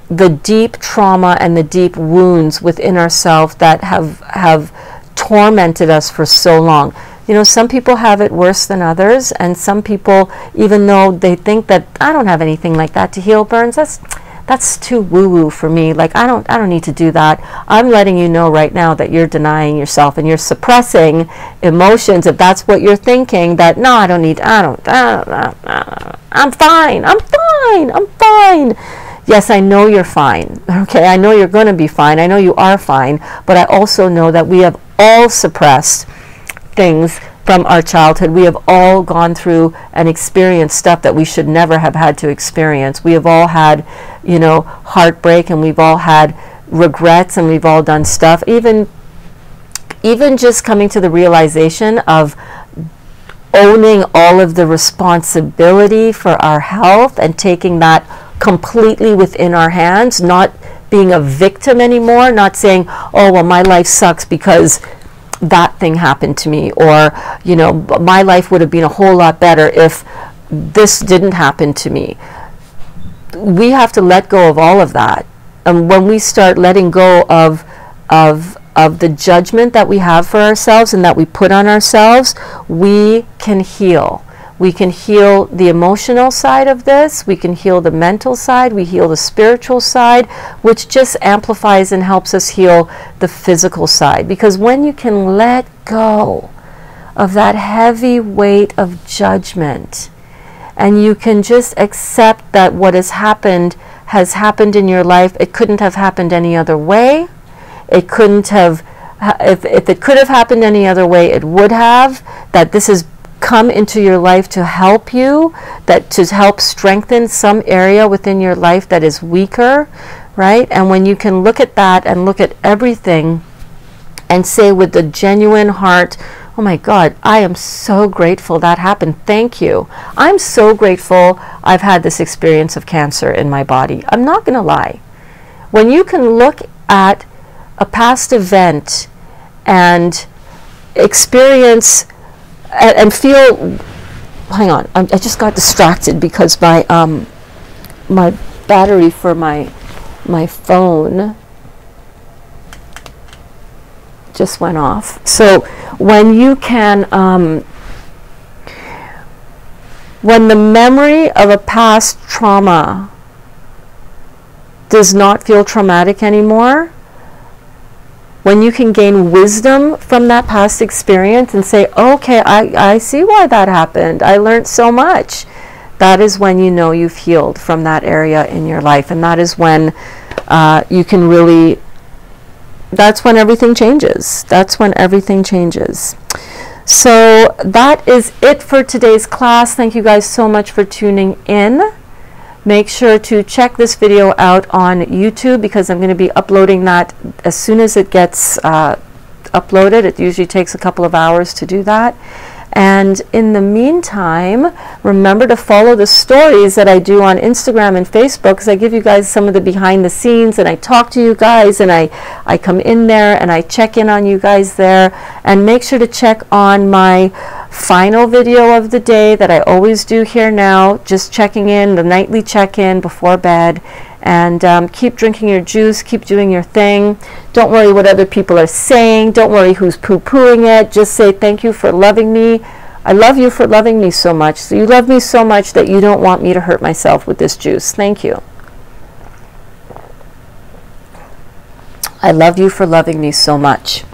the deep trauma and the deep wounds within ourselves that have tormented us for so long. You know, some people have it worse than others, and some people, even though they think that I don't have anything like that to heal burns, that's too woo-woo for me. Like, I don't need to do that. I'm letting you know right now that you're denying yourself and you're suppressing emotions. If that's what you're thinking, that no, I'm fine. Yes, I know you're fine. Okay, I know you're going to be fine. I know you are fine. But I also know that we have all suppressed things from our childhood. We have all gone through and experienced stuff that we should never have had to experience. We have all had, you know, heartbreak, and we've all had regrets, and we've all done stuff. Even just coming to the realization of owning all of the responsibility for our health and taking that completely within our hands, not being a victim anymore, not saying, oh, well, my life sucks because that thing happened to me, or, you know, my life would have been a whole lot better if this didn't happen to me. We have to let go of all of that. And when we start letting go of the judgment that we have for ourselves and that we put on ourselves, we can heal. We can heal the emotional side of this, we can heal the mental side, we heal the spiritual side, which just amplifies and helps us heal the physical side. Because when you can let go of that heavy weight of judgment, and you can just accept that what has happened in your life, it couldn't have happened any other way. It couldn't have, if it could have happened any other way, it would have, that this is come into your life to help you, that to help strengthen some area within your life that is weaker, right? And when you can look at that and look at everything and say with the genuine heart, oh my God, I am so grateful that happened. Thank you. I'm so grateful I've had this experience of cancer in my body. I'm not going to lie. When you can look at a past event and experience and feel, hang on, I just got distracted because my my battery for my phone just went off. So when you can, when the memory of a past trauma does not feel traumatic anymore, when you can gain wisdom from that past experience and say, okay, I see why that happened. I learned so much. That is when you know you've healed from that area in your life. And that is when you can really, that's when everything changes. That's when everything changes. So that is it for today's class. Thank you guys so much for tuning in. Make sure to check this video out on YouTube because I'm going to be uploading that as soon as it gets uploaded. It usually takes a couple of hours to do that. And in the meantime, remember to follow the stories that I do on Instagram and Facebook, because I give you guys some of the behind the scenes and I talk to you guys and I come in there and I check in on you guys there. And make sure to check on my final video of the day that I always do here now, just checking in, the nightly check-in before bed. And keep drinking your juice, keep doing your thing. Don't worry what other people are saying. Don't worry who's poo-pooing it. Just say thank you for loving me. I love you for loving me so much. So you love me so much that you don't want me to hurt myself with this juice. Thank you. I love you for loving me so much.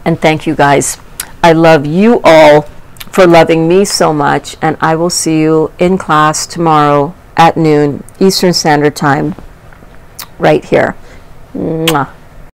And thank you guys. I love you all for loving me so much. And I will see you in class tomorrow at noon Eastern Standard Time right here. Mwah.